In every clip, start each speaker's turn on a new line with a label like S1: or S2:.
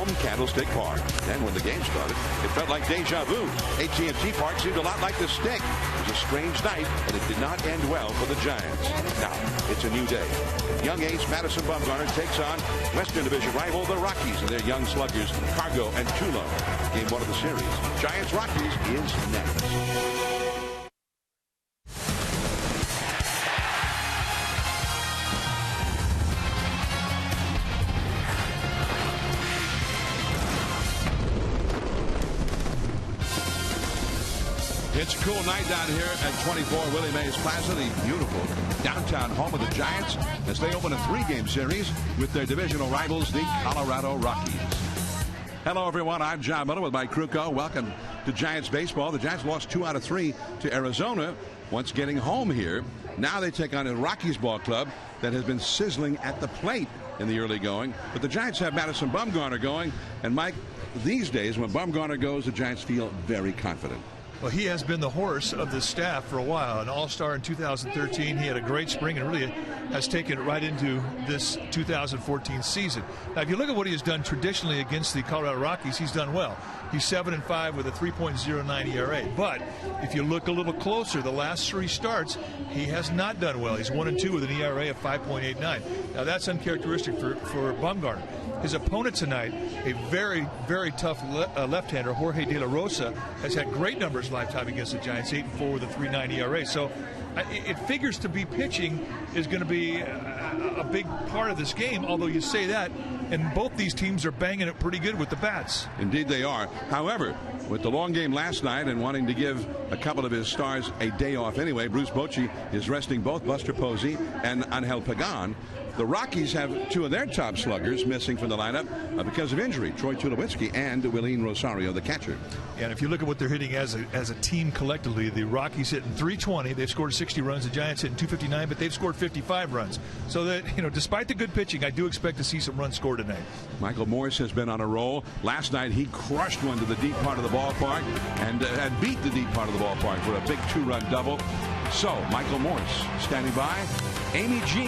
S1: home Candlestick Park. Then when the game started, it felt like deja vu. AT&T Park seemed a lot like the stick. It was a strange night, and it did not end well for the Giants. Now, it's a new day. Young ace Madison Bumgarner takes on Western Division rival the Rockies and their young sluggers Cargo and Tulo. Game 1 of the series. Giants-Rockies is next.
S2: It's a cool night down here at 24 Willie Mays Plaza, the beautiful downtown home of the Giants, as they open a 3-game series with their divisional rivals, the Colorado Rockies. Hello, everyone. I'm John Miller with my crew co. Welcome to Giants baseball. The Giants lost 2 out of 3 to Arizona once getting home here. Now they take on a Rockies ball club that has been sizzling at the plate in the early going. But the Giants have Madison Bumgarner going. And, Mike, these days when Bumgarner goes, the Giants feel very confident.
S3: Well, he has been the horse of the staff for a while. An all-star in 2013. He had a great spring and really has taken it right into this 2014 season. Now, if you look at what he has done traditionally against the Colorado Rockies, he's done well. He's 7-5 with a 3.09 ERA. But if you look a little closer, the last 3 starts, he has not done well. He's 1-2 with an ERA of 5.89. Now, that's uncharacteristic for Bumgarner. His opponent tonight, a very, very tough left-hander, Jorge De La Rosa, has had great numbers lifetime against the Giants, 8-4 with a 3.9 ERA. So it figures to be pitching is going to be a big part of this game, although you say that, and both these teams are banging it pretty good with the bats.
S2: Indeed they are. However, with the long game last night and wanting to give a couple of his stars a day off anyway, Bruce Bochy is resting both Buster Posey and Angel Pagan. The Rockies have 2 of their top sluggers missing from the lineup because of injury, Troy Tulowitzki and Willeen Rosario, the catcher.
S3: And if you look at what they're hitting as a team collectively, the Rockies hitting 320. They've scored 60 runs. The Giants hitting 259, but they've scored 55 runs. So that, despite the good pitching, I do expect to see some runs scored tonight.
S2: Michael Morse has been on a roll. Last night he crushed one to the deep part of the ballpark and beat the deep part of the ballpark for a big 2-run double. So Michael Morse standing by. Amy G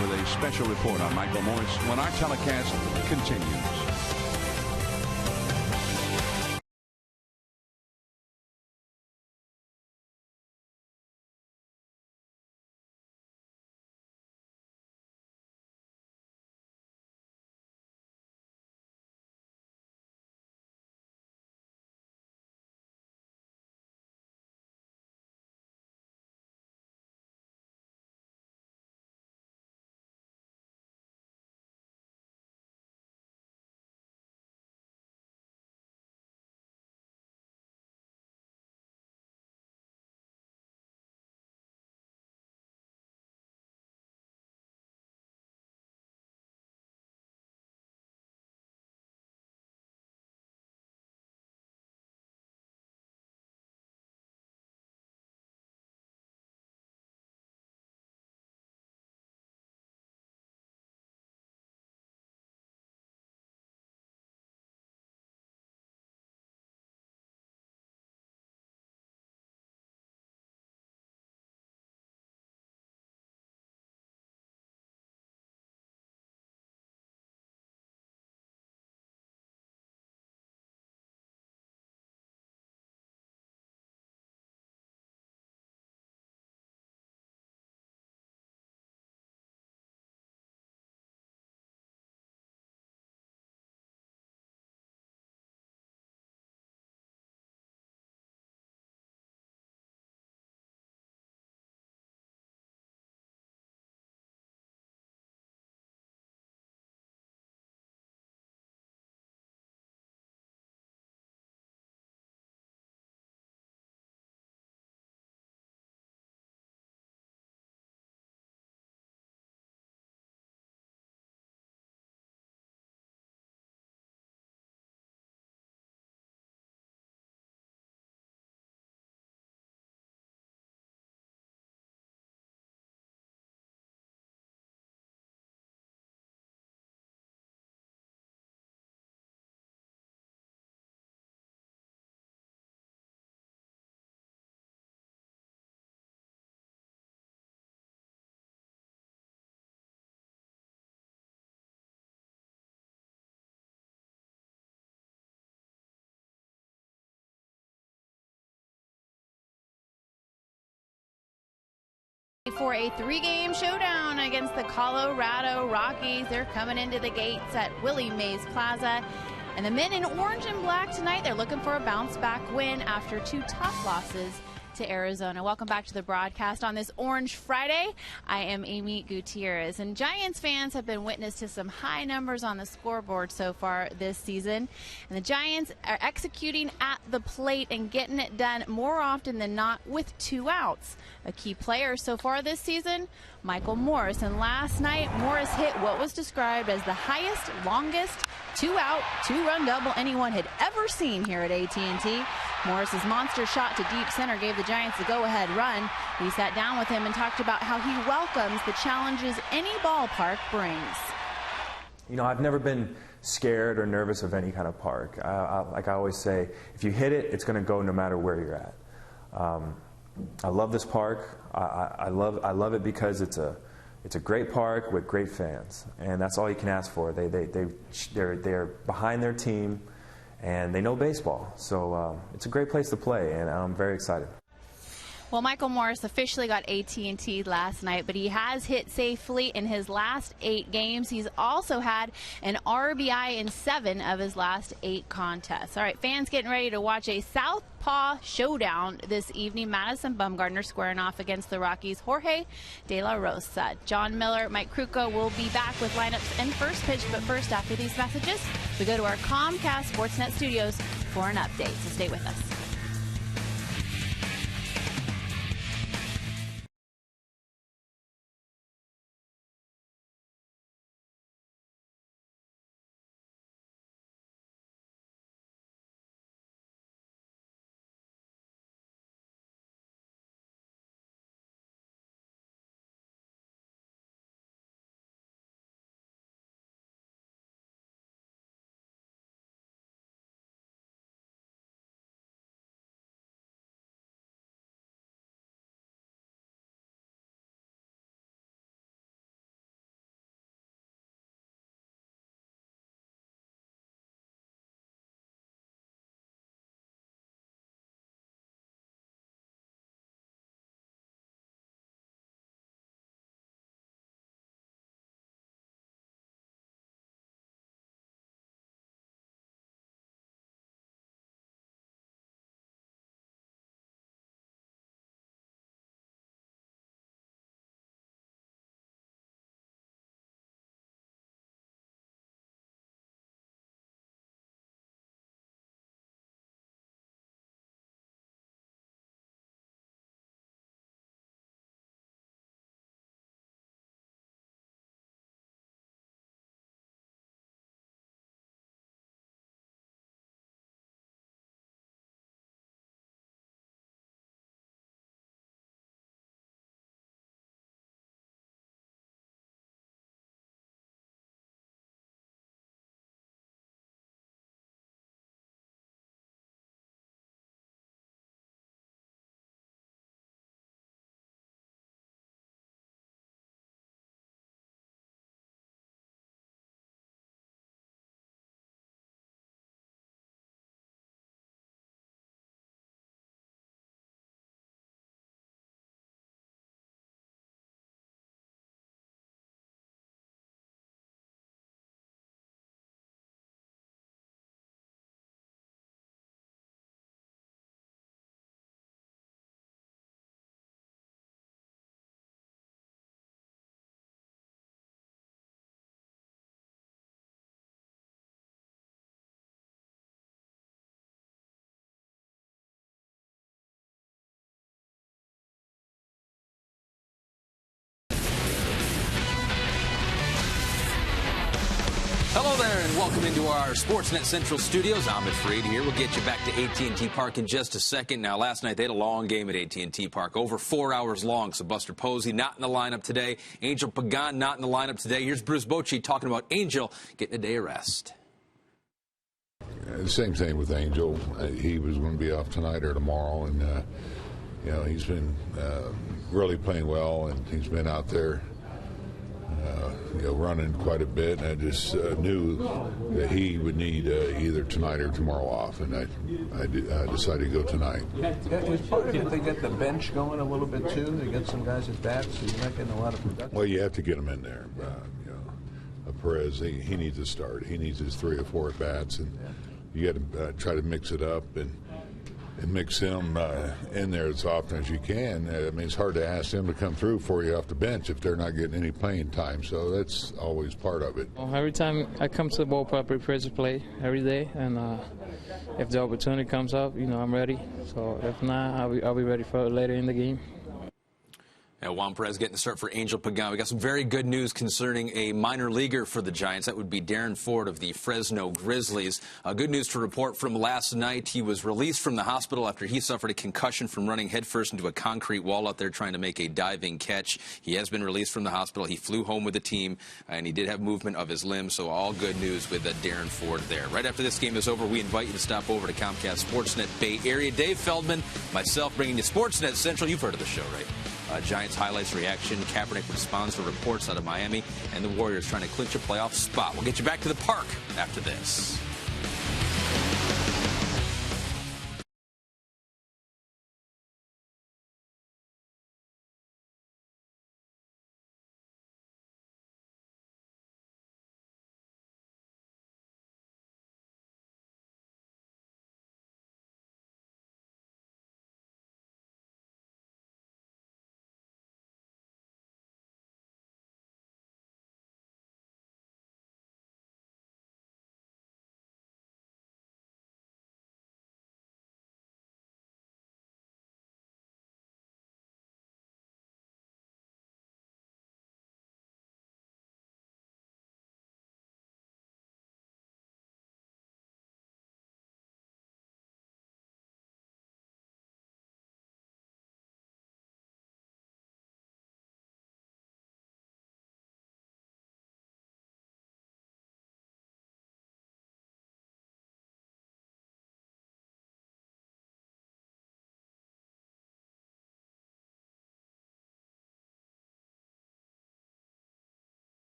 S2: with a special report on Michael Morse when our telecast continues.
S4: For a 3-game showdown against the Colorado Rockies. They're coming into the gates at Willie Mays Plaza. And the men in orange and black tonight, they're looking for a bounce-back win after 2 tough losses to Arizona. Welcome back to the broadcast on this Orange Friday. I am Amy Gutierrez, and Giants fans have been witness to some high numbers on the scoreboard so far this season, and the Giants are executing at the plate and getting it done more often than not with 2 outs. A key player so far this season, Michael Morse, and last night Morse hit what was described as the highest, longest 2-out, 2-run double anyone had ever seen here at AT&T. Morris's monster shot to deep center gave the Giants the go-ahead run. We sat down with him and talked about how he welcomes the challenges any ballpark brings.
S5: You know, I've never been scared or nervous of any kind of park. Like I always say, if you hit it, it's going to go no matter where you're at. I love this park. I love it because it's a great park with great fans, and that's all you can ask for. They're behind their team, and they know baseball. So it's a great place to play, and I'm very excited.
S4: Well, Michael Morse officially got AT&T last night, but he has hit safely in his last 8 games. He's also had an RBI in 7 of his last 8 contests. All right, fans getting ready to watch a Southpaw showdown this evening. Madison Bumgarner squaring off against the Rockies' Jorge De La Rosa. John Miller, Mike Krukow will be back with lineups and first pitch, but first, after these messages, we go to our Comcast Sportsnet studios for an update, so stay with us.
S6: Hello there, and welcome into our Sportsnet Central studios. Ahmed Fareed here. We'll get you back to AT&T Park in just a second. Now, last night they had a long game at AT&T Park, over 4 hours long. So Buster Posey not in the lineup today. Angel Pagan not in the lineup today. Here's Bruce Bochy talking about Angel getting a day of rest.
S7: The same thing with Angel. He was going to be off tonight or tomorrow, and you know, he's been really playing well, and he's been out there running quite a bit, and I just knew that he would need either tonight or tomorrow off, and I decided to go tonight.
S8: Is part of it they get the bench going a little bit too? They get some guys at bats, so you're not getting a lot of production.
S7: Well, you have to get them in there. Perez, he needs to start. He needs his 3 or 4 at bats, and you got to try to mix it up and mix him in there as often as you can. I mean, it's hard to ask them to come through for you off the bench if they're not getting any playing time. So that's always part of it.
S9: Every time I come to the ballpark, I prepare to play every day, and if the opportunity comes up, I'm ready. So if not, I'll be ready for it later in the game.
S6: Juan Perez getting the start for Angel Pagan. We got some very good news concerning a minor leaguer for the Giants. That would be Darren Ford of the Fresno Grizzlies. Good news to report from last night. He was released from the hospital after he suffered a concussion from running headfirst into a concrete wall out there trying to make a diving catch. He has been released from the hospital. He flew home with the team, and he did have movement of his limbs, so all good news with Darren Ford there. Right after this game is over, we invite you to stop over to Comcast Sportsnet Bay Area. Dave Feldman, myself, bringing you Sportsnet Central. You've heard of the show, right? Giants highlights, reaction, Kaepernick responds to reports out of Miami, and the Warriors trying to clinch a playoff spot. We'll get you back to the park after this.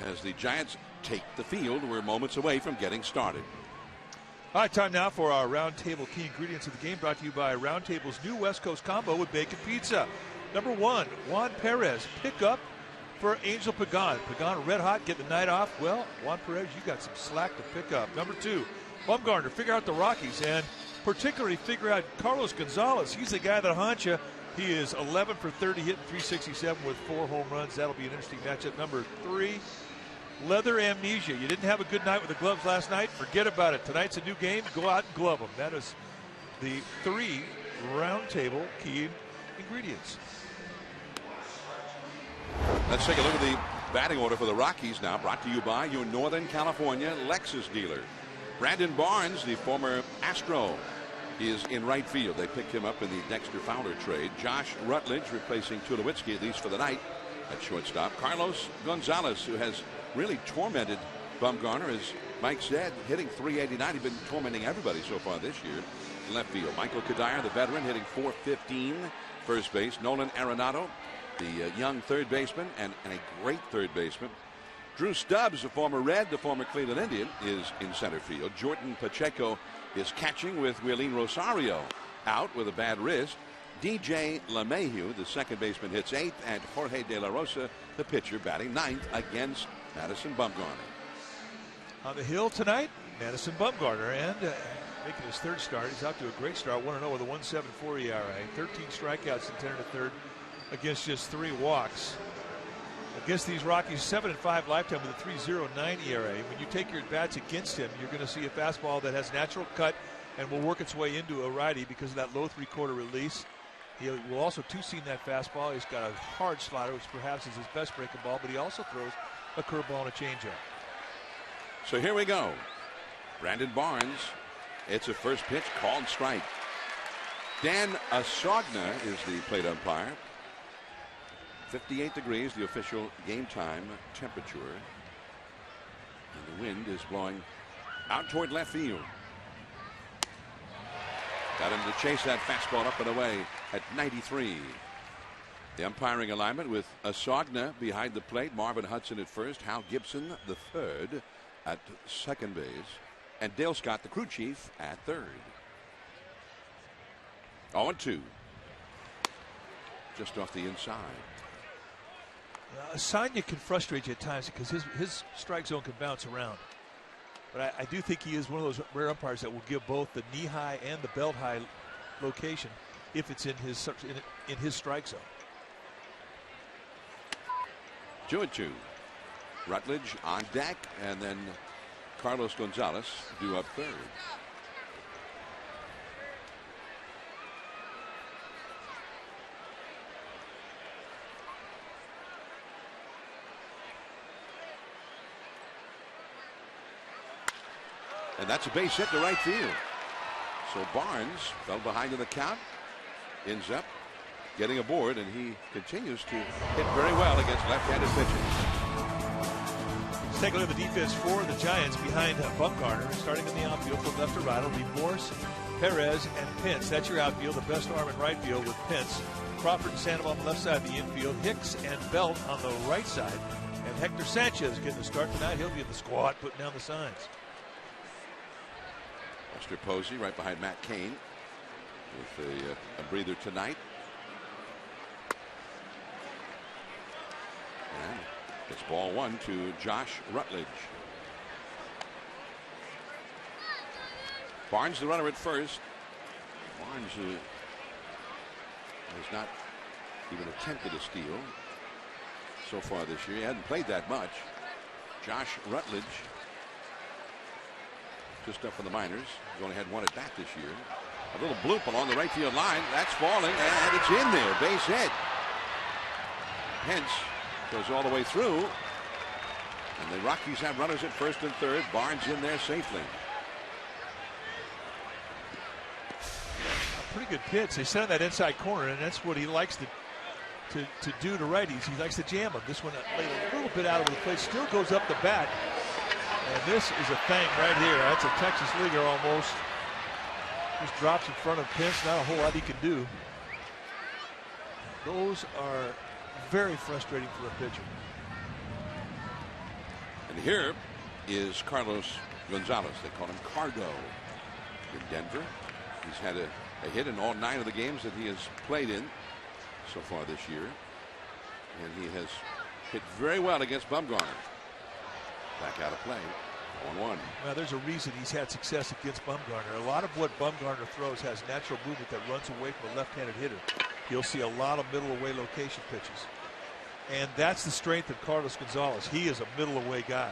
S1: As the Giants take the field, we're moments away from getting started.
S3: All right, time now for our Roundtable key ingredients of the game, brought to you by Roundtable's new West Coast combo with bacon pizza. Number 1, Juan Perez, pick up for Angel Pagan. Pagan red hot, get the night off. Well, Juan Perez, you got some slack to pick up. Number 2, Bumgarner, figure out the Rockies, and particularly figure out Carlos Gonzalez. He's the guy that haunts you. He is 11 for 30, hitting 367 with 4 home runs. That'll be an interesting matchup. Number 3, leather amnesia. You didn't have a good night with the gloves last night. Forget about it. Tonight's a new game. Go out and glove them. That is the 3 Roundtable key ingredients.
S1: Let's take a look at the batting order for the Rockies now, brought to you by your Northern California Lexus dealer. Brandon Barnes, the former Astro, is in right field. They picked him up in the Dexter Fowler trade. Josh Rutledge replacing Tulowitzki, at least for the night, at shortstop. Carlos Gonzalez, who has really tormented Bumgarner, is Mike said, hitting .389. He's been tormenting everybody so far this year. Left field. Michael Kadire, the veteran, hitting .415. First base. Nolan Arenado, the young third baseman, and a great third baseman. Drew Stubbs, the former Red, the former Cleveland Indian, is in center field. Jordan Pacheco is catching with Willeen Rosario out with a bad wrist. DJ LeMahieu, the second baseman, hits 8th, and Jorge De La Rosa, the pitcher, batting 9th against Madison Bumgarner.
S3: On the hill tonight, Madison Bumgarner, and making his third start. He's out to a great start, 1-0 with a 1.74 ERA, 13 strikeouts in 10 1/3 against just 3 walks. Against these Rockies, 7-5 lifetime with a 3.09 ERA. When you take your bats against him, you're going to see a fastball that has natural cut and will work its way into a righty because of that low 3/4 release. He will also two-seam that fastball. He's got a hard slider, which perhaps is his best breaking ball, but he also throws a curveball and a changeup.
S1: So here we go. Brandon Barnes. It's a first pitch, called strike. Dan Asogna is the plate umpire. 58 degrees, the official game time temperature. And the wind is blowing out toward left field. Got him to chase that fastball up and away at 93. The umpiring alignment with Asogna behind the plate, Marvin Hudson at first, Hal Gibson the third at second base, and Dale Scott, the crew chief, at third. 0-2. Just off the inside.
S3: Asogna can frustrate you at times because his strike zone can bounce around. But I do think he is one of those rare umpires that will give both the knee high and the belt high location if it's in his strike zone.
S1: 2-2. Rutledge on deck, and then Carlos Gonzalez due up third. And that's a base hit to right field. So Barnes fell behind in the count, ends up getting aboard, and he continues to hit very well against left-handed pitchers.
S3: Let's take a look at the defense for the Giants behind Bumgarner. Starting in the outfield from left to right will be Morse, Perez, and Pence. That's your outfield. The best arm in right field with Pence. Crawford and Sandoval on the left side of the infield. Hicks and Belt on the right side. And Hector Sanchez getting the start tonight. He'll be in the squad putting down the signs.
S1: Buster Posey right behind Matt Cain with a breather tonight. And it's ball one to Josh Rutledge. Barnes the runner at first. Barnes has not even attempted a steal so far this year. He hadn't played that much. Josh Rutledge, just up in the minors. He's only had one at bat this year. A little bloop along the right field line. That's falling, and it's in there. Base hit. Pence goes all the way through. And the Rockies have runners at first and third. Barnes in there safely.
S3: A pretty good pitch. They set in that inside corner, and that's what he likes to do to righties. He likes to jam them. This one laid a little bit out of the plate. Still goes up the bat. And this is a thing right here. That's a Texas leaguer almost. Just drops in front of Pence. Not a whole lot he can do. Those are very frustrating for a pitcher.
S1: And here is Carlos Gonzalez. They call him Cargo in Denver. He's had a hit in all 9 of the games that he has played in so far this year. And he has hit very well against Bumgarner. Back out of play. 1-1.
S3: Well, there's a reason he's had success against Bumgarner. A lot of what Bumgarner throws has natural movement that runs away from a left-handed hitter. You'll see a lot of middle away location pitches. And that's the strength of Carlos Gonzalez. He is a middle away guy.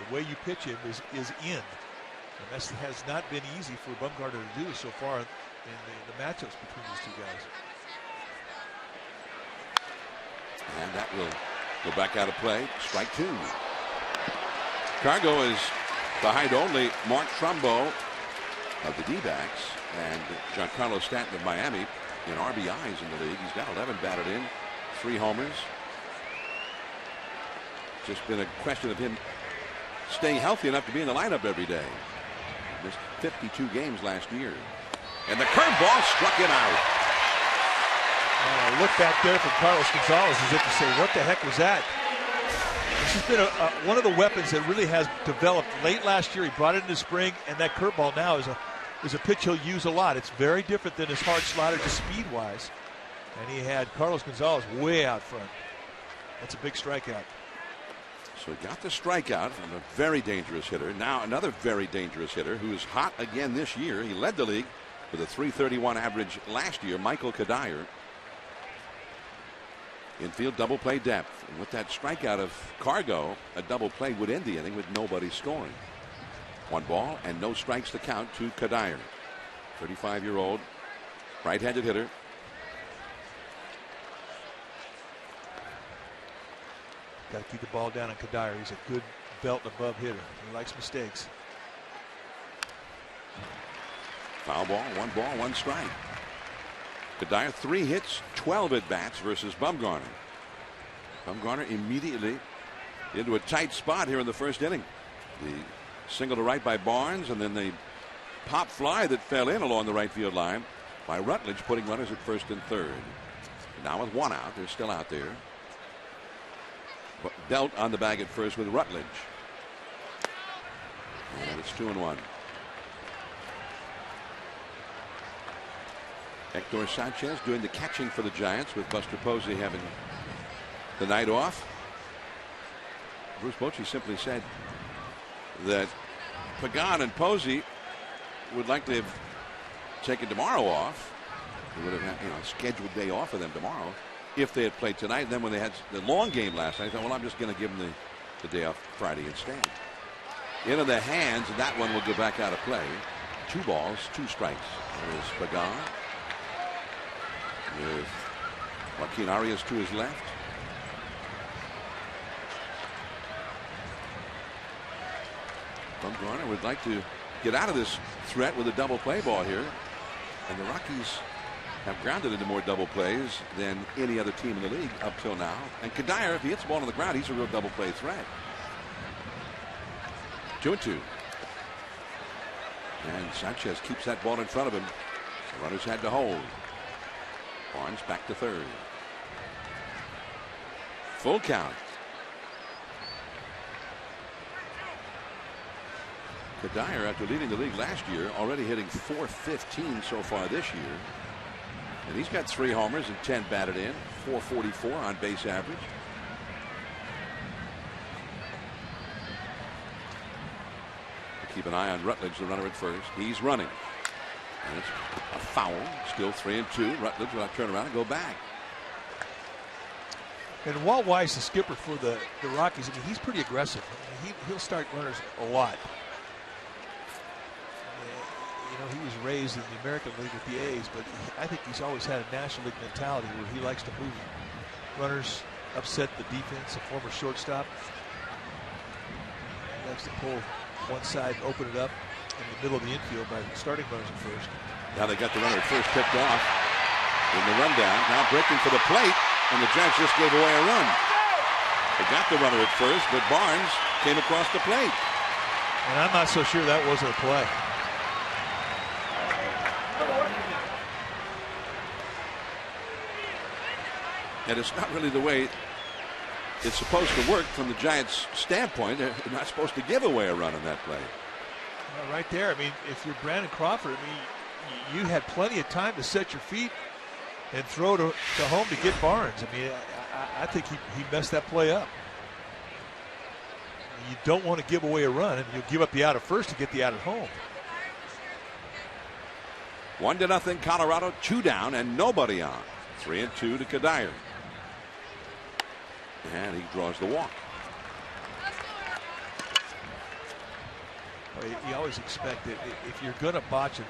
S3: The way you pitch him is in. And that has not been easy for Bumgarner to do so far in the matchups between these two guys.
S1: And that will go back out of play. Strike 2. Cargo is behind only Mark Trumbo of the D-backs and Giancarlo Stanton of Miami in RBIs in the league. He's got 11 batted in, 3 homers. Just been a question of him staying healthy enough to be in the lineup every day. Missed 52 games last year. And the curveball struck him out.
S3: Look back there from Carlos Gonzalez as if to say, what the heck was that? This has been one of the weapons that really has developed late last year. He brought it into spring, and that curveball now is a pitch he'll use a lot. It's very different than his hard slider just speed-wise. And he had Carlos Gonzalez way out front. That's a big strikeout.
S1: So he got the strikeout from a very dangerous hitter. Now another very dangerous hitter who is hot again this year. He led the league with a .331 average last year, Michael Kadire. Infield double play depth. And with that strikeout of Cargo, a double play would end the inning with nobody scoring. 1 ball and no strikes to count to Kadire. 35-year-old right-handed hitter.
S3: Got to keep the ball down on Kadire. He's a good belt and above hitter. He likes mistakes.
S1: Foul ball, 1 strike. Kadire 3 hits, 12 at bats versus Bumgarner. Bumgarner immediately into a tight spot here in the first inning. The single to right by Barnes, and then the pop fly that fell in along the right field line by Rutledge, putting runners at first and third. Now with 1 out, they're still out there. But Belt on the bag at first with Rutledge. And it's 2-1. Hector Sanchez doing the catching for the Giants with Buster Posey having the night off. Bruce Bochy simply said that Pagan and Posey would like to have taken tomorrow off. They would have had a scheduled day off for them tomorrow if they had played tonight. And then when they had the long game last night, I thought, well, I'm just going to give them the day off Friday instead. Into the hands, and that one will go back out of play. 2 balls, 2 strikes. There's Pagan with Joaquin Arias to his left. Bumgarner would like to get out of this threat with a double play ball here. And the Rockies have grounded into more double plays than any other team in the league up till now. And Kadire, if he hits the ball on the ground, he's a real double play threat. 2-2. And Sanchez keeps that ball in front of him. The runners had to hold. Barnes back to third. Full count. Kadire, after leading the league last year, already hitting .415 so far this year. And he's got 3 homers and 10 batted in. .444 on base average. Keep an eye on Rutledge, the runner at first. He's running. And it's a foul. Still 3-2. Rutledge will turn around and go back.
S3: And Walt Weiss, the skipper for the Rockies, I mean, he's pretty aggressive. I mean, he'll start runners a lot. He was raised in the American League with the A's, but I think he's always had a National League mentality where he likes to move runners, upset the defense. A former shortstop. He likes to pull one side, open it up in the middle of the infield by starting runners at first.
S1: Now they got the runner at first picked off in the rundown. Now breaking for the plate, and the Giants just gave away a run. They got the runner at first, but Barnes came across the plate.
S3: And I'm not so sure that wasn't a play.
S1: And it's not really the way it's supposed to work from the Giants' standpoint. They're not supposed to give away a run on that play.
S3: Well, right there, I mean, if you're Brandon Crawford, I mean, you had plenty of time to set your feet and throw to home to get Barnes. I mean, I think he messed that play up. You don't want to give away a run, and you'll give up the out at first to get the out at home.
S1: 1-0 Colorado, 2 down and nobody on. 3-2 to Kadire. And he draws the walk.
S3: Well, you always expect that if you're going to botch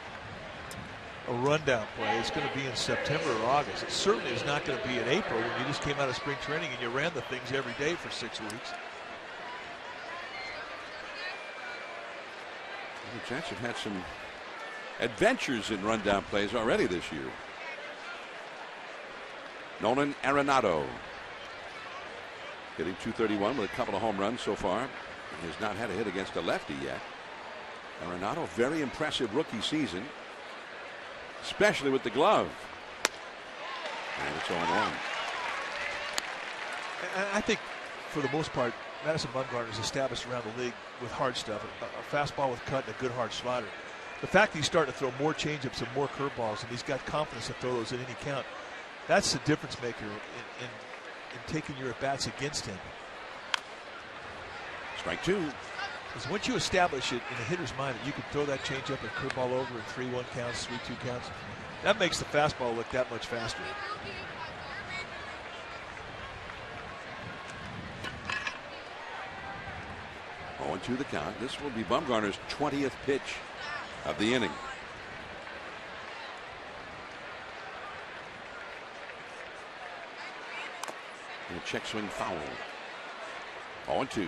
S3: a rundown play, it's going to be in September or August. It certainly is not going to be in April when you just came out of spring training and you ran the things every day for 6 weeks.
S1: The Giants have had some adventures in rundown plays already this year. Nolan Arenado hitting .231 with a couple of home runs so far. has not had a hit against a lefty yet. Arenado, very impressive rookie season, especially with the glove. And it's 0-1.
S3: I think for the most part, Madison Bumgarner is established around the league with hard stuff, a fastball with cut and a good hard slider. The fact that he's starting to throw more changeups and more curveballs, and he's got confidence to throw those at any count, that's the difference maker in taking your at-bats against him.
S1: Strike two.
S3: Because once you establish it in the hitter's mind that you can throw that changeup and curveball over in 3-1 counts, 3-2 counts, that makes the fastball look that much faster.
S1: Oh, 2 the count. This will be Bumgarner's 20th pitch of the inning. And a check swing foul. 0-2.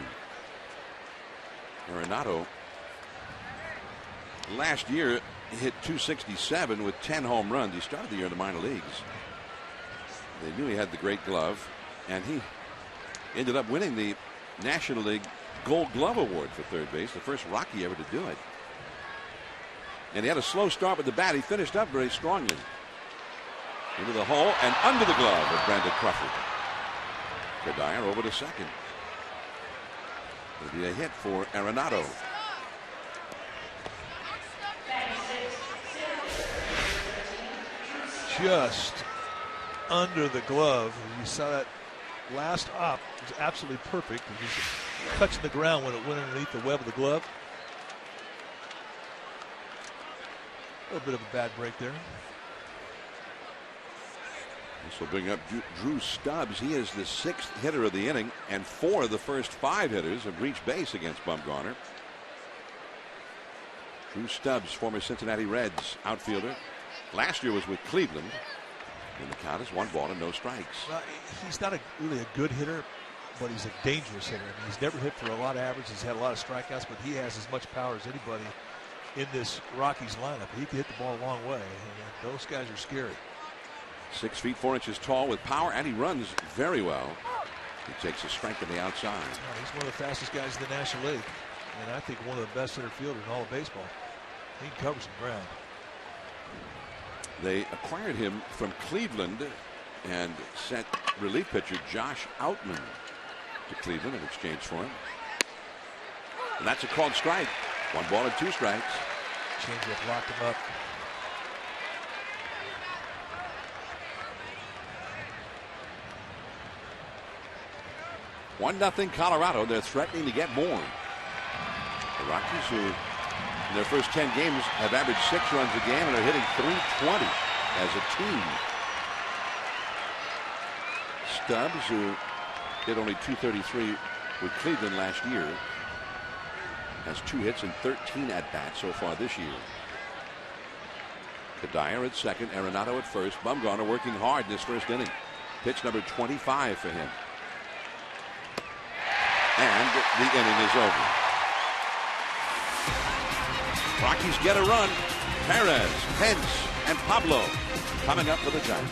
S1: Arenado last year hit .267 with 10 home runs. He started the year in the minor leagues. They knew he had the great glove, and he ended up winning the National League Gold Glove Award for third base, the first Rocky ever to do it. And he had a slow start with the bat. He finished up very strongly. Into the hole and under the glove of Brandon Crawford. Kadire over to second. It'll be a hit for Arenado.
S3: Just under the glove. You saw that last op. It was absolutely perfect. It was touching the ground when it went underneath the web of the glove. A little bit of a bad break there.
S1: This will bring up Drew Stubbs. He is the 6th hitter of the inning, and 4 of the first 5 hitters have reached base against Bumgarner. Drew Stubbs, former Cincinnati Reds outfielder. Last year was with Cleveland. And the count is 1 ball and no strikes.
S3: Well, he's not really a good hitter, but he's a dangerous hitter. I mean, he's never hit for a lot of average. He's had a lot of strikeouts, but he has as much power as anybody in this Rockies lineup. He can hit the ball a long way, and those guys are scary.
S1: 6 feet 4 inches tall with power, and he runs very well. He takes a strike on the outside.
S3: He's one of the fastest guys in the National League, and I think one of the best center fielders in all of baseball. He can cover some ground.
S1: They acquired him from Cleveland and sent relief pitcher Josh Outman to Cleveland in exchange for him. And that's a called strike. 1 ball and 2 strikes.
S3: Changeup locked him up.
S1: One nothing Colorado. They're threatening to get more. The Rockies, who in their first 10 games have averaged 6 runs a game and are hitting .320 as a team. Stubbs, who hit only .233 with Cleveland last year, has 2 hits and 13 at-bats so far this year. Kadire at second, Arenado at first. Bumgarner working hard this first inning. Pitch number 25 for him. And the inning is over. Rockies get a run. Perez, Pence, and Pablo coming up for the Giants.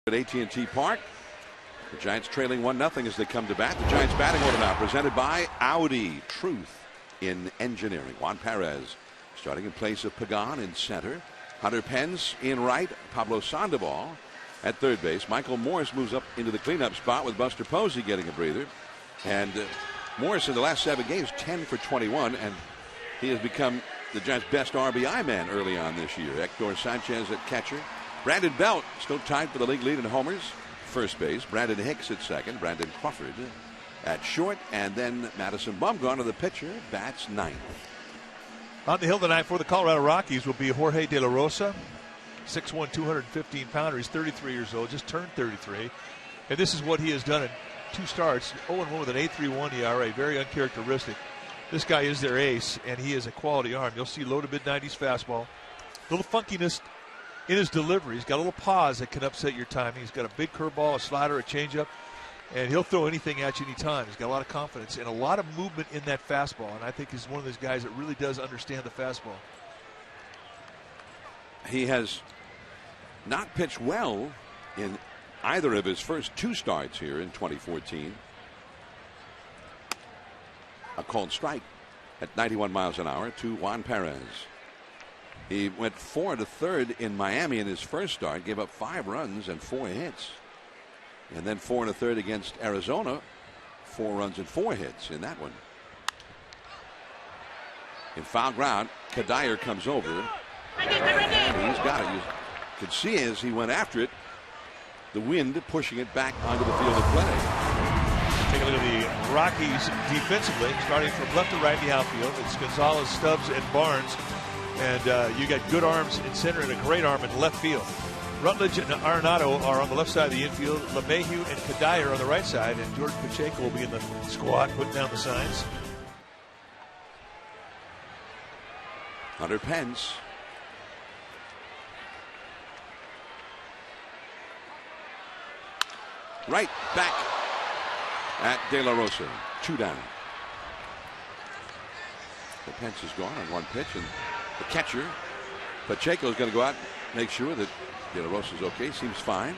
S1: At AT&T Park, the Giants trailing 1-0 as they come to bat. The Giants batting order now presented by Audi. Truth in engineering. Juan Perez starting in place of Pagan in center. Hunter Pence in right. Pablo Sandoval at third base. Michael Morse moves up into the cleanup spot with Buster Posey getting a breather. And Morse in the last 7 games 10 for 21, and he has become the Giants' best RBI man early on this year. Hector Sanchez at catcher. Brandon Belt still tied for the league lead in homers. First base. Brandon Hicks at second. Brandon Crawford at short. And then Madison Bumgarner, the pitcher, bats ninth.
S3: On the hill tonight for the Colorado Rockies will be Jorge De La Rosa, 6'1", 215-pounder. He's 33 years old, just turned 33. And this is what he has done in 2 starts. 0-1 with an 8.31 ERA, very uncharacteristic. This guy is their ace, and he is a quality arm. You'll see low to mid-90s fastball. A little funkiness in his delivery. He's got a little pause that can upset your timing. He's got a big curveball, a slider, a changeup, and he'll throw anything at you anytime. He's got a lot of confidence and a lot of movement in that fastball, and I think he's one of those guys that really does understand the fastball.
S1: He has not pitched well in either of his first 2 starts here in 2014. A called strike at 91 miles an hour to Juan Perez. He went 4 1/3 in Miami in his first start, gave up 5 runs and 4 hits. And then 4 1/3 against Arizona, 4 runs and 4 hits in that one. In foul ground, Kadire comes over. And he's got it. You could see as he went after it, the wind pushing it back onto the field of play.
S3: Take a look at the Rockies defensively, starting from left to right in the outfield. It's Gonzalez, Stubbs, and Barnes. And you got good arms in center and a great arm in left field. Rutledge and Arenado are on the left side of the infield. LeMahieu and Kadire on the right side. And Jordan Pacheco will be in the squad putting down the signs.
S1: Hunter Pence. Right back at De La Rosa. 2 down. The Pence is gone on 1 pitch, and the catcher Pacheco is going to go out and make sure that De La Rosa is okay. Seems fine.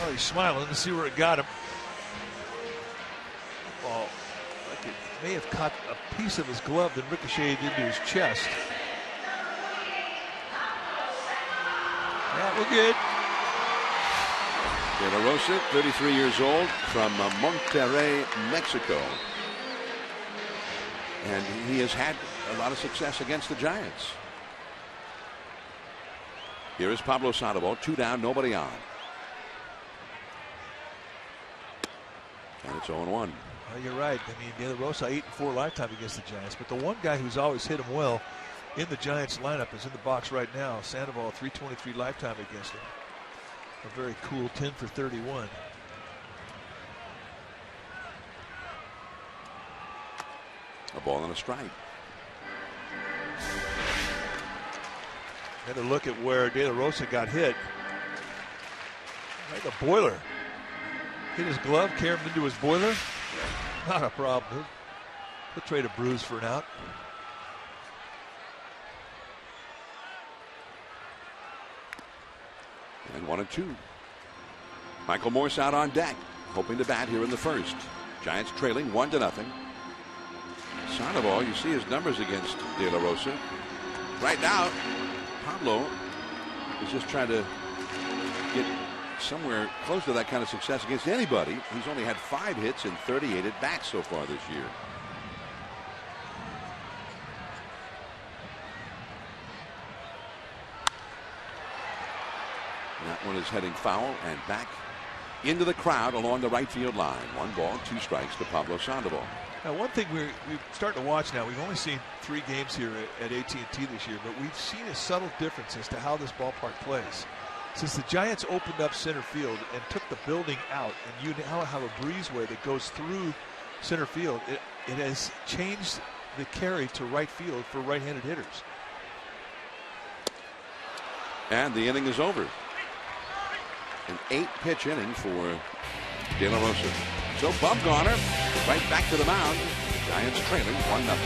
S3: Oh, he's smiling to see where it got him. Oh, like it may have caught a piece of his glove that ricocheted into his chest. Yeah, we're good.
S1: De La Rosa, 33 years old, from Monterrey, Mexico. And he has had a lot of success against the Giants. Here is Pablo Sandoval, 2 down, nobody on. And it's 0-1.
S3: Well, you're right. I mean, De La Rosa 8-4 lifetime against the Giants. But the one guy who's always hit him well in the Giants lineup is in the box right now. Sandoval, 323 lifetime against him. A very cool 10 for 31.
S1: A ball and a strike.
S3: Had a look at where De La Rosa got hit. Like a boiler. Hit his glove, carried him into his boiler. Not a problem. He'll trade a bruise for an out.
S1: And 1-2. Michael Morse out on deck, hoping to bat here in the first. Giants trailing 1-0. Sandoval, you see his numbers against De La Rosa. Right now, Pablo is just trying to get somewhere close to that kind of success against anybody. He's only had 5 hits and 38 at bats so far this year. That one is heading foul and back into the crowd along the right field line. 1 ball, 2 strikes to Pablo Sandoval.
S3: Now, one thing we're starting to watch now, we've only seen 3 games here at AT&T this year, but we've seen a subtle difference as to how this ballpark plays. Since the Giants opened up center field and took the building out, and you now have a breezeway that goes through center field, it has changed the carry to right field for right-handed hitters.
S1: And the inning is over. An 8-pitch inning for De La Rosa. So Bumgarner right back to the mound. Giants trailing 1-0.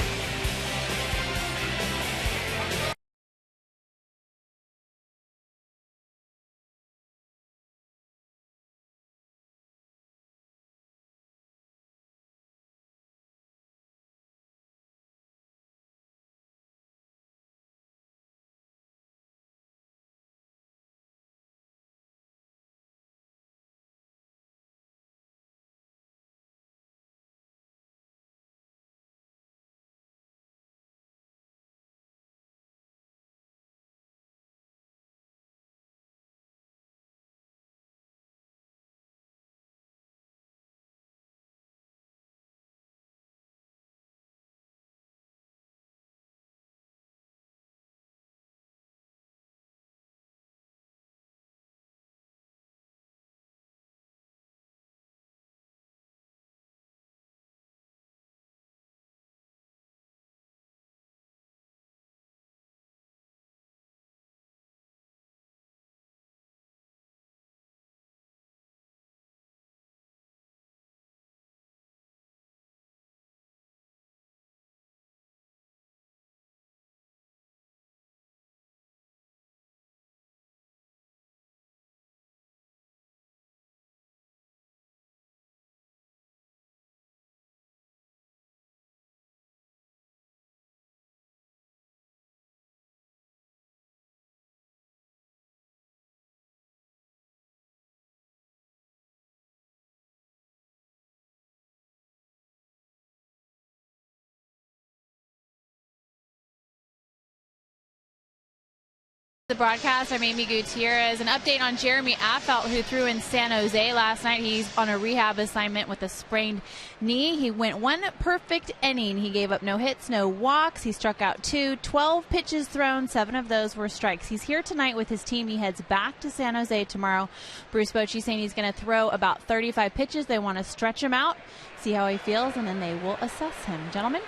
S4: The broadcast, I'm Amy Gutierrez. An update on Jeremy Affeldt, who threw in San Jose last night. He's on a rehab assignment with a sprained knee. He went one perfect inning. He gave up no hits, no walks. He struck out 2, 12 pitches thrown. 7 of those were strikes. He's here tonight with his team. He heads back to San Jose tomorrow. Bruce Bochy saying he's going to throw about 35 pitches. They want to stretch him out, see how he feels, and then they will assess him. Gentlemen?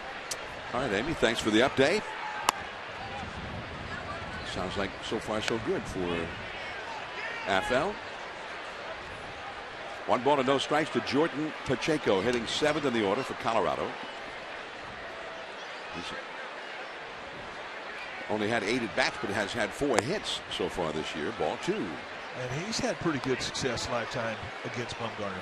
S1: All right, Amy, thanks for the update. Sounds like so far so good for Affeldt. 1 ball and no strikes to Jordan Pacheco, hitting 7th in the order for Colorado. He's only had 8 at bats, but has had 4 hits so far this year. Ball 2.
S3: And he's had pretty good success lifetime against Bumgarner.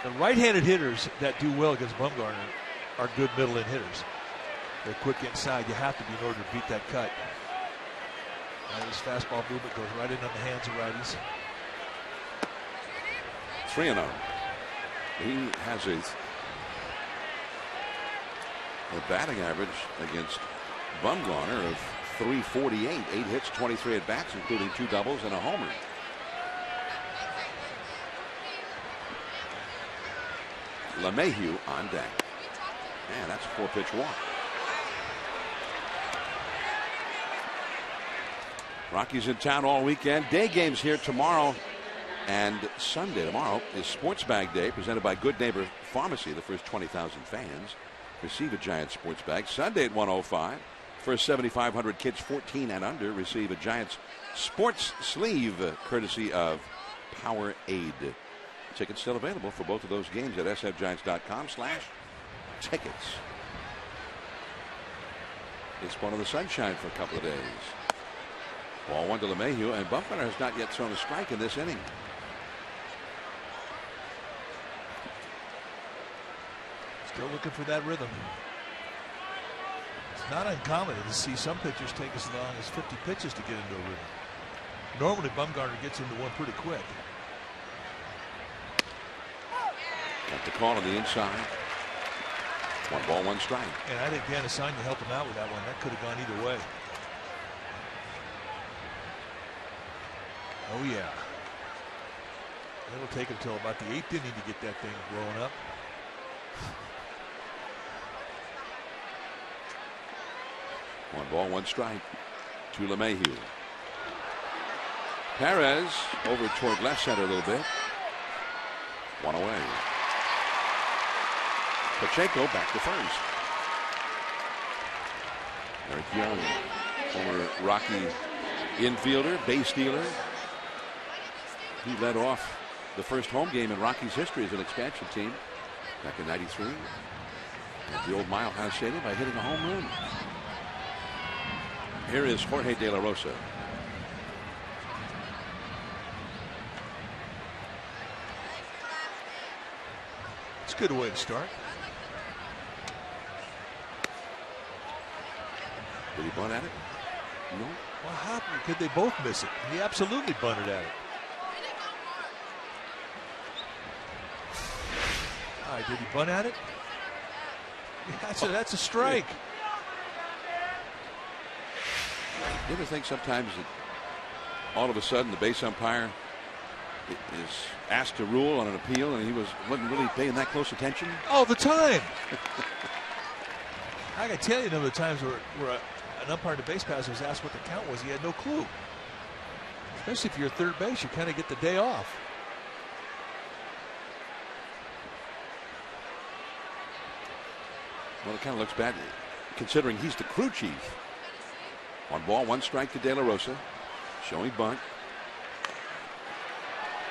S3: The right-handed hitters that do well against Bumgarner are good middle-in hitters. They're quick inside. You have to be in order to beat that cut. And his fastball movement goes right in on the hands of righties.
S1: 3-0. He has a batting average against Bumgarner of .348. 8 hits, 23 at bats, including 2 doubles and a homer. LeMahieu on deck. Man, that's a 4-pitch walk. Rockies in town all weekend. Day games here tomorrow and Sunday. Tomorrow is Sports Bag Day, presented by Good Neighbor Pharmacy. The first 20,000 fans receive a Giant sports bag. Sunday at 1:05. First 7,500 kids 14 and under receive a Giants sports sleeve, courtesy of Powerade. Tickets still available for both of those games at sfgiants.com/tickets. It's one of the sunshine for a couple of days. Ball 1 to LeMahieu, and Bumgarner has not yet thrown a strike in this inning.
S3: Still looking for that rhythm. It's not uncommon to see some pitchers take as long as 50 pitches to get into a rhythm. Normally, Bumgarner gets into one pretty quick.
S1: Got the call on the inside. 1 ball, 1 strike.
S3: And I think Dan Asanya helped him out with that one. That could have gone either way. Oh, yeah. It'll take until about the 8th inning to get that thing blowing up.
S1: One ball, 1 strike to LeMahieu. Perez over toward left center a little bit. 1 away. Pacheco back to first. Eric Young, former Rocky infielder, base stealer. He led off the first home game in Rockies history as an expansion team back in '93 at the old Mile House Stadium by hitting a home run. Here is Jorge De La Rosa.
S3: It's a good way to start.
S1: Did he bunt at it? No.
S3: Well, how could they both miss it? He absolutely bunted at it. All right, did he bunt at it? That's a strike.
S1: You ever think sometimes that all of a sudden the base umpire is asked to rule on an appeal and he wasn't really paying that close attention?
S3: All the time. I can tell you a number of times where an umpire at the base pass was asked what the count was. He had no clue. Especially if you're at third base, you kind of get the day off.
S1: Well, it kind of looks bad considering he's the crew chief. 1 ball, 1 strike to De La Rosa. Showing bunt.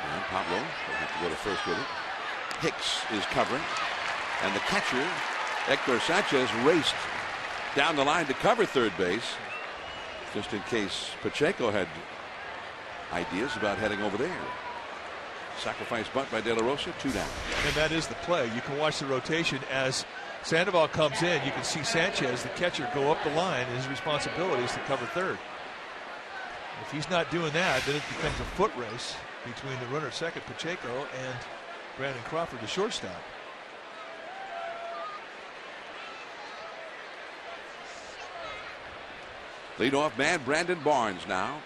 S1: And Pablo will have to go to first with it. Hicks is covering. And the catcher, Hector Sanchez, raced down the line to cover third base, just in case Pacheco had ideas about heading over there. Sacrifice bunt by De La Rosa, 2 down.
S3: And that is the play. You can watch the rotation as Sandoval comes in. You can see Sanchez, the catcher, go up the line. His responsibility is to cover third. If he's not doing that, then it becomes a foot race between the runner at second, Pacheco, and Brandon Crawford, the shortstop.
S1: Leadoff man Brandon Barnes now.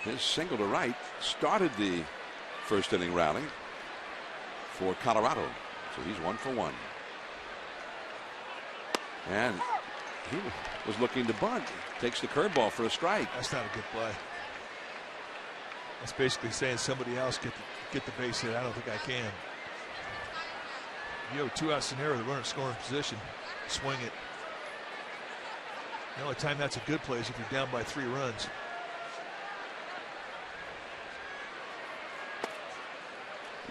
S1: His single to right started the first inning rally for Colorado. So he's 1 for 1. And he was looking to bunt. Takes the curveball for a strike.
S3: That's not a good play. That's basically saying somebody else get the base hit. I don't think I can. You have a 2-out scenario, the runner scoring position, swing it. The only time that's a good play is if you're down by 3 runs.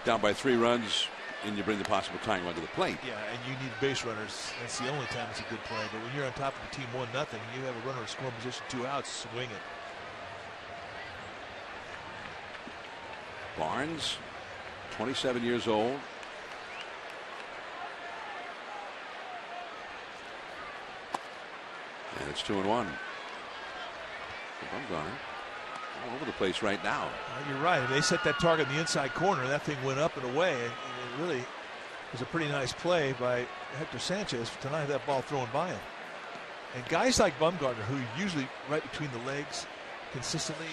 S1: Down by 3 runs, and you bring the possible tying run to the plate.
S3: Yeah, and you need base runners. That's the only time it's a good play. But when you're on top of the team 1-0, you have a runner in scoring position, 2 outs, swing it.
S1: Barnes, 27 years old. And it's 2-1. I'm going all over the place right now.
S3: You're right. They set that target in the inside corner. That thing went up and away. And it really was a pretty nice play by Hector Sanchez to not have that ball thrown by him. And guys like Bumgarner, who are usually right between the legs consistently,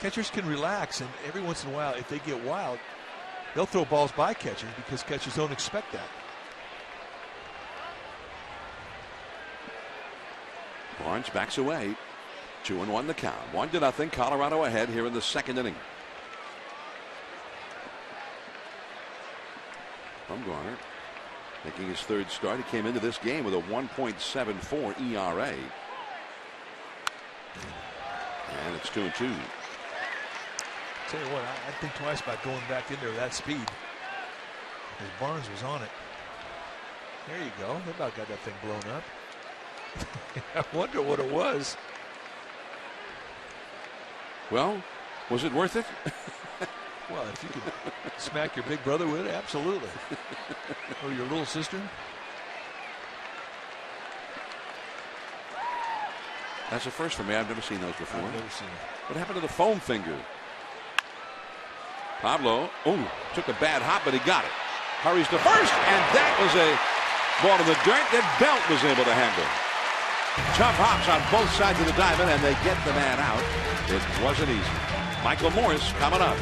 S3: catchers can relax. And every once in a while, if they get wild, they'll throw balls by catchers because catchers don't expect that.
S1: Barnes backs away. 2-1 the count. 1-0. Colorado ahead here in the second inning. Bumgarner making his 3rd start. He came into this game with a 1.74 ERA. And it's 2-2.
S3: Tell you what, I think twice about going back in there with that speed. Because Barnes was on it. There you go. They about got that thing blown up. I wonder what it was.
S1: Well, was it worth it?
S3: Well, if you could smack your big brother with it, absolutely. Or your little sister.
S1: That's a first for me. I've never seen those before.
S3: I've never seen it.
S1: What happened to the foam finger? Pablo, took a bad hop, but he got it. Hurries to first, and that was a ball in the dirt that Belt was able to handle. Tough hops on both sides of the diamond, and they get the man out. It wasn't easy. Michael Morse coming up.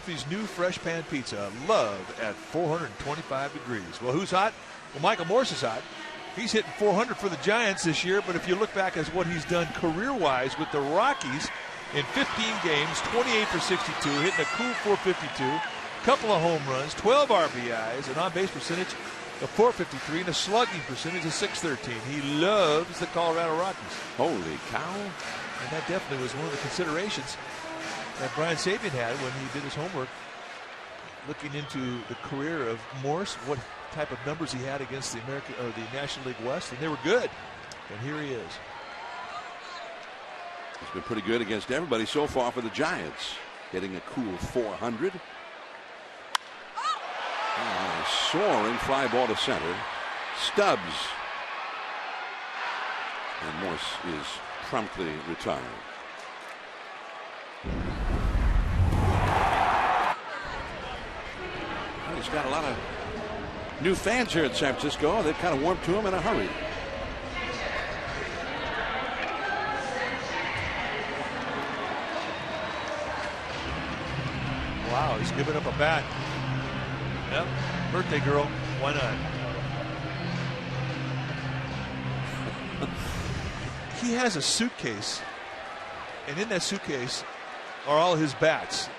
S3: Murphy's new fresh pan pizza, love at 425 degrees. Well, who's hot? Well, Michael Morse is hot. He's hitting 400 for the Giants this year, but if you look back at what he's done career-wise with the Rockies in 15 games, 28 for 62, hitting a cool 452, couple of home runs, 12 RBIs, an on-base percentage of 453, and a slugging percentage of 613. He loves the Colorado Rockies.
S1: Holy cow.
S3: And that definitely was one of the considerations that Brian Sabian had when he did his homework, looking into the career of Morse, what type of numbers he had against the American or the National League West, and they were good. And here he is.
S1: He's been pretty good against everybody so far for the Giants, getting a cool 400. soaring fly ball to center. Stubbs. And Morse is promptly retired. Well, he's got a lot of new fans here in San Francisco. They've kind of warmed to him in a hurry.
S3: Wow, he's giving up a bat. Yep, birthday girl. Why not? He has a suitcase, and in that suitcase are all his bats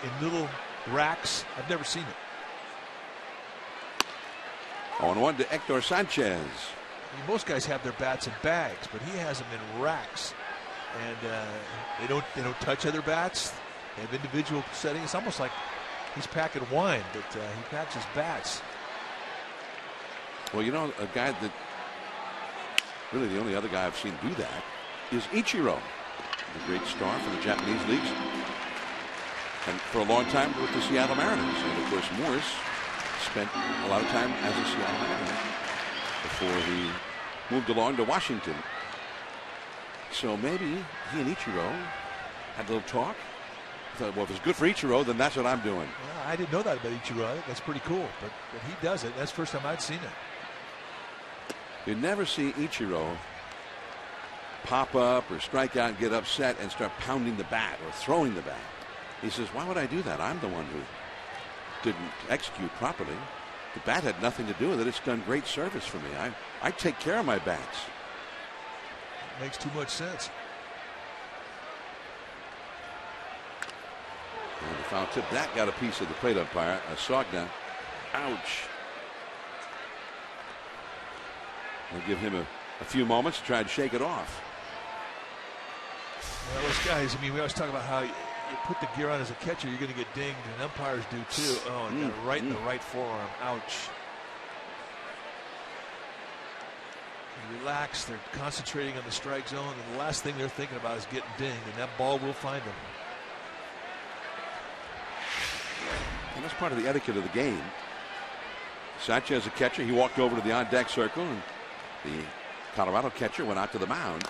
S3: in little racks. I've never seen it.
S1: 0-1 to Hector Sanchez.
S3: I mean, most guys have their bats in bags, but he has them in racks, and they don't touch other bats. They have individual settings. It's almost like he's packing wine, but he packs his bats.
S1: Well, you know, a guy that really the only other guy I've seen do that is Ichiro, the great star for the Japanese leagues, and for a long time with the Seattle Mariners. And of course, Morse spent a lot of time as a Seattle Mariner before he moved along to Washington. So maybe he and Ichiro had a little talk. I thought, well, if it's good for Ichiro, then that's what I'm doing.
S3: Well, I didn't know that about Ichiro. I think that's pretty cool, but he does it. That's the first time I'd seen it.
S1: You never see Ichiro pop up or strike out and get upset and start pounding the bat or throwing the bat. He says, why would I do that? I'm the one who didn't execute properly. The bat had nothing to do with it. It's done great service for me. I take care of my bats.
S3: Makes too much sense.
S1: And the foul tip, that got a piece of the plate umpire. Sogna. Ouch. We'll give him a few moments to try and shake it off.
S3: Well, those guys, I mean, we always talk about how you put the gear on as a catcher, you're going to get dinged, and umpires do too. Oh, and got it right in the right forearm. Ouch. And relax. They're concentrating on the strike zone, and the last thing they're thinking about is getting dinged, and that ball will find them.
S1: And that's part of the etiquette of the game. Sanchez, a catcher, he walked over to the on-deck circle, and the Colorado catcher went out to the mound.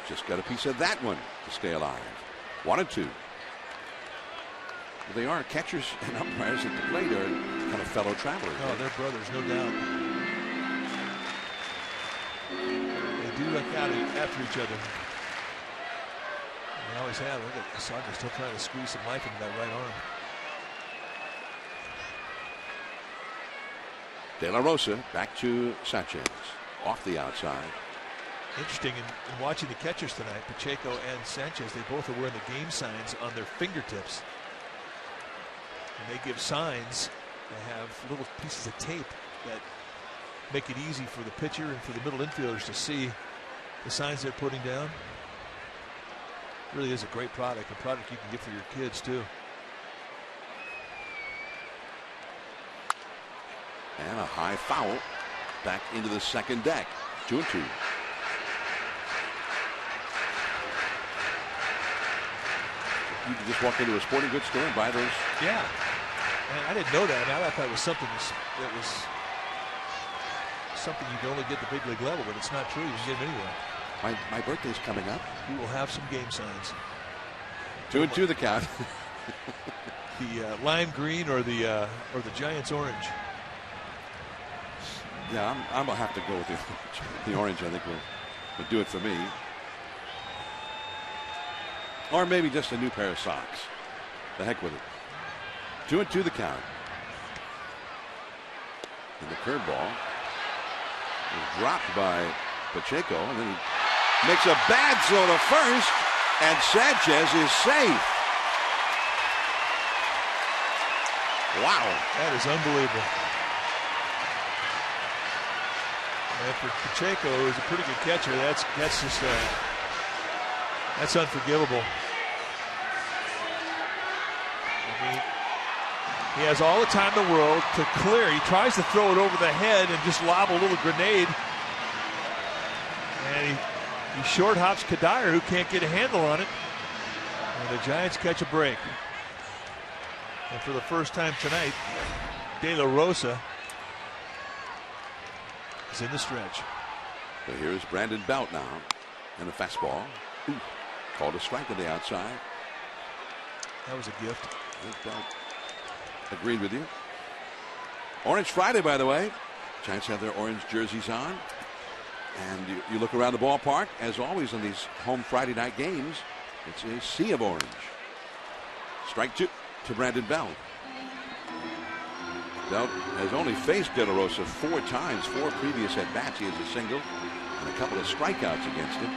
S1: Just got a piece of that one to stay alive. 1-2. Well, they are catchers and umpires at the plate are kind of fellow travelers.
S3: Oh,
S1: right?
S3: they're brothers, no doubt. They do look out after each other. They always have. Look at Sogna still trying to squeeze some life into that right arm.
S1: De La Rosa back to Sanchez off the outside.
S3: Interesting in watching the catchers tonight, Pacheco and Sanchez, they both are wearing the game signs on their fingertips. And they give signs. They have little pieces of tape that make it easy for the pitcher and for the middle infielders to see the signs they're putting down. It really is a great product, a product you can get for your kids too.
S1: And a high foul back into the second deck. 2-2. You can just walk into a sporting goods store and buy those.
S3: Yeah. And I didn't know that. I mean, I thought it was something that was something you can only get at the big league level, but it's not true. You can get them anywhere.
S1: My birthday's coming up.
S3: We will have some game signs.
S1: 2-2 the count.
S3: The lime green or the Giants orange.
S1: Yeah, I'm gonna have to go with the orange. I think will do it for me. Or maybe just a new pair of socks. The heck with it. 2-2 the count. And the curveball is dropped by Pacheco, and then he makes a bad throw to first, and Sanchez is safe. Wow,
S3: that is unbelievable. And for Pacheco, who's a pretty good catcher, that's just that's unforgivable. I mean, he has all the time in the world to clear. He tries to throw it over the head and just lob a little grenade. And he short hops Kadire, who can't get a handle on it. And the Giants catch a break. And for the first time tonight, De La Rosa is in the stretch.
S1: So here's Brandon Belt now. And a fastball. Ooh, called a strike to the outside.
S3: That was a gift.
S1: Belt. Agreed with you. Orange Friday, by the way. Giants have their orange jerseys on. And you look around the ballpark, as always on these home Friday night games, it's a sea of orange. Strike two to Brandon Belt. Belt has only faced De La Rosa 4 times, 4 previous at-bats. He has a single and a couple of strikeouts against him.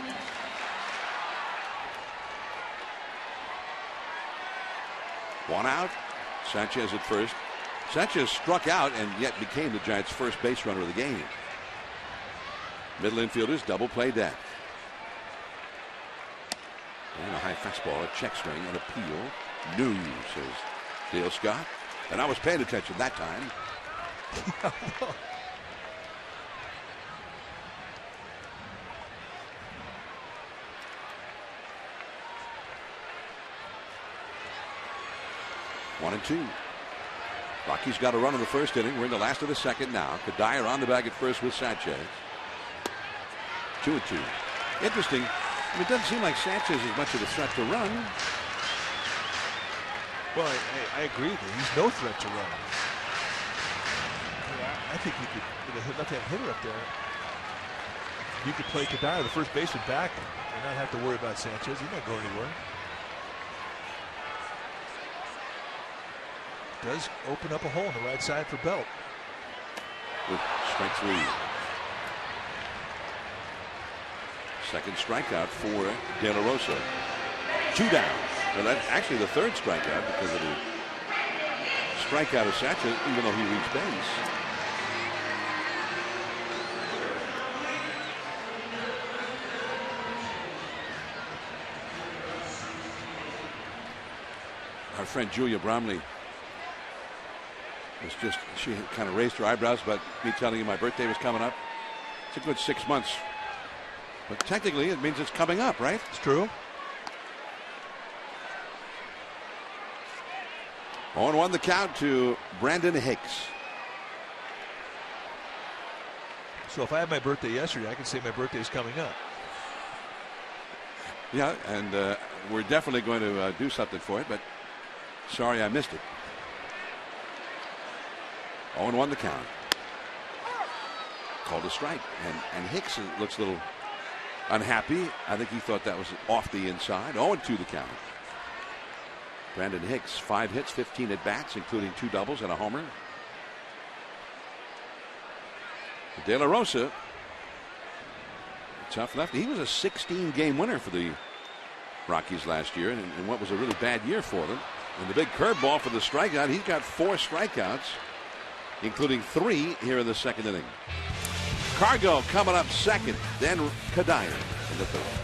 S1: One out. Sanchez at first. Sanchez struck out and yet became the Giants' first base runner of the game. Middle infielders double play deck. And a high fastball, a check swing, an appeal. News, says Dale Scott. And I was paying attention that time. One and two. Rockies got a run in the first inning. We're in the last of the second now. Kadire on the bag at first with Sanchez. 2-2. Interesting. I mean, it doesn't seem like Sanchez is much of a threat to run.
S3: Well, I agree with you. He's no threat to run. I think you could, with a left-hand hitter up there, you could play Kadire, the first baseman, back and not have to worry about Sanchez. He's not going anywhere. Does open up a hole on the right side for Belt.
S1: With strike 3. Second strikeout for De La Rosa. 2 down. So that's actually the third strikeout because of the strikeout of Sanchez, even though he reached base. Our friend Julia Bromley was just, she kind of raised her eyebrows about me telling you my birthday was coming up. It's a good 6 months. But technically it means it's coming up, right?
S3: It's true.
S1: 0-1 the count to Brandon Hicks.
S3: So if I had my birthday yesterday, I could say my birthday is coming up.
S1: Yeah, and we're definitely going to do something for it, but sorry I missed it. 0-1 the count. Called a strike, and Hicks looks a little unhappy. I think he thought that was off the inside. 0-2 the count. Brandon Hicks, 5 hits, 15 at bats, including 2 doubles and a homer. De La Rosa, tough left. He was a 16-game winner for the Rockies last year, and what was a really bad year for them. And the big curveball for the strikeout. He's got 4 strikeouts, including 3 here in the second inning. Cargo coming up second, then Kadire in the third.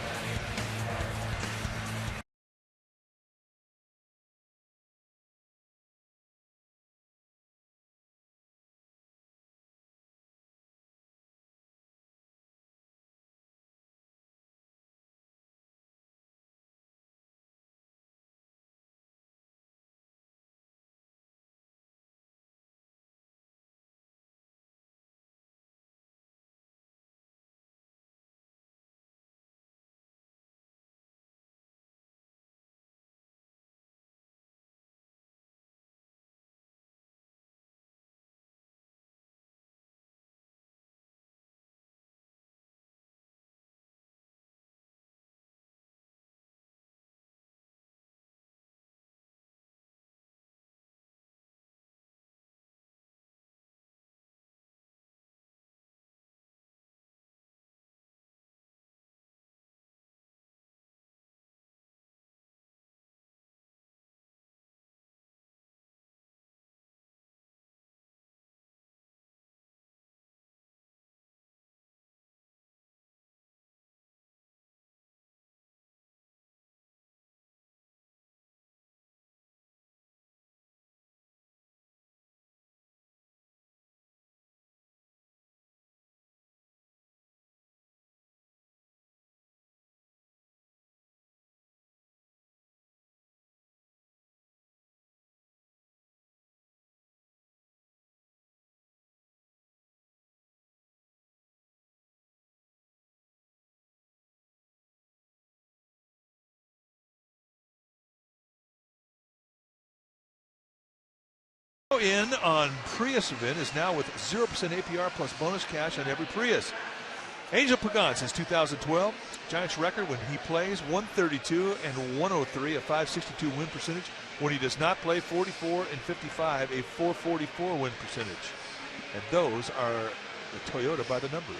S3: In on Prius event is now with 0% APR plus bonus cash on every Prius. Angel Pagan since 2012. Giants record when he plays 132 and 103, a 562 win percentage. When he does not play, 44 and 55, a 444 win percentage. And those are the Toyota by the numbers.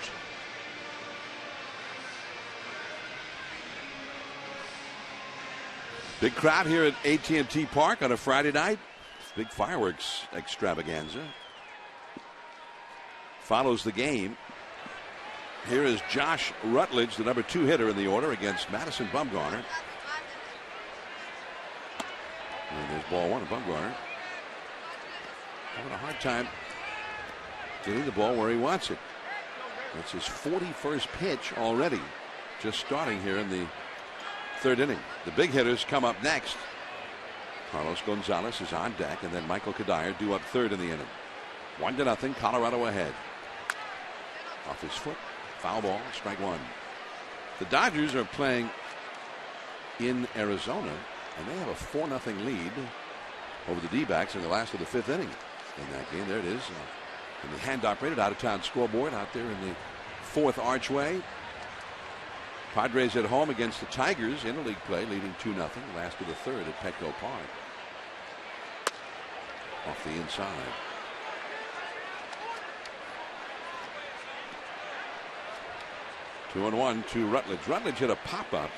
S1: Big crowd here at AT&T Park on a Friday night. Big fireworks extravaganza follows the game. Here is Josh Rutledge, the number 2 hitter in the order, against Madison Bumgarner. And there's ball 1 to Bumgarner. Having a hard time getting the ball where he wants it. It's his 41st pitch already, just starting here in the 3rd inning. The big hitters come up next. Carlos Gonzalez is on deck, and then Michael Kadire due up 3rd in the inning. 1-0, Colorado ahead. Off his foot, foul ball, strike 1. The Dodgers are playing in Arizona, and they have a 4-0 lead over the D-backs in the last of the 5th inning. In that game, there it is. In the hand-operated out-of-town scoreboard out there in the 4th archway. Padres at home against the Tigers, interleague play, leading 2-0. Last of the 3rd at Petco Park. Off the inside. Two and 1 to Rutledge. Rutledge hit a pop-up,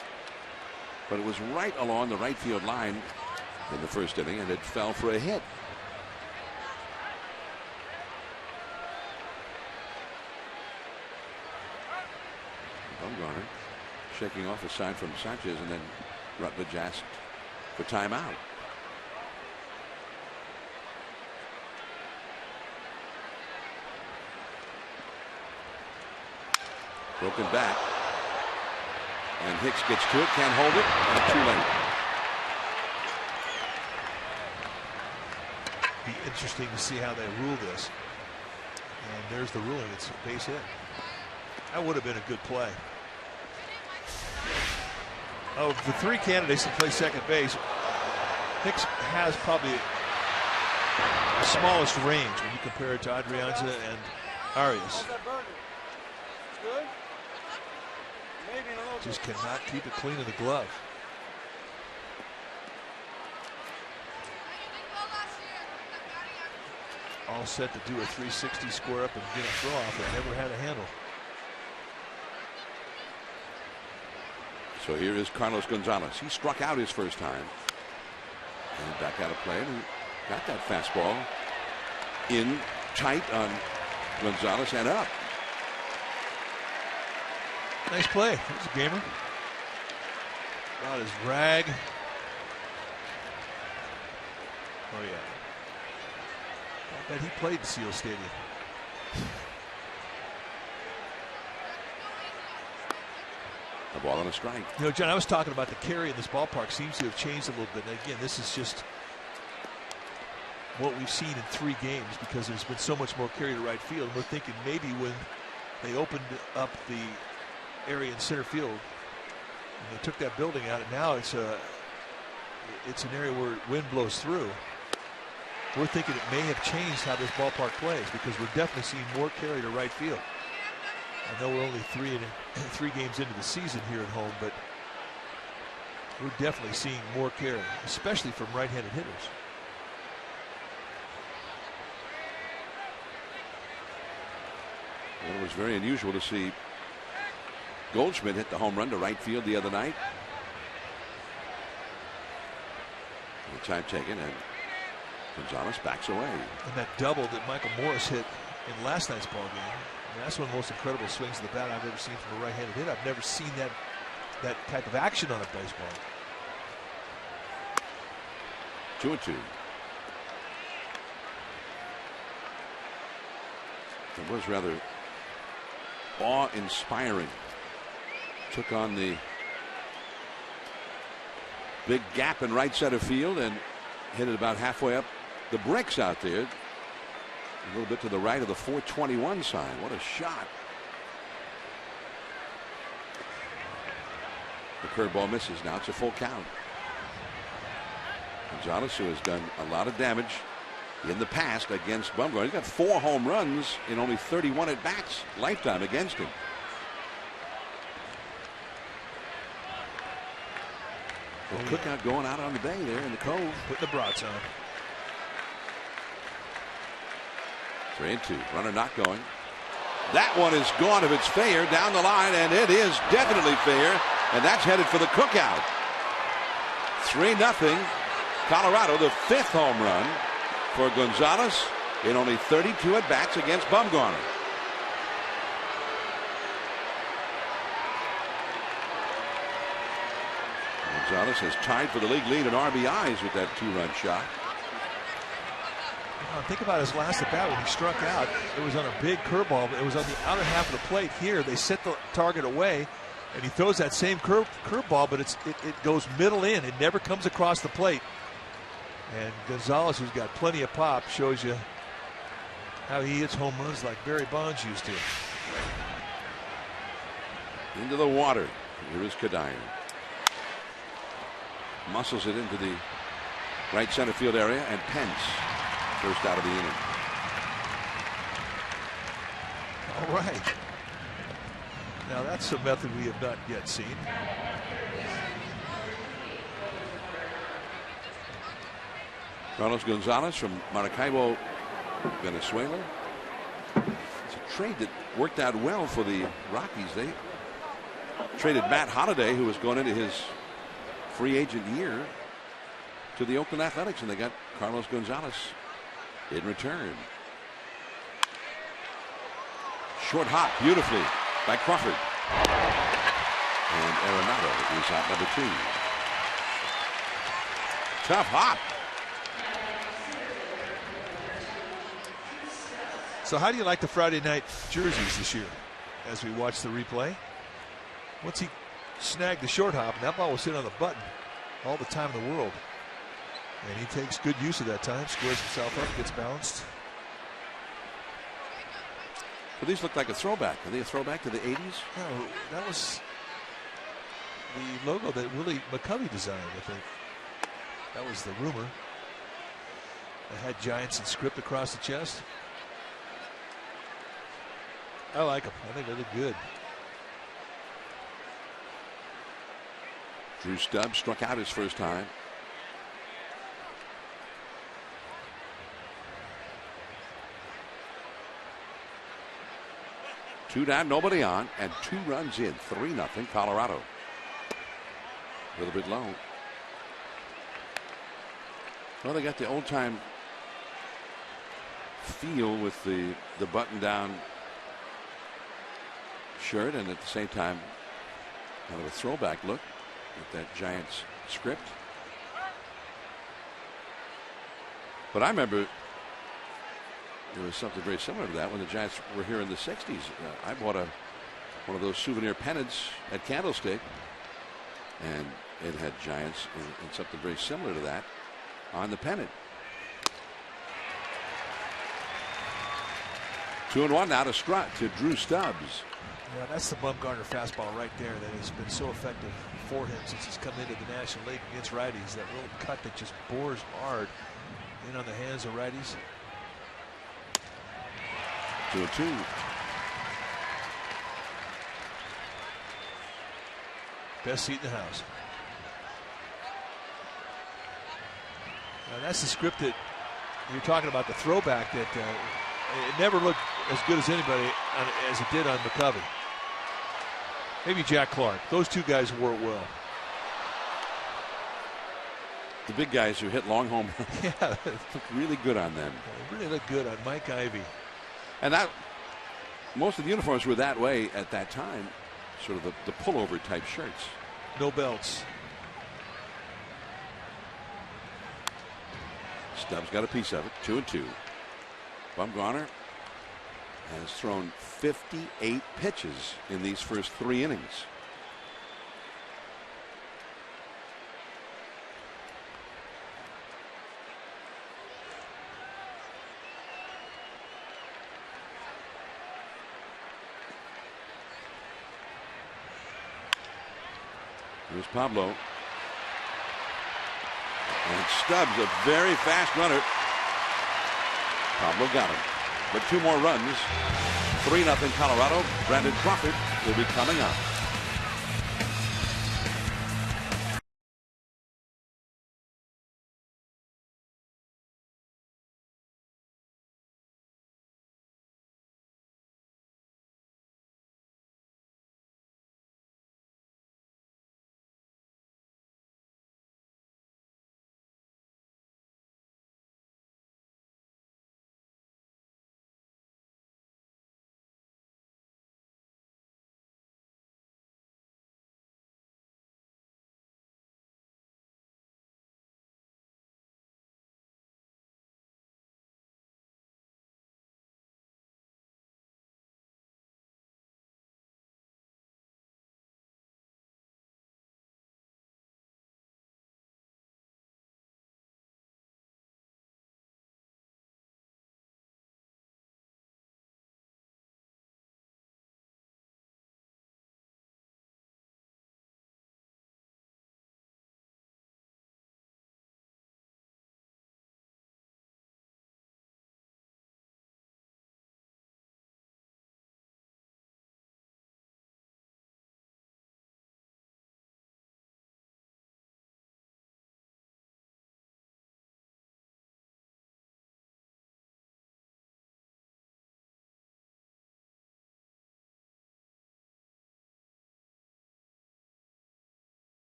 S1: but it was right along the right field line in the 1st inning, and it fell for a hit. Bumgarner shaking off a sign from Sanchez, and then Rutledge asked for timeout. Broken back, and Hicks gets to it, can't hold it, and too late.
S3: Be interesting to see how they rule this. And there's the ruling. It's a base hit. That would have been a good play. Of the 3 candidates that play second base, Hicks has probably the smallest range when you compare it to Adrianza and Arias. Just cannot keep it clean in the glove. All set to do a 360 square up and get a throw off, but never had a handle.
S1: So here is Carlos Gonzalez. He struck out his first time. And back out of play, and he got that fastball in tight on Gonzalez and up.
S3: Nice play. He's a gamer. Got his rag. Oh, yeah. I bet he played Seal Stadium.
S1: A ball and a strike.
S3: You know, John, I was talking about the carry in this ballpark seems to have changed a little bit. And again, this is just what we've seen in 3 games because there's been so much more carry to right field. And we're thinking maybe when they opened up the area in center field and they took that building out, and now it's an area where wind blows through. We're thinking it may have changed how this ballpark plays because we're definitely seeing more carry to right field. I know we're only 3 games into the season here at home, but we're definitely seeing more carry, especially from right-handed hitters.
S1: Well, it was very unusual to see Goldschmidt hit the home run to right field the other night. The time taken, and Gonzalez backs away.
S3: And that double that Michael Morse hit in last night's ball game. That's one of the most incredible swings of the bat I've ever seen from a right-handed hit. I've never seen that type of action on a baseball.
S1: 2-2. It was rather awe-inspiring. Took on the big gap in right center field and hit it about halfway up the bricks out there. A little bit to the right of the 421 sign. What a shot. The curveball misses. Now it's a full count. Gonzalez, who has done a lot of damage in the past against Bumgarner. He's got 4 home runs in only 31 at-bats lifetime against him. Well, Cookout going out on the bay there in the Cove.
S3: Put the brats on.
S1: 3-2. Runner not going. That one is gone if it's fair down the line, and it is definitely fair, and that's headed for the Cookout. 3-0. Colorado, the 5th home run for Gonzalez in only 32 at-bats against Bumgarner. Gonzalez has tied for the league lead in RBIs with that 2-run shot.
S3: Think about his last at bat when he struck out. It was on a big curveball. It was on the outer half of the plate. Here they set the target away, and he throws that same curveball, but it goes middle in. It never comes across the plate. And Gonzalez, who's got plenty of pop, shows you how he hits home runs like Barry Bonds used to.
S1: Into the water. Here is Kadire. Muscles it into the right center field area, and Pence first out of the inning.
S3: All right. Now that's a method we have not yet seen.
S1: Carlos Gonzalez from Maracaibo, Venezuela. It's a trade that worked out well for the Rockies. They traded Matt Holliday, who was going into his free agent year, to the Oakland Athletics, and they got Carlos Gonzalez in return. Short hop beautifully by Crawford. And Arenado is out number 2. Tough hop.
S3: So how do you like the Friday night jerseys this year as we watch the replay? Once he snagged the short hop, and that ball was sitting on the button all the time in the world. And he takes good use of that time, squares himself up, gets balanced.
S1: But these look like a throwback. Are they a throwback to the 80s?
S3: No, that was the logo that Willie McCovey designed, I think. That was the rumor. It had Giants and script across the chest. I like them. I think they look good.
S1: Drew Stubbs struck out his first time. Two down, nobody on, and 2 runs in. 3-0 Colorado. A little bit low. Well, they got the old time feel with the button down shirt, and at the same time kind of a throwback look with that Giants script. But I remember there was something very similar to that when the Giants were here in the 60s. I bought one of those souvenir pennants at Candlestick, and it had Giants and something very similar to that on the pennant. 2-1 now to Drew Stubbs.
S3: Yeah, that's the Bumgarner fastball right there that has been so effective for him since he's come into the National League against righties. That little cut that just bores hard in on the hands of righties.
S1: 2-2.
S3: Best seat in the house. Now that's the script that you're talking about, the throwback that it never looked as good as anybody as it did on McCovey. Maybe Jack Clark. Those two guys wore it well.
S1: The big guys who hit long home runs.
S3: Yeah,
S1: looked really good on them.
S3: They really looked good on Mike Ivey.
S1: And that most of the uniforms were that way at that time, sort of the pullover type shirts.
S3: No belts.
S1: Stubbs got a piece of it. 2-2. Bumgarner has thrown 58 pitches in these first 3 innings. Here's Pablo. And Stubbs, a very fast runner. Pablo got him. But 2 more runs. 3-0 Colorado. Brandon Crawford will be coming up.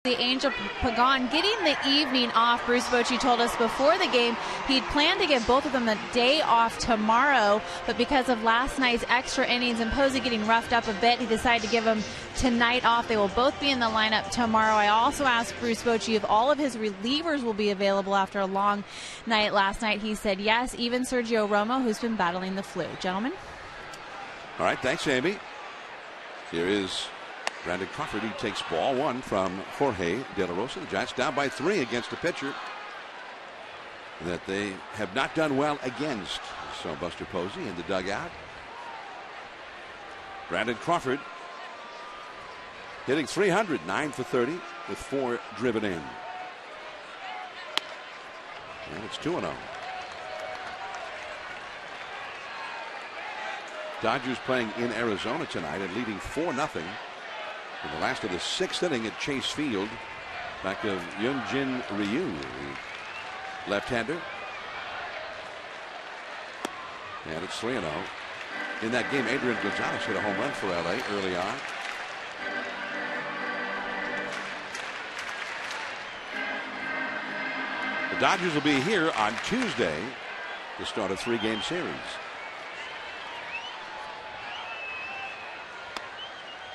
S4: The Angel Pagan getting the evening off. Bruce Bochy told us before the game he'd planned to give both of them a day off tomorrow, but because of last night's extra innings and Posey getting roughed up a bit, he decided to give them tonight off. They will both be in the lineup tomorrow. I also asked Bruce Bochy if all of his relievers will be available after a long night last night. He said yes, even Sergio Romo, who's been battling the flu. Gentlemen?
S1: All right, thanks, Amy. Here is Brandon Crawford. He takes ball 1 from Jorge De La Rosa. The Giants down by 3 against a pitcher that they have not done well against. So Buster Posey in the dugout. Brandon Crawford hitting .300, 9 for 30 with 4 driven in. And it's 2-0. Dodgers playing in Arizona tonight and leading 4-0. In the last of the 6th inning at Chase Field, back of Hyunjin Ryu, the left-hander. And it's 3-0. In that game, Adrian Gonzalez hit a home run for LA early on. The Dodgers will be here on Tuesday to start a 3-game series.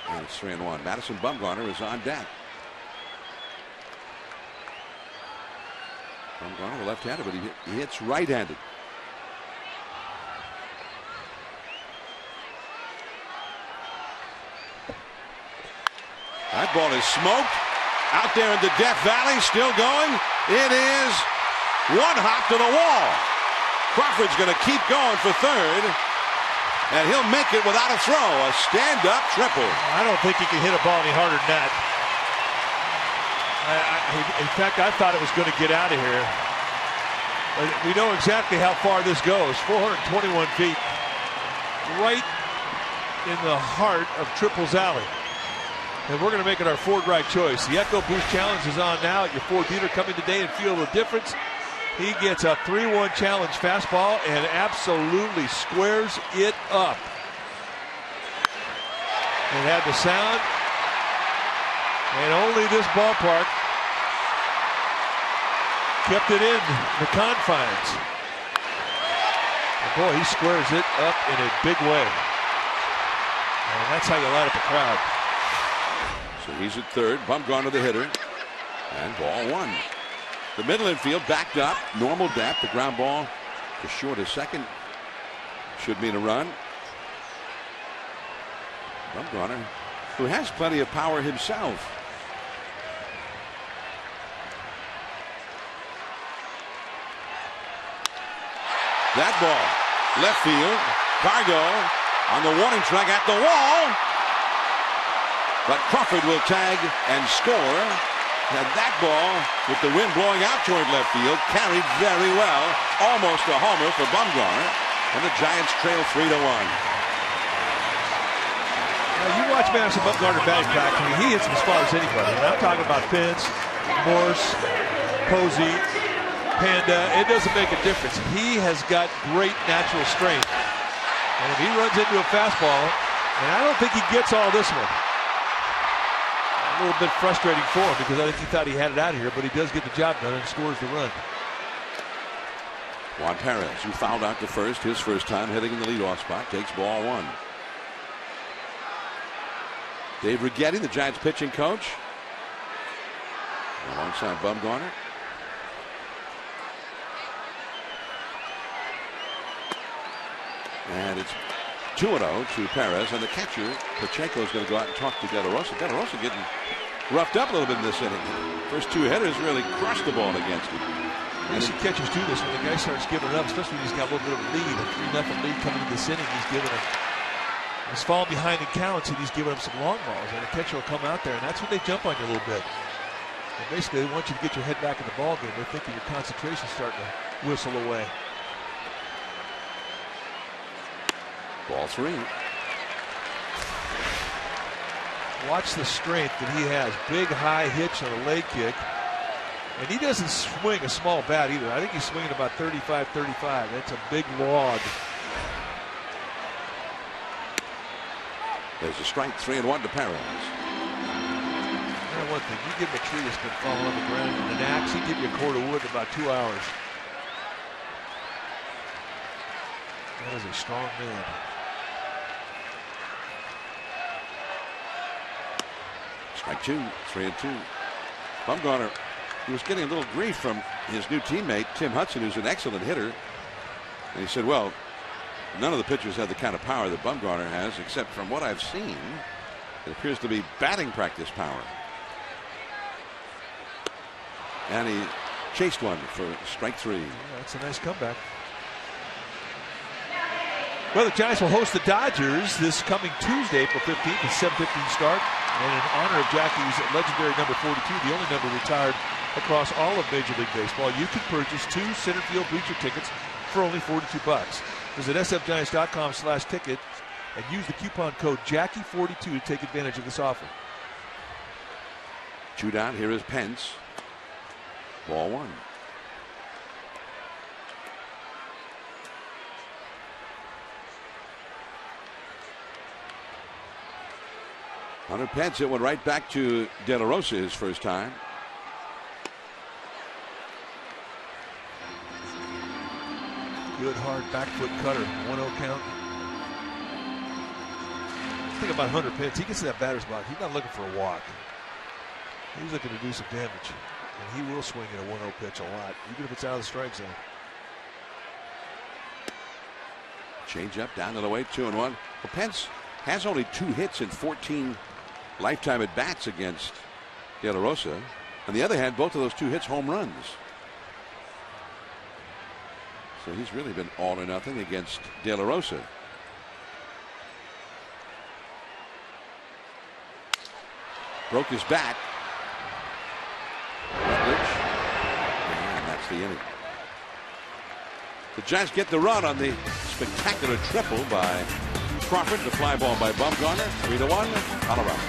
S1: And it's 3-1. Madison Bumgarner is on deck. Bumgarner, the left-hander, but he hits right-handed. That ball is smoked. Out there in the Death Valley, still going. It is 1 hop to the wall. Crawford's going to keep going for third. And he'll make it without a throw. A stand-up triple.
S3: I don't think he can hit a ball any harder than that. In fact, I thought it was going to get out of here. But we know exactly how far this goes. 421 feet. Right in the heart of Triples Alley. And we're going to make it our Ford Right choice. The Echo Boost Challenge is on now at your Ford dealer. Coming today and feel the difference. He gets a 3-1 challenge fastball and absolutely squares it up. It had the sound, and only this ballpark kept it in the confines. And boy, he squares it up in a big way. And that's how you light up a crowd.
S1: So he's at third. Bumgarner the hitter. And ball 1. The middle infield backed up, normal depth. The ground ball to short a second should mean a run. Bumgarner, who has plenty of power himself. That ball, left field. Cargo on the warning track at the wall. But Crawford will tag and score. And that ball, with the wind blowing out toward left field, carried very well. Almost a homer for Bumgarner. And the Giants trail 3-1.
S3: Now you watch Madison Bumgarner batting practice. I mean, he hits them as far as anybody. And I'm talking about Pence, Morse, Posey, Panda. It doesn't make a difference. He has got great natural strength. And if he runs into a fastball, and I don't think he gets all this one. A little bit frustrating for him because I think he thought he had it out of here, but he does get the job done and scores the run.
S1: Juan Perez, who fouled out to first, his first time hitting in the leadoff spot, takes ball one. Dave Righetti, the Giants pitching coach, alongside Bumgarner. And it's 2-0 to Perez, and the catcher, Pacheco, is going to go out and talk to De La Rosa. De La Rosa getting roughed up a little bit in this inning. First two hitters really crushed the ball against him.
S3: You see catchers do this when the guy starts giving it up, especially when he's got a little bit of a lead, a 3-0 lead coming into this inning. He's giving him, he's falling behind in counts, and he's giving him some long balls. And the catcher will come out there, and that's when they jump on you a little bit. And basically, they want you to get your head back in the ball game. They're thinking your concentration's starting to whistle away.
S1: Ball three.
S3: Watch the strength that he has. Big high hitch on a leg kick. And he doesn't swing a small bat either. I think he's swinging about 35-35. That's a big log.
S1: There's a strike, 3-1 to Perez.
S3: You know one thing, you give him a tree that's been falling on the ground and an axe, he'd give you a cord of wood in about 2 hours. That is a strong man.
S1: Strike two, 3-2. Bumgarner, he was getting a little grief from his new teammate, Tim Hudson, who's an excellent hitter. And he said, well, none of the pitchers have the kind of power that Bumgarner has, except from what I've seen, it appears to be batting practice power. And he chased one for strike three.
S3: Yeah, that's a nice comeback. Well, the Giants will host the Dodgers this coming Tuesday, April 15th, a 7:15 start. And in honor of Jackie's legendary number 42, the only number retired across all of Major League Baseball, you can purchase 2 center field bleacher tickets for only $42. Visit sfgiants.com/ticket and use the coupon code Jackie42 to take advantage of this offer.
S1: 2 down. Here is Pence. Ball one. Hunter Pence, it went right back to De La Rosa his first time.
S3: Good hard back foot cutter, 1-0 count. The thing about Hunter Pence, he gets to that batter's box, he's not looking for a walk. He's looking to do some damage. And he will swing at a 1-0 pitch a lot, even if it's out of the strike zone.
S1: Change up down to the way, 2-1. Well, Pence has only 2 hits in 14 lifetime at bats against De La Rosa. On the other hand, both of those 2 hits home runs. So he's really been all or nothing against De La Rosa. Broke his back. And that's the inning. The Giants get the run on the spectacular triple by Crawford. The fly ball by Bumgarner. 3-1, Colorado.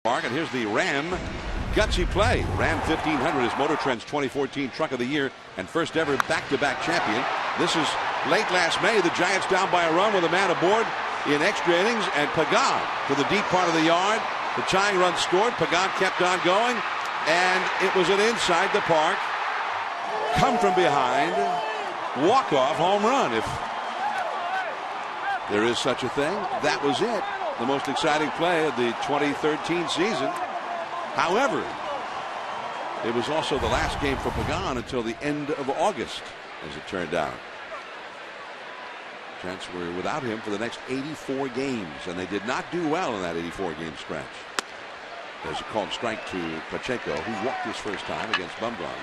S1: Park, and here's the Ram gutsy play. Ram 1500 is Motor Trend's 2014 Truck of the Year and first ever back-to-back champion. This is late last May. The Giants down by a run with a man aboard in extra innings, and Pagan to the deep part of the yard. The tying run scored. Pagan kept on going, and it was an inside the park, come from behind, walk-off home run. If there is such a thing, that was it. The most exciting play of the 2013 season. However, it was also the last game for Pagan until the end of August, as it turned out. Giants were without him for the next 84 games, and they did not do well in that 84-game stretch. There's a called strike to Pacheco, who walked his first time against Bumgarner.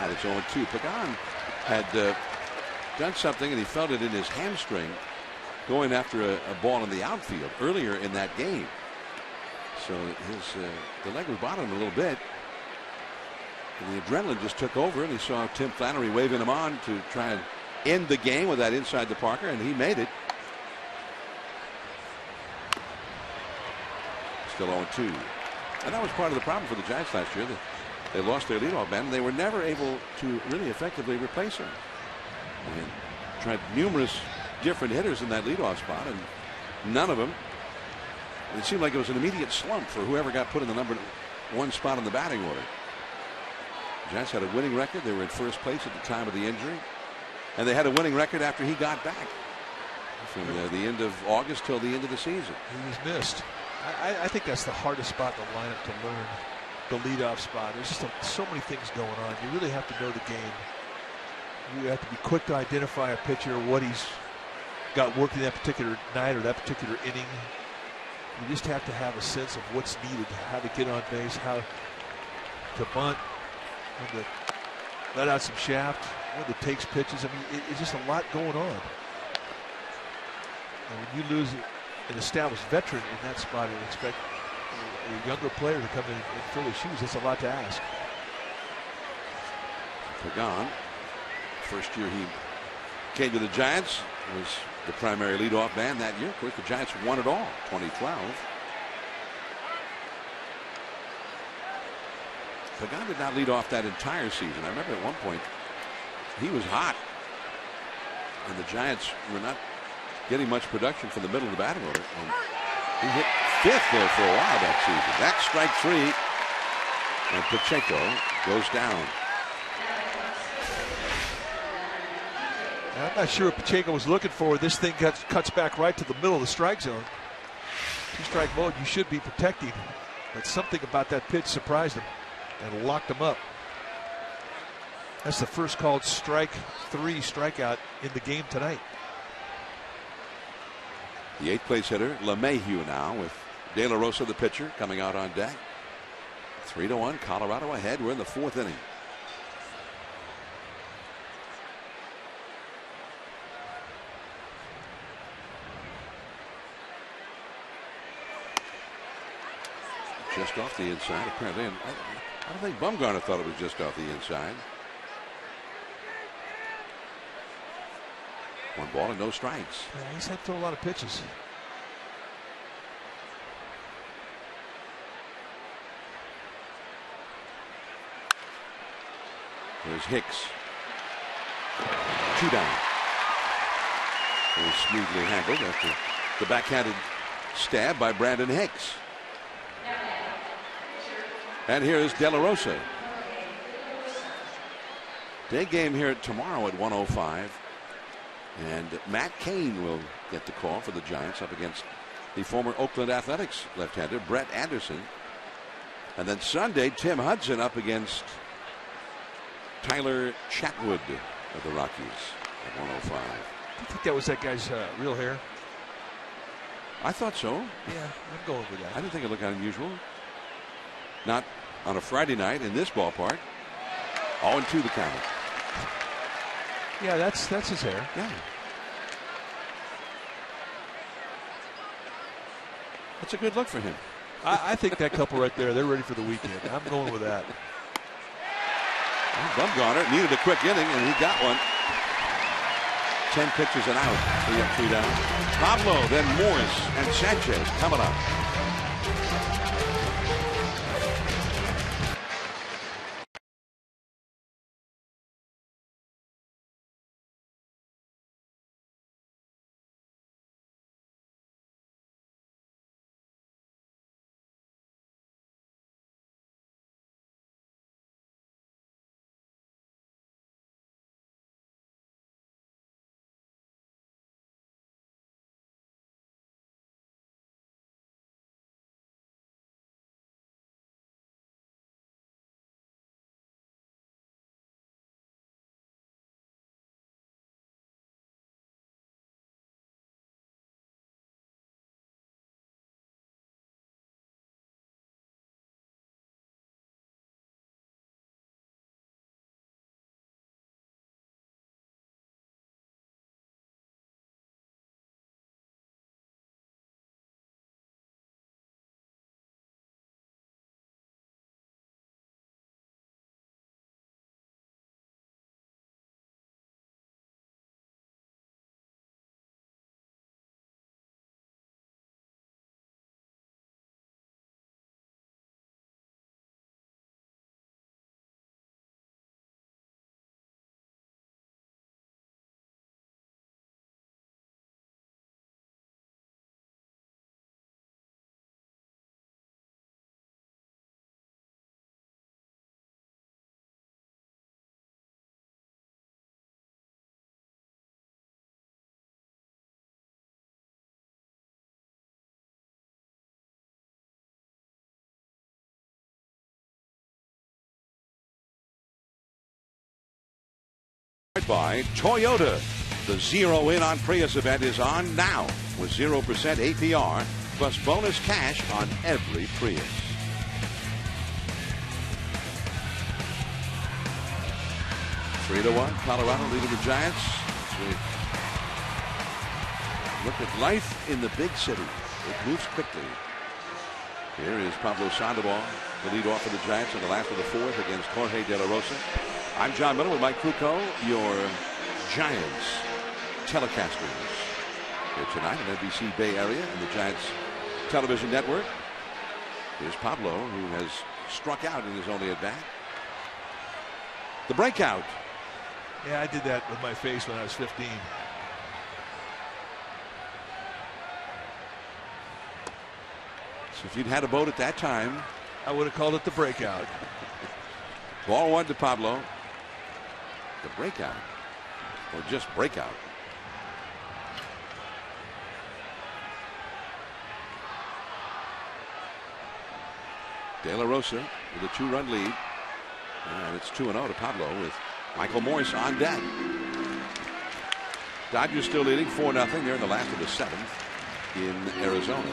S1: It's 0-2. Pagan had done something, and he felt it in his hamstring going after a ball in the outfield earlier in that game. So the leg was bothering him a little bit, and the adrenaline just took over, and he saw Tim Flannery waving him on to try and end the game with that inside the Parker, and he made it. Still 0-2. And that was part of the problem for the Giants last year. They lost their leadoff man, and they were never able to really effectively replace him. And tried numerous different hitters in that leadoff spot, and none of them. And it seemed like it was an immediate slump for whoever got put in the number 1 spot in the batting order. The Giants had a winning record. They were in first place at the time of the injury, and they had a winning record after he got back from the end of August till the end of the season.
S10: He was missed. I think that's the hardest spot in the lineup to learn. The leadoff spot. There's just so many things going on. You really have to know the game. You have to be quick to identify a pitcher, what he's got working that particular night or that particular inning. You just have to have a sense of what's needed, how to get on base, how to bunt, when to let out some shaft, when to take pitches. I mean, it's just a lot going on. And when you lose an established veteran in that spot and expect a younger player to come in and fill his shoes, that's a lot to ask.
S1: Pagan, first year he came to the Giants, was the primary leadoff man that year. Of course, the Giants won it all, 2012. Pagan did not lead off that entire season. I remember at one point he was hot, and the Giants were not getting much production from the middle of the batting order. And he hit 5th there for a while that season. That's strike 3, and Pacheco goes down.
S10: I'm not sure what Pacheco was looking for. This thing cuts back right to the middle of the strike zone. 2-strike mode, you should be protecting, but something about that pitch surprised him and locked him up. That's the first called strike 3 strikeout in the game tonight.
S1: The 8th place hitter, LeMahieu, now with De La Rosa, the pitcher, coming out on deck. 3-1, Colorado ahead. We're in the 4th inning. Just off the inside, apparently. And I don't think Bumgarner thought it was just off the inside. 1 ball and no strikes.
S10: Yeah, he's had to throw a lot of pitches.
S1: There's Hicks. 2 down. Very smoothly handled after the backhanded stab by Brandon Hicks. And here's De La Rosa. Day game here tomorrow at 1:05. And Matt Cain will get the call for the Giants up against the former Oakland Athletics left-hander Brett Anderson. And then Sunday, Tim Hudson up against Tyler Chatwood of the Rockies at 1:05.
S10: Do you think that was that guy's real hair?
S1: I thought so.
S10: Yeah, I'm going with that.
S1: I didn't think it looked unusual. Not on a Friday night in this ballpark. 0-2 the count.
S10: Yeah, that's his hair.
S1: Yeah. That's a good look for him.
S10: I think that couple right there, they're ready for the weekend. I'm going with that.
S1: Bumgarner needed a quick inning, and he got one. 10 pitches and out. 3 up, 3 down. Pablo, then Morse and Sanchez coming up. By Toyota. The Zero In on Prius event is on now with 0% APR plus bonus cash on every Prius. Three to 1, Colorado leading the Giants. We look at life in the big city. It moves quickly. Here is Pablo Sandoval, the lead off for the Giants in the last of the fourth against Jorge De La Rosa. I'm John Miller with Mike Krukow, your Giants telecasters here tonight in NBC Bay Area and the Giants television network. Here's Pablo, who has struck out in his only at bat. The breakout.
S10: Yeah, I did that with my face when I was 15.
S1: So if you'd had a boat at that time,
S10: I would have called it the breakout.
S1: Ball 1 to Pablo. The breakout, or just breakout. De La Rosa with a 2-run lead, and it's 2-0 to Pablo with Michael Morse on deck. Dodgers still leading 4-0. They're in the last of the 7th in Arizona.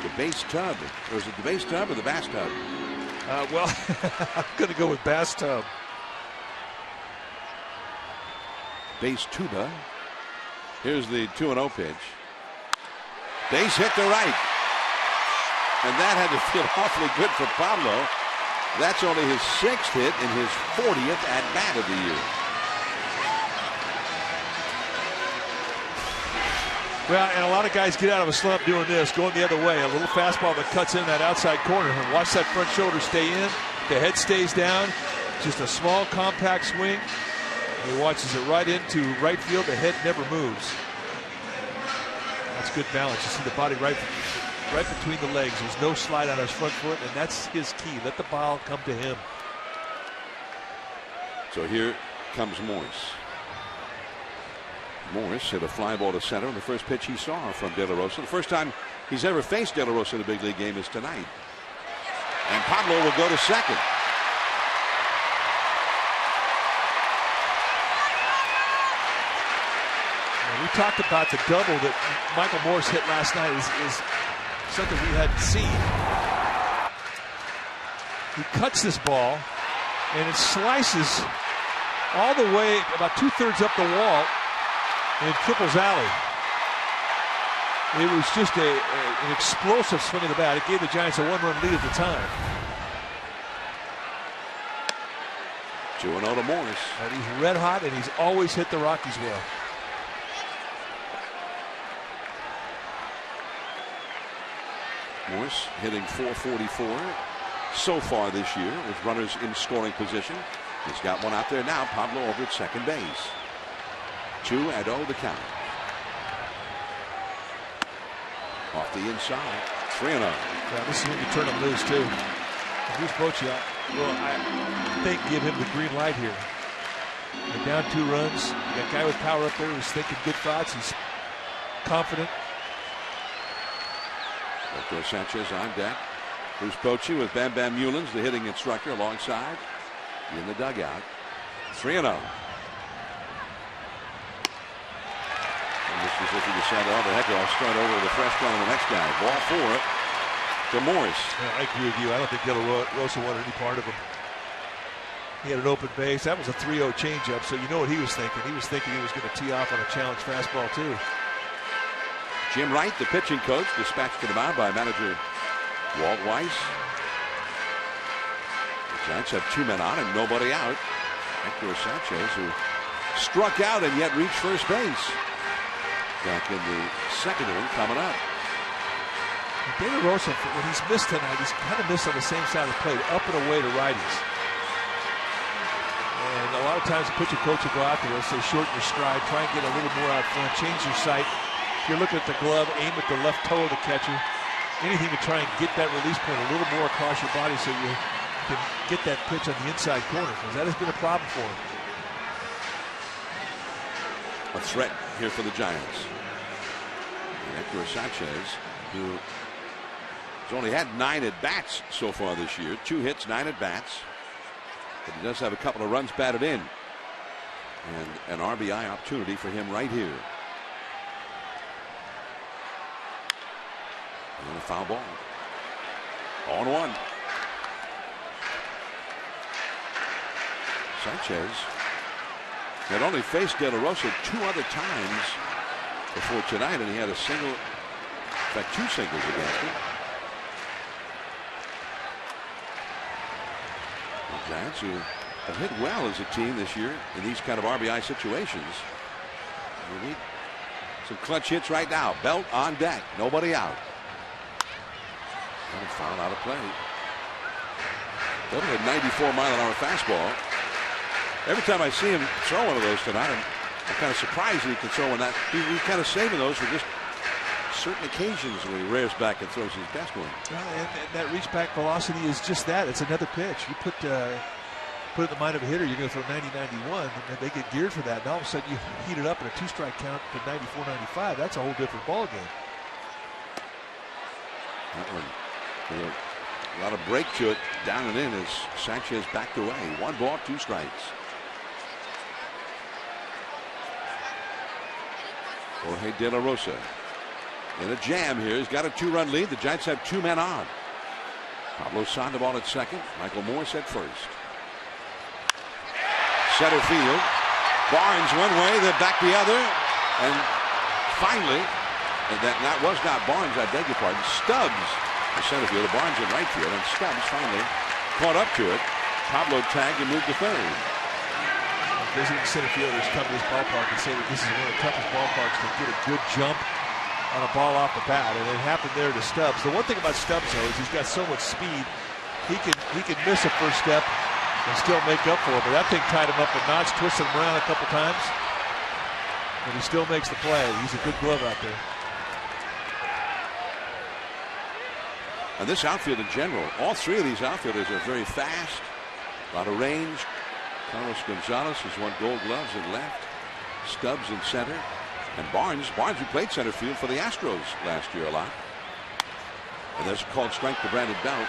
S1: The base tub, or is it the base tub or the bass tub?
S10: Well, I'm going to go with bass tub.
S1: Base tuba. Here's the 2-0 pitch. Base hit to right. And that had to feel awfully good for Pablo. That's only his 6th hit in his 40th at-bat of the year.
S10: Well, and a lot of guys get out of a slump doing this, going the other way. A little fastball that cuts in that outside corner. And watch that front shoulder stay in. The head stays down. Just a small, compact swing. And he watches it right into right field. The head never moves. That's good balance. You see the body right between the legs. There's no slide on his front foot, and that's his key. Let the ball come to him.
S1: So here comes Morse. Morse hit a fly ball to center on the first pitch he saw from De La Rosa. The first time he's ever faced De La Rosa in a big league game is tonight. And Pablo will go to second.
S10: We talked about the double that Michael Morse hit last night is something we hadn't seen. He cuts this ball, and it slices all the way about 2/3 up the wall in Triple's alley. It was just an explosive swing of the bat. It gave the Giants a 1-run lead at the time.
S1: 2-0 to Morse.
S10: And he's red hot, and he's always hit the Rockies well.
S1: Morse hitting .444 so far this year with runners in scoring position. He's got one out there now. Pablo over at second base. 2-0 the count. Off the inside. 3-0.
S10: Yeah, this is when you turn him loose, too. Bruce Bochy, well, I think give him the green light here. They're down 2 runs. You got a guy with power up there who's thinking good thoughts. He's confident.
S1: Hector Sanchez on deck. Bruce Bochy with Bam Bam Mullins, the hitting instructor, alongside in the dugout. 3-0. And this is if he decided, oh, the heck, I'll start over with a fresh one on the next guy. Ball 4 to Morse.
S10: Yeah, I agree with you. I don't think De La Rosa wanted any part of him. He had an open base. That was a 3-0 changeup, so you know what he was thinking. He was thinking he was going to tee off on a challenge fastball, too.
S1: Jim Wright, the pitching coach, dispatched to the mound by manager Walt Weiss. The Giants have 2 men on and nobody out. Hector Sanchez, who struck out and yet reached first base. Back in the second inning coming up.
S10: De La Rosa, when he's missed tonight, he's kind of missed on the same side of the plate, up and away to righties. And a lot of times the pitcher coach will go out there and say, shorten your stride, try and get a little more out front, change your sight. If you're looking at the glove, aim at the left toe of the catcher. Anything to try and get that release point a little more across your body so you can get that pitch on the inside corner, because that has been a problem for him.
S1: A threat here for the Giants. And Hector Sanchez, who has only had 9 at-bats so far this year. 2 hits, 9 at-bats. But he does have a couple of runs batted in. And an RBI opportunity for him right here. And a foul ball. 0-1. Sanchez had only faced De La Rosa 2 other times before tonight, and he had a single, in fact 2 singles against him. The Giants, who have hit well as a team this year in these kind of RBI situations. We need some clutch hits right now. Belt on deck, nobody out. And foul out of play. Belt had 94-mile-an-hour fastball. Every time I see him throw one of those tonight, I'm kind of surprised that he can throw one that. He's kind of saving those for just certain occasions when he rears back and throws his best one.
S10: And that reach back velocity is just that. It's another pitch. You put it in the mind of a hitter, you're going to throw 90-91, and they get geared for that. And all of a sudden you heat it up in a 2-strike count to 94-95. That's a whole different ball game.
S1: That one, a lot of break to it, down and in as Sanchez backed away. 1 ball, 2 strikes. Jorge De La Rosa in a jam here. He's got a 2-run lead. The Giants have 2 men on. Pablo Sandoval at second. Michael Morse at first. Center field. Barnes one way, then back the other. And finally, that was not Barnes, I beg your pardon. Stubbs, the center fielder. Barnes in right field. And Stubbs finally caught up to it. Pablo tagged and moved to third.
S10: Visiting center fielders come to this ballpark and say that this is one of the toughest ballparks to get a good jump on a ball off the bat, and it happened there to Stubbs. The one thing about Stubbs, though, is he's got so much speed. He can miss a first step and still make up for it. But that thing tied him up a notch, twisted him around a couple times, and he still makes the play. He's a good glove out there.
S1: And this outfield in general, all 3 of these outfielders are very fast, a lot of range. Carlos Gonzalez has won Gold Gloves in left. Stubbs in center. And Barnes who played center field for the Astros last year a lot. And there's a called strike to Brandon Belt.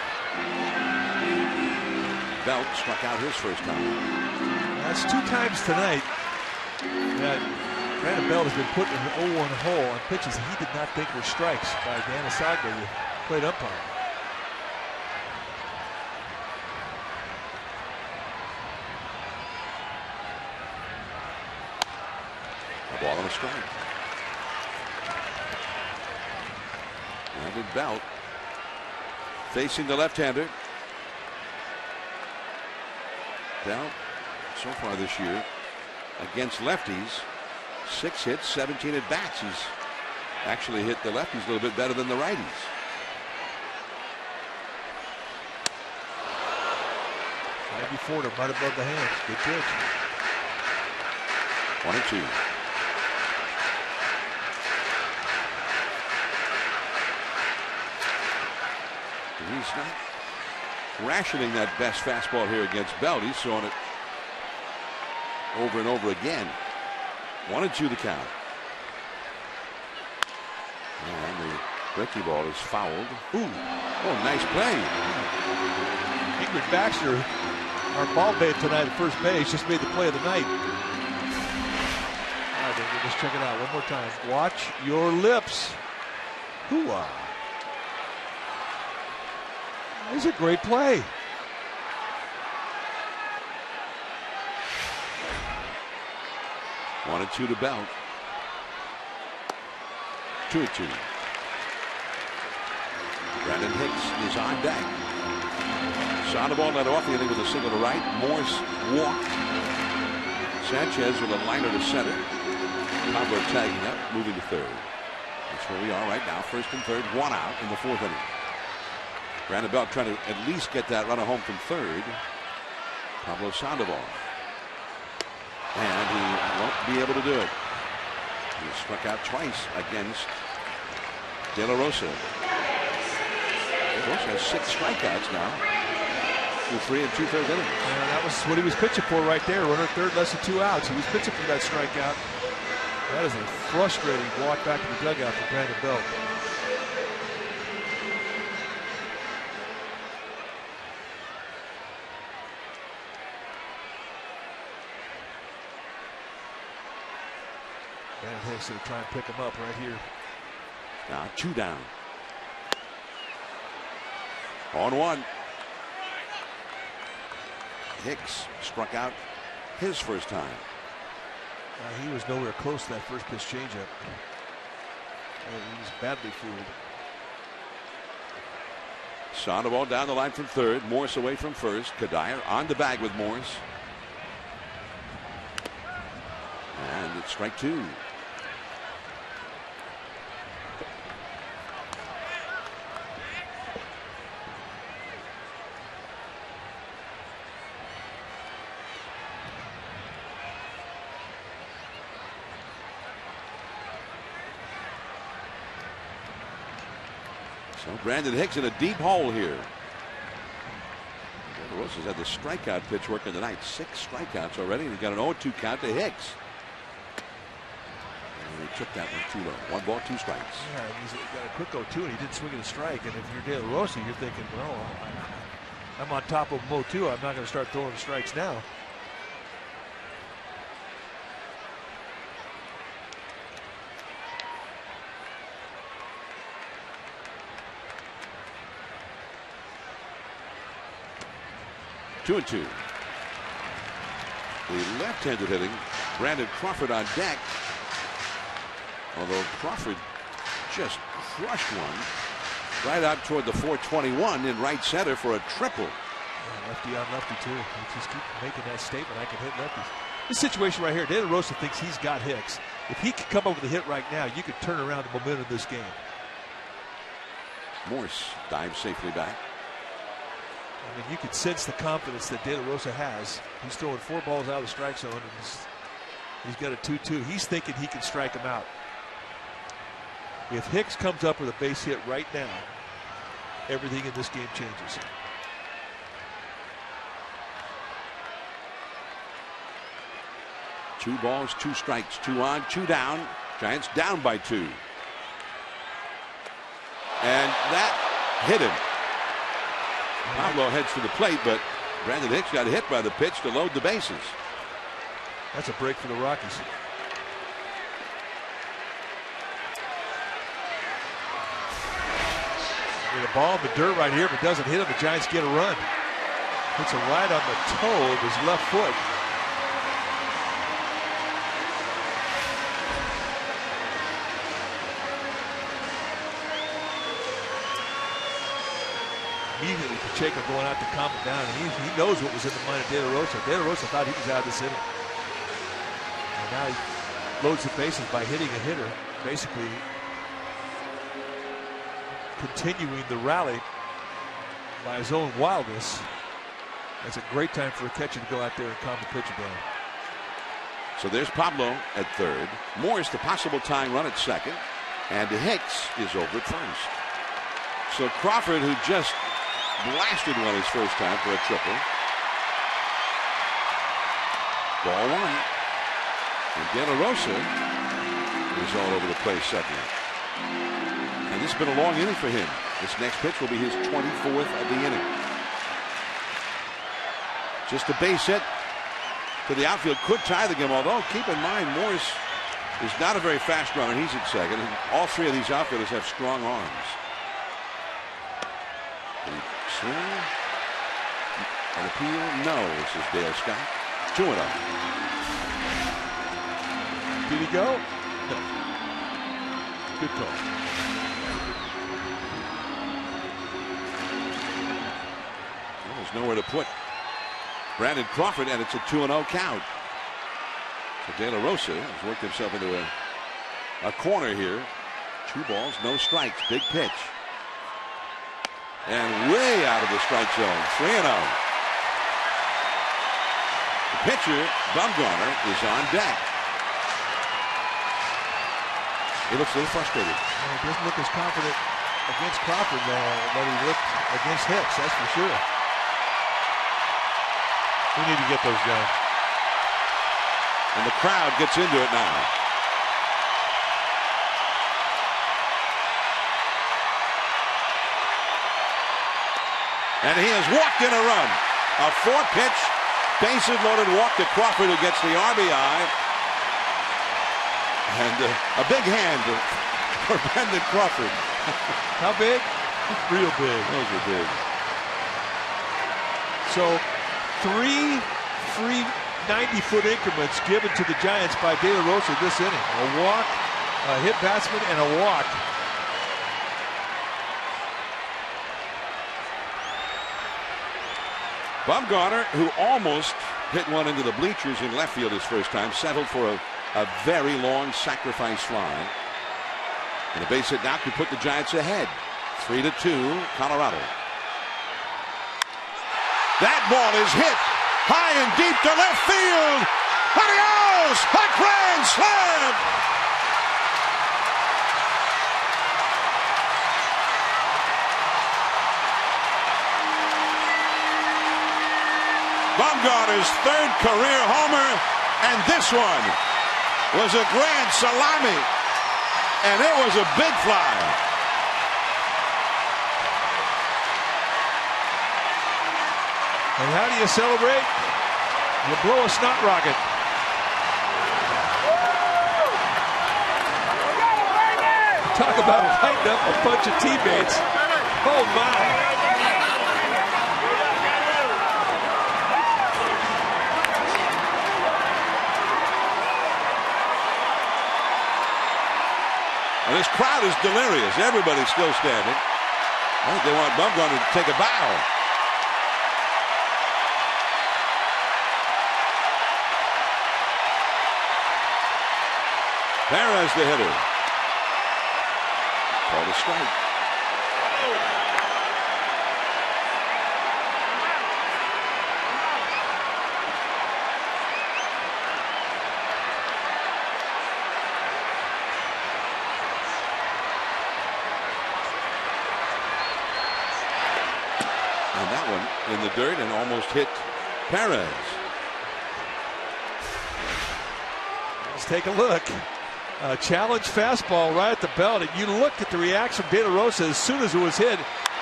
S1: Belt struck out his first time.
S10: That's 2 times tonight that Brandon Belt has been put in an 0-1 hole on pitches he did not think were strikes by Dan Asagba, the plate umpire.
S1: Ball on a strike. Brandon Belt facing the left-hander. Belt so far this year against lefties, 6 hits, 17 at bats. He's actually hit the lefties a little bit better than the righties.
S10: Before him, right above the hands. Good pitch.
S1: 1-2. He's not rationing that best fastball here against Belt. He's throwing it over and over again. 1-2 the count. And the breaking ball is fouled. Ooh. Oh, nice play.
S10: Ingrid Baxter, our ball babe tonight at first base, just made the play of the night. All right, Ingrid, let's check it out one more time. Watch your lips. Hoo-ah. This is a great play.
S1: One and 2 to Belt. 2-2. Brandon Hicks is on deck. Sandoval led off the inning with a single to right. Morse walked. Sanchez with a liner to center. Pablo tagging up, moving to third. That's where we are right now. First and third, 1 out in the 4th inning. Brandon Belt trying to at least get that runner home from third. Pablo Sandoval. And he won't be able to do it. He struck out twice against De La Rosa. De La Rosa has 6 strikeouts now. 3 2/3 innings.
S10: And that was what he was pitching for right there. Runner third, less than 2 outs. He was pitching for that strikeout. That is a frustrating walk back to the dugout for Brandon Belt. Brandon Hicks going to try and pick him up right here.
S1: Now 2 down. On 1. Hicks struck out his first time.
S10: He was nowhere close to that first pitch changeup. He was badly fooled.
S1: Sandoval down the line from third. Morse away from first. Kadire on the bag with Morse. And it's strike 2. So Brandon Hicks in a deep hole here. Rosa's had the strikeout pitch working tonight. 6 strikeouts already. He's got an 0-2 count to Hicks. And he took that one too low. 1 ball, 2 strikes.
S10: Yeah, he's got a quick 0-2 and he didn't swing at a strike. And if you're De La Rosa, you're thinking, well, I'm on top of him 0-2. I'm not going to start throwing strikes now.
S1: Two and 2. The left-handed hitting Brandon Crawford on deck. Although Crawford just crushed one right out toward the 421 in right center for a triple.
S10: Yeah, lefty on lefty too. He just keep making that statement. I can hit lefties. This situation right here, De La Rosa thinks he's got Hicks. If he could come up with a hit right now, you could turn around the momentum of this game.
S1: Morse dives safely back.
S10: I mean, you could sense the confidence that De La Rosa has. He's throwing 4 balls out of the strike zone, and he's got a 2-2. He's thinking he can strike him out. If Hicks comes up with a base hit right now, everything in this game changes.
S1: Two balls, 2 strikes, 2 on, 2 down. Giants down by 2. And that hit him. Pablo heads to the plate, but Brandon Hicks got hit by the pitch to load the bases.
S10: That's a break for the Rockies. With a ball in the dirt right here, if it doesn't hit him, the Giants get a run. Hits it right on the toe of his left foot. immediately Pacheco going out to calm him down, and he knows what was in the mind of De La Rosa. De La Rosa thought he was out of this inning. And now he loads the bases by hitting a hitter, basically continuing the rally by his own wildness. That's a great time for a catcher to go out there and calm the pitcher down.
S1: So there's Pablo at third. Morse, the possible tying run at second. And Hicks is over at first. So Crawford, who just blasted one his first time for a triple. Ball one. And De La Rosa is all over the place second. And this has been a long inning for him. This next pitch will be his 24th of the inning. Just a base hit to the outfield could tie the game, although keep in mind Morse is not a very fast runner. He's at second, and all three of these outfielders have strong arms. Swing. An appeal? No, says Dale Scott. 2-0.
S10: Did he go? No. Good call.
S1: Well, there's nowhere to put Brandon Crawford, and it's a 2-0 count. So De La Rosa has worked himself into a corner here. 2 balls, no strikes. Big pitch. And way out of the strike zone. 3-0. The pitcher, Bumgarner, is on deck. He looks a little frustrated.
S10: Well, he doesn't look as confident against Crawford that he looked against Hicks, that's for sure. We need to get those done.
S1: And the crowd gets into it now. And he has walked in a run. A 4-pitch, bases loaded walk to Crawford, who gets the RBI. And a big hand for Brandon Crawford.
S10: How big? Real big.
S1: Those are big.
S10: So 3 free 90-foot increments given to the Giants by De La Rosa this inning. A walk, a hit batsman, and a walk.
S1: Bumgarner, who almost hit one into the bleachers in left field his first time, settled for a very long sacrifice fly. And a base hit now could put the Giants ahead. 3-2, Colorado. That ball is hit high and deep to left field. Adios! A grand slam! Bumgarner's 3rd career homer, and this one was a grand salami, and it was a big fly.
S10: And how do you celebrate? You blow a snot rocket. Talk about lighting up a bunch of teammates. Oh my.
S1: And this crowd is delirious. Everybody's still standing. I think they want Bumgarner to take a bow. Perez, the hitter. Called a strike. And that one in the dirt and almost hit Perez.
S10: Let's take a look. A challenge fastball right at the belt, and you look at the reaction from De La Rosa as soon as it was hit.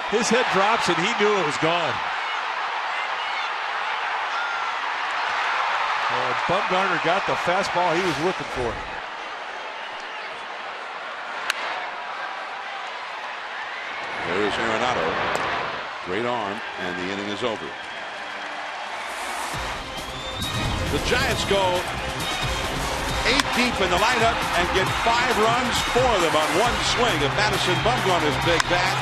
S10: His head drops, and he knew it was gone. And Bumgarner got the fastball he was looking for.
S1: There is Arenado. Great arm, and the inning is over. The Giants go 8 deep in the lineup and get 5 runs, 4 of them on one swing of Madison Bumgarner's big bat.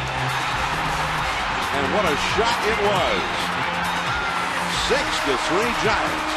S1: And what a shot it was. 6-3 Giants.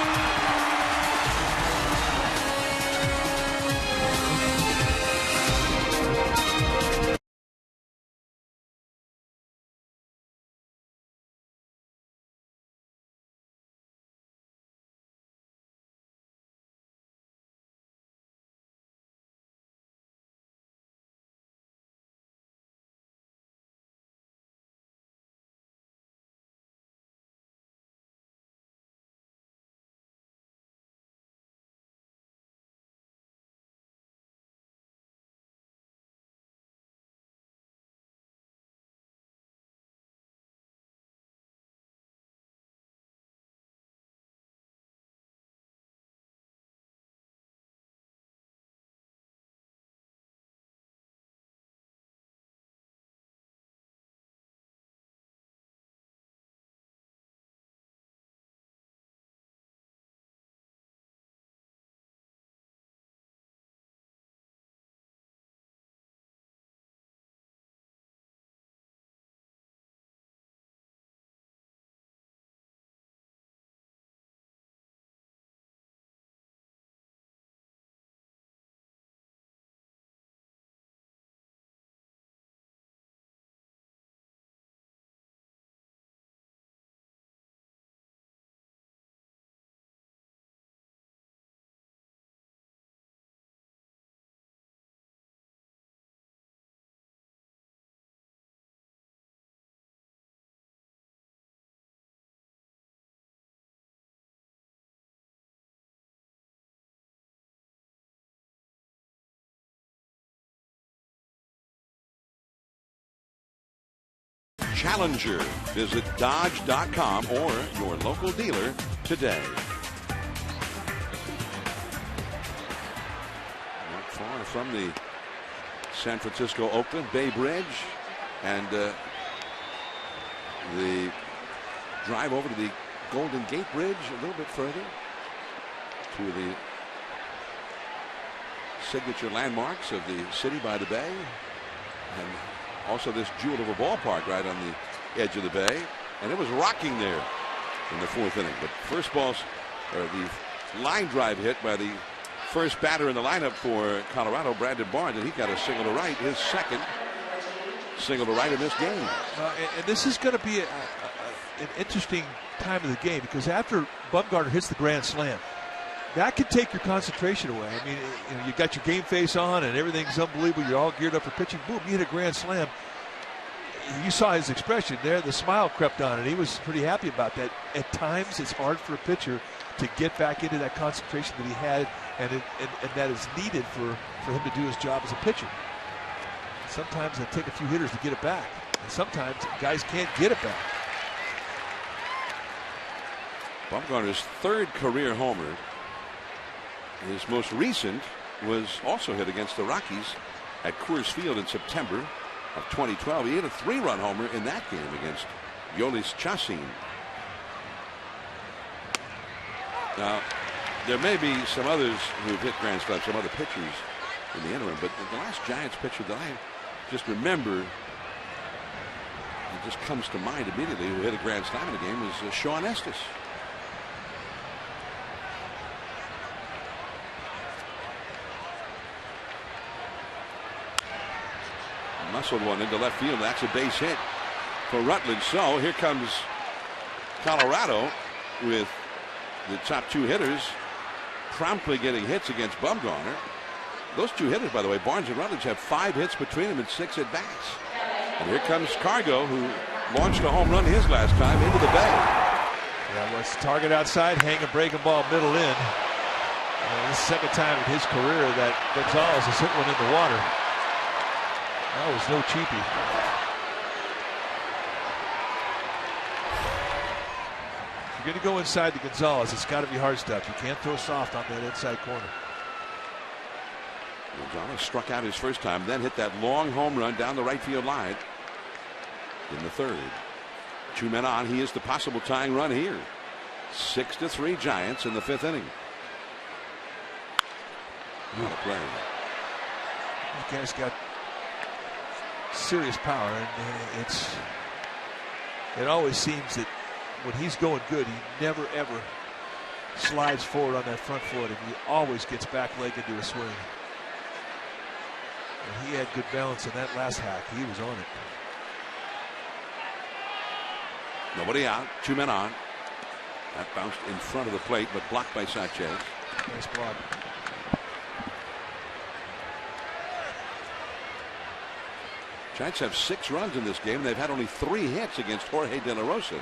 S1: Challenger. Visit Dodge.com or your local dealer today. Not far from the San Francisco Oakland Bay Bridge, and the drive over to the Golden Gate Bridge a little bit further to the signature landmarks of the city by the bay, and also this jewel of a ballpark right on the edge of the bay. And it was rocking there in the fourth inning. But first ball, the line drive hit by the first batter in the lineup for Colorado, Brandon Barnes, and he got a single to right, his second single to right in this game.
S10: And this is going to be an interesting time of the game, because after Bumgarner hits the grand slam, that could take your concentration away. I mean, you got your game face on and everything's unbelievable. You're all geared up for pitching. Boom, you hit a grand slam. You saw his expression there. The smile crept on, and he was pretty happy about that. At times, it's hard for a pitcher to get back into that concentration that he had, and that is needed for him to do his job as a pitcher. Sometimes it takes a few hitters to get it back, and sometimes guys can't get it back.
S1: Bumgarner's third career homer. His most recent was also hit against the Rockies at Coors Field in September of 2012. He hit a 3-run homer in that game against Yolis Chacin. Now, there may be some others who've hit grand slams, some other pitchers in the interim, but the last Giants pitcher that I just remember, it just comes to mind immediately, who hit a grand slam in the game, was Sean Estes. Muscled one into left field. That's a base hit for Rutledge. So here comes Colorado with the top two hitters promptly getting hits against Bumgarner. Those two hitters, by the way, Barnes and Rutledge, have 5 hits between them and 6 at bats. And here comes Cargo, who launched a home run his last time into the bay.
S10: Yeah, let's target outside, hang a breaking ball middle in. This is the second time in his career that Gonzalez has hit one in the water. That was no cheapie. If you're going to go inside the Gonzalez, it's got to be hard stuff. You can't throw soft on that inside corner.
S1: Gonzalez struck out his first time, then hit that long home run down the right field line in the third. 2 men on. He is the possible tying run here. 6-3 Giants in the 5th inning. What a play.
S10: This guy's got serious power, and It always seems that when he's going good, he never ever slides forward on that front foot, and he always gets back leg into a swing. And he had good balance in that last hack. He was on it.
S1: Nobody out, 2 men on. That bounced in front of the plate, but blocked by Sanchez.
S10: Nice block.
S1: Giants have 6 runs in this game. They've had only 3 hits against Jorge De La Rosa.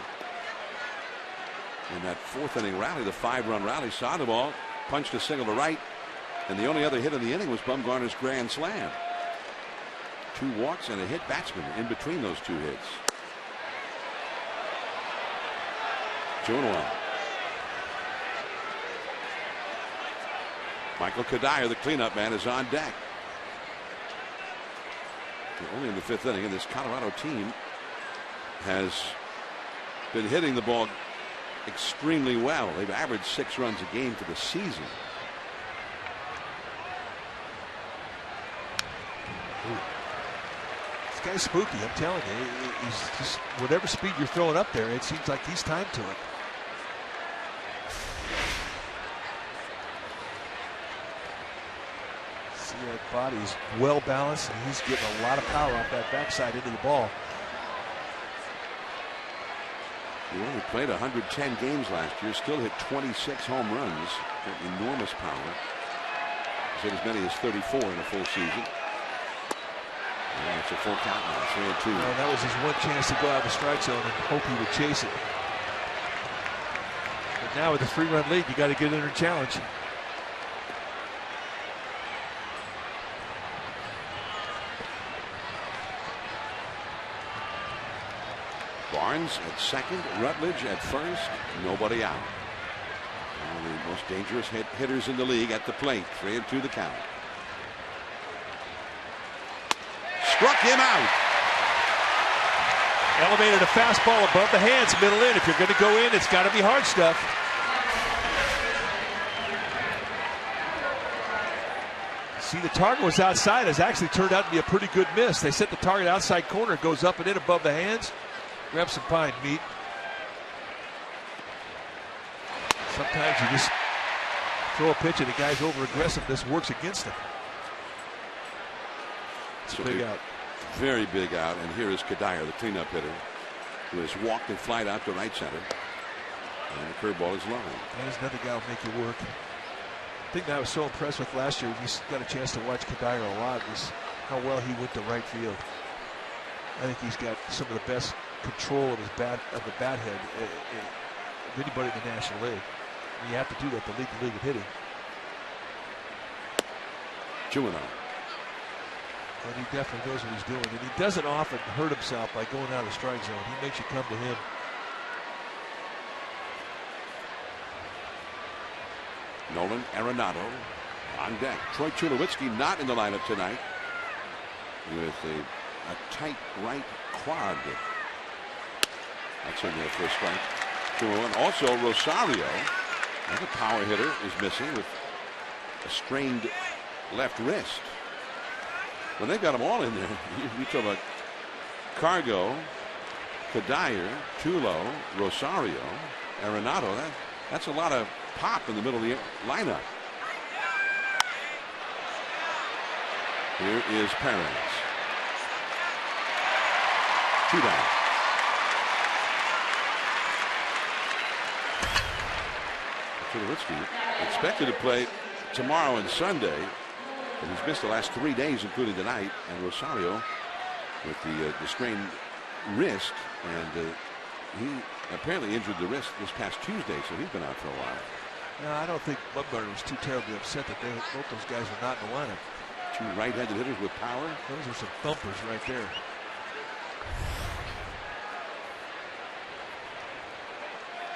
S1: In that 4th inning rally, the 5-run rally, saw the ball, punched a single to right, and the only other hit in the inning was Bumgarner's grand slam. 2 walks and a hit batsman in between those 2 hits. 2-1. Michael Kadire, the cleanup man, is on deck. Only in the 5th inning, and this Colorado team has been hitting the ball extremely well. They've averaged 6 runs a game for the season.
S10: This guy's spooky, I'm telling you. He's just, whatever speed you're throwing up there, it seems like he's timed to it. See, that body's well balanced, and he's getting a lot of power off that backside into the ball.
S1: He only played 110 games last year, still hit 26 home runs. Got enormous power. He's hit as many as 34 in a full season. Yeah, it's a full count now, 3-2.
S10: Well, that was his one chance to go out of the strike zone and hope he would chase it. But now with the 3-run lead, you got to get in and challenge.
S1: Barnes at second, Rutledge at first, nobody out. One of the most dangerous hitters in the league at the plate. 3-2 the count. Struck him out.
S10: Elevated a fastball above the hands, middle in. If you're going to go in, it's got to be hard stuff. See, the target was outside. It's actually turned out to be a pretty good miss. They set the target outside corner. It goes up and in above the hands. Grab some pine meat. Sometimes you just throw a pitch and the guy's over aggressive. This works against him. It's a big out.
S1: Very big out. And here is Kadire, the cleanup hitter, who has walked and flied out to right center. And the curveball is low.
S10: There's another guy who'll make you work. The thing that I was so impressed with last year, we got a chance to watch Kadire a lot, was how well he went to right field. I think he's got some of the best control of his bat head of anybody in the National League. And you have to do that to lead the league in hitting.
S1: 2-0.
S10: And he definitely knows what he's doing. And he doesn't often hurt himself by going out of the strike zone. He makes you come to him.
S1: Nolan Arenado on deck. Troy Tulowitzki not in the lineup tonight with a tight right quad. That's in there for a strike. 2-1. Also Rosario, another power hitter, is missing with a strained left wrist. When they've got them all in there, you talk about Cargo, Kadire, Tulo, Rosario, Arenado. That's a lot of pop in the middle of the lineup. Here is Perez. 2 down. Tulowitzki expected to play tomorrow and Sunday, but he's missed the last 3 days, including tonight. And Rosario with the strained wrist, and he apparently injured the wrist this past Tuesday, so he's been out for a while.
S10: No, I don't think Bumgarner was too terribly upset that both those guys were not in the lineup.
S1: 2 right-handed hitters with power.
S10: Those are some thumpers right there.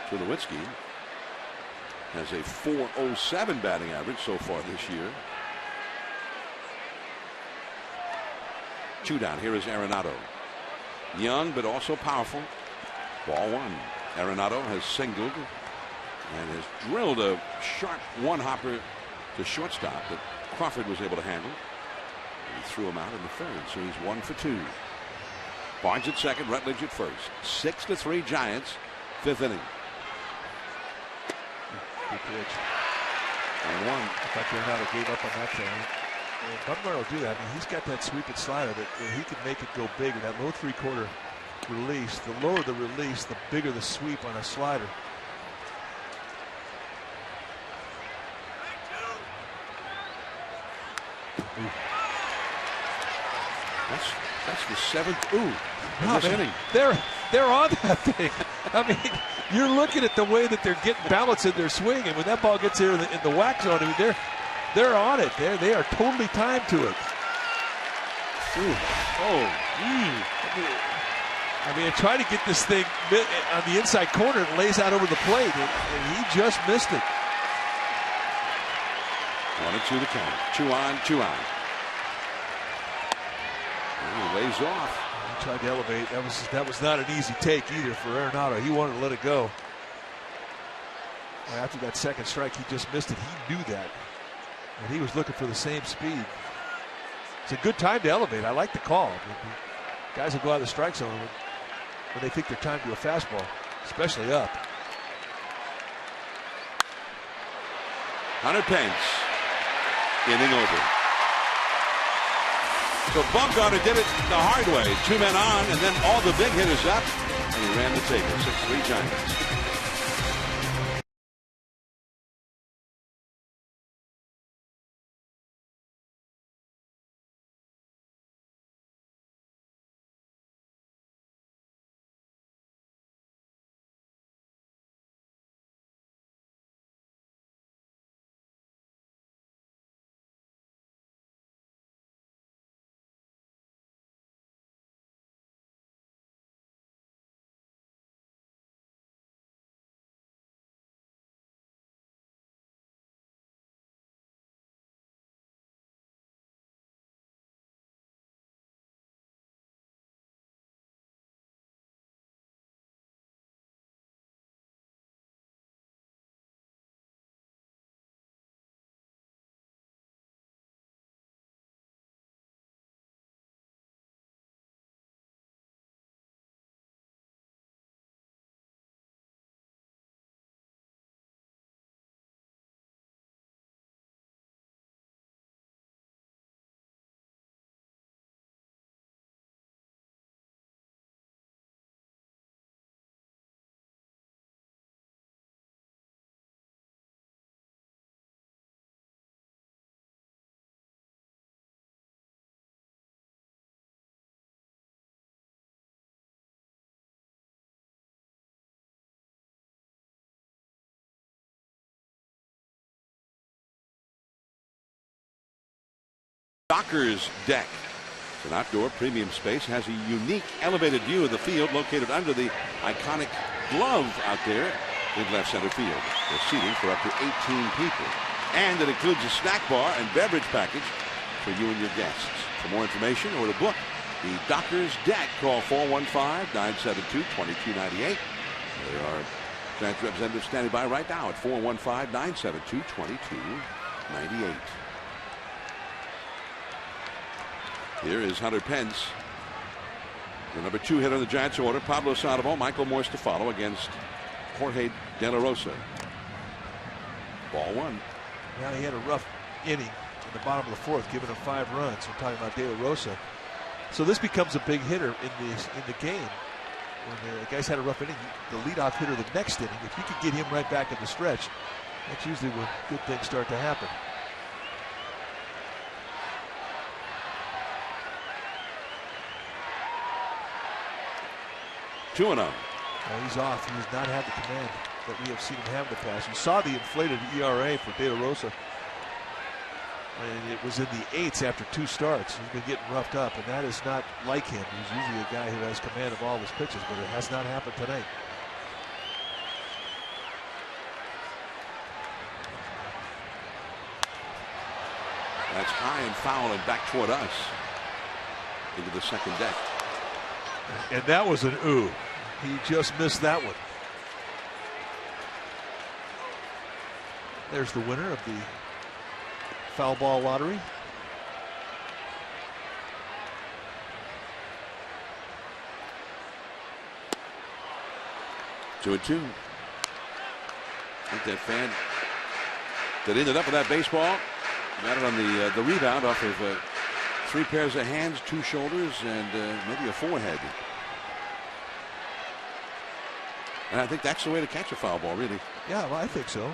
S1: Tulowitzki has a .407 batting average so far this year. 2 down. Here is Arenado. Young but also powerful. Ball 1. Arenado has singled and has drilled a sharp one-hopper to shortstop that Crawford was able to handle. And he threw him out in the 3rd, so he's 1 for 2. Barnes at second, Rutledge at first. 6-3 Giants, 5th inning.
S10: Good pitch.
S1: 1-1.
S10: I thought Arenado gave up on that thing. Bumgarner will do that. I mean, he's got that sweeping slider that he can make it go big. That low 3/4 release, the lower the release, the bigger the sweep on a slider.
S1: Ooh. That's the 7th. Ooh,
S10: wow,
S1: this inning.
S10: They're on that thing. I mean, you're looking at the way that they're getting balance in their swing, and when that ball gets here in the whack zone, I mean, they're on it. They are totally timed to it.
S1: Ooh. Oh.
S10: I mean, trying to get this thing on the inside corner and lays out over the plate, and he just missed it.
S1: 1-2 the count. 2 on, 2 on. He lays off.
S10: He tried to elevate. That was not an easy take either for Arenado. He wanted to let it go. After that second strike, he just missed it. He knew that. And he was looking for the same speed. It's a good time to elevate. I like the call. Guys will go out of the strike zone when they think they're timed to a fastball, especially up.
S1: Hunter Pence. Inning over. So Bumgarner did it the hard way. 2 men on, and then all the big hitters up, and he ran the table. 6-3 Giants. Docker's Deck. It's an outdoor premium space, has a unique elevated view of the field located under the iconic glove out there in left center field. There's seating for up to 18 people. And it includes a snack bar and beverage package for you and your guests. For more information or to book the Docker's Deck, call 415-972-2298. There are Giants representatives standing by right now at 415-972-2298. Here is Hunter Pence, the number 2 hitter in the Giants order. Pablo Sandoval, Michael Morse to follow against Jorge De La Rosa. Ball 1.
S10: Now he had a rough inning in the bottom of the 4th, giving him 5 runs. We're talking about De La Rosa. So this becomes a big hitter in the game. When the guys had a rough inning, the leadoff hitter the next inning, if you could get him right back in the stretch, that's usually when good things start to happen.
S1: Two and 0.
S10: Well, he's off. He has not had the command that we have seen him have in the past. You saw the inflated ERA for De La Rosa. And it was in the 8s after 2 starts. He's been getting roughed up, and that is not like him. He's usually a guy who has command of all his pitches, but it has not happened tonight.
S1: That's high and foul and back toward us into the second deck.
S10: And that was an ooh. He just missed that one. There's the winner of the foul ball lottery.
S1: 2-2. I think that fan that ended up with that baseball got it on the rebound off of 3 pairs of hands, 2 shoulders, and maybe a forehead. And I think that's the way to catch a foul ball, really.
S10: Yeah, well, I think so.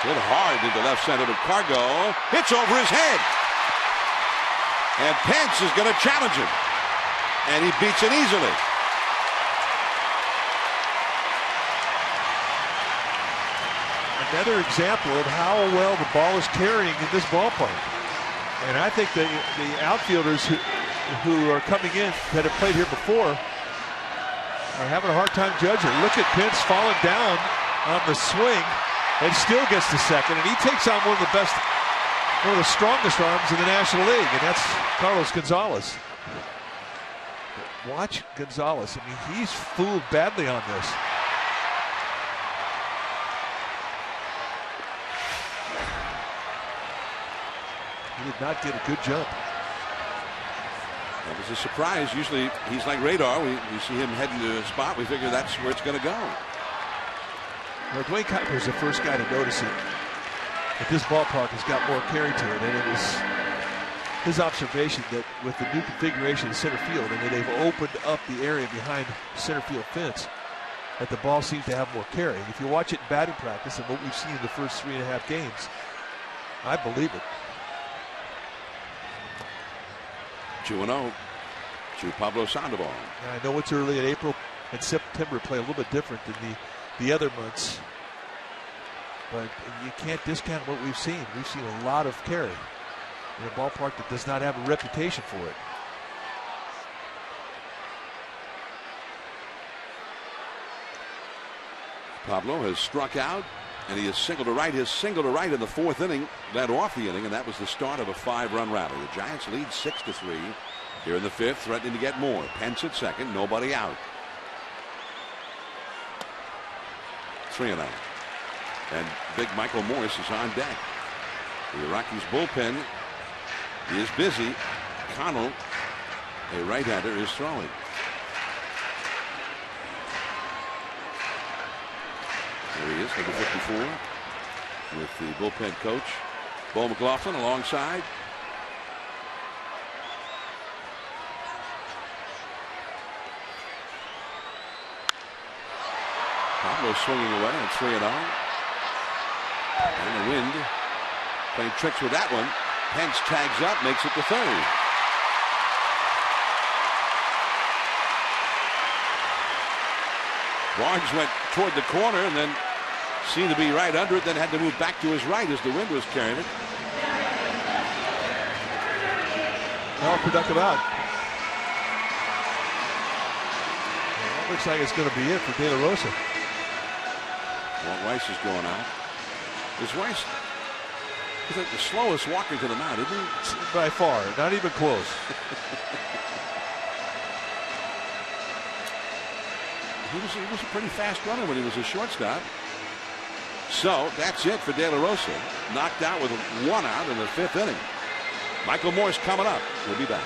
S1: Hit hard into left center, but Cargo hits over his head. And Pence is going to challenge him. And he beats it easily.
S10: Another example of how well the ball is carrying in this ballpark. And I think the outfielders who are coming in that have played here before are having a hard time judging. Look at Pence falling down on the swing and still gets to second. And he takes on one of the strongest arms in the National League, and that's Carlos Gonzalez. But watch Gonzalez. I mean, he's fooled badly on this. He did not get a good jump.
S1: That was a surprise. Usually he's like radar. We see him heading to a spot. We figure that's where it's going to go.
S10: Well, Dwayne Kuiper is the first guy to notice it. But this ballpark has got more carry to it. And it was his observation that with the new configuration in center field and that they've opened up the area behind center field fence, that the ball seems to have more carry. If you watch it in batting practice and what we've seen in the first 3.5 games, I believe it.
S1: 2-0 to Pablo Sandoval.
S10: I know it's early in April and September play a little bit different than the other months, but you can't discount what we've seen. We've seen a lot of carry in a ballpark that does not have a reputation for it.
S1: Pablo has struck out, and he is single to right. His single to right in the 4th inning led off the inning, and that was the start of a 5-run rally. The Giants lead 6-3 here in the 5th, threatening to get more. Pence at second, nobody out. 3-0. And big Michael Morse is on deck. The Rockies bullpen is busy. Connell, a right-hander, is throwing. There he is, number 54, with the bullpen coach, Bo McLaughlin, alongside. Pablo swinging away at 3-0. And the wind playing tricks with that one. Pence tags up, makes it the 3rd. Barnes went toward the corner and then seemed to be right under it, then had to move back to his right as the wind was carrying it.
S10: Well, productive out. Well, looks like it's going to be it for De La Rosa.
S1: Walt Weiss is going out. Is Weiss like the slowest walker to the mound, isn't he?
S10: By far, not even close.
S1: He was a pretty fast runner when he was a shortstop. So that's it for De La Rosa. Knocked out with 1 out in the 5th inning. Michael Morse coming up. We'll be back.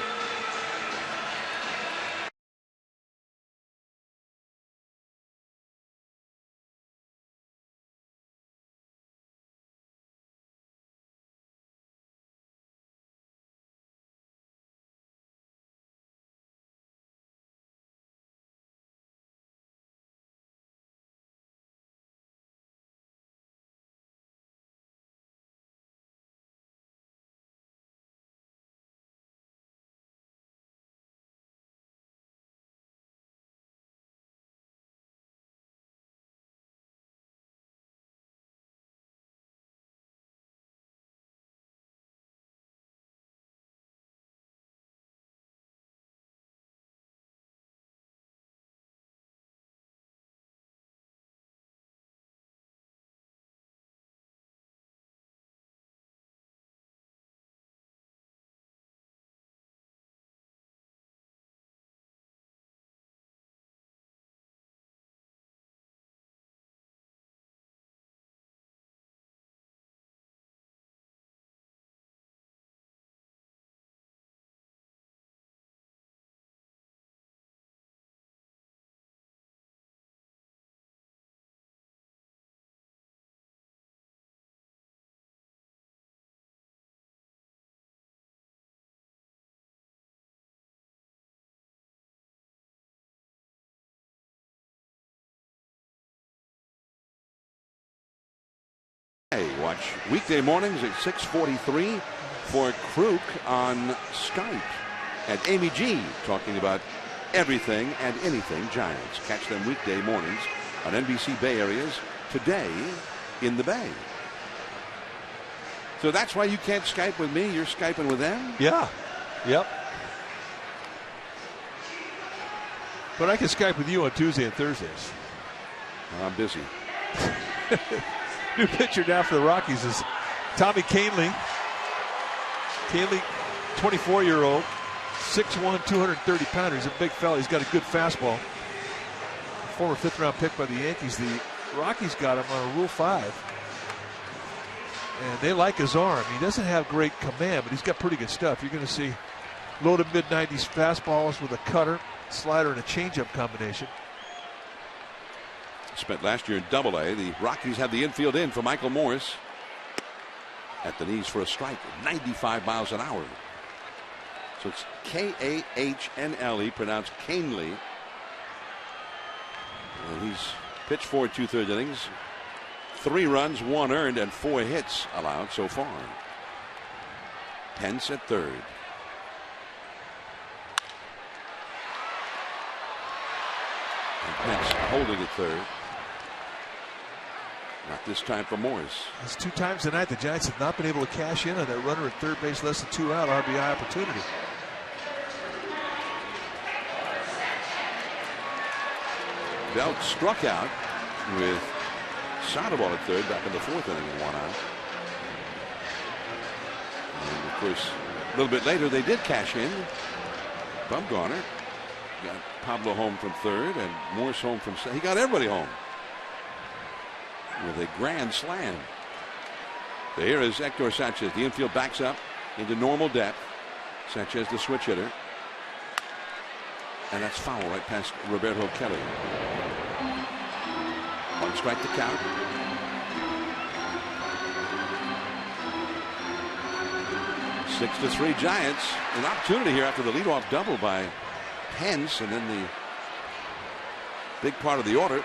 S1: watch weekday mornings at 6:43 for Kruk on Skype. And Amy G talking about everything and anything Giants. Catch them weekday mornings on NBC Bay Areas today in the Bay. So that's why you can't Skype with me. You're Skyping with them?
S10: Yeah. Yep. But I can Skype with you on Tuesday and Thursdays.
S1: I'm busy.
S10: New pitcher now for the Rockies is Tommy Kahnle. Kahnle, 24-year-old, 6'1", 230-pounder. He's a big fella. He's got a good fastball. Former fifth-round pick by the Yankees. The Rockies got him on a Rule 5. And they like his arm. He doesn't have great command, but he's got pretty good stuff. You're going to see low to mid-90s fastballs with a cutter, slider, and a changeup combination.
S1: Spent last year in Double-A. The Rockies had the infield in for Michael Morse. At the knees for a strike, 95 miles an hour. So it's Kahnle, pronounced Kahnle. And he's pitched 4 2/3 innings. 3 runs, 1 earned, and 4 hits allowed so far. Pence at third. And Pence holding at third. Not this time for Morse.
S10: It's 2 times tonight the Giants have not been able to cash in on that runner at third base, less than 2 out RBI opportunity.
S1: Belt struck out with Sandoval at third back in the 4th inning and 1 out. And of course, a little bit later they did cash in. Bumgarner got Pablo home from third and Morse home from second. He got everybody home with a grand slam. So here is Hector Sanchez. The infield backs up into normal depth. Sanchez the switch hitter. And that's foul right past Roberto Kelly. 1 strike to count. Six to 3 Giants. An opportunity here after the leadoff double by Pence, and then the big part of the order.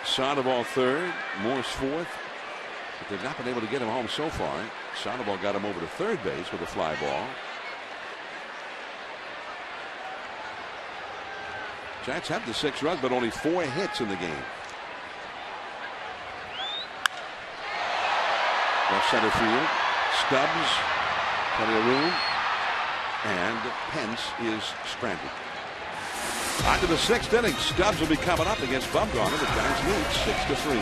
S1: Sandoval third, Morse 4th. But they've not been able to get him home so far. Sandoval got him over to third base with a fly ball. Giants have the 6 runs, but only 4 hits in the game. Left center field. Stubbs, plenty of room, and Pence is stranded. On to the 6th inning. Stubbs will be coming up against Bumgarner. The Giants lead 6-3.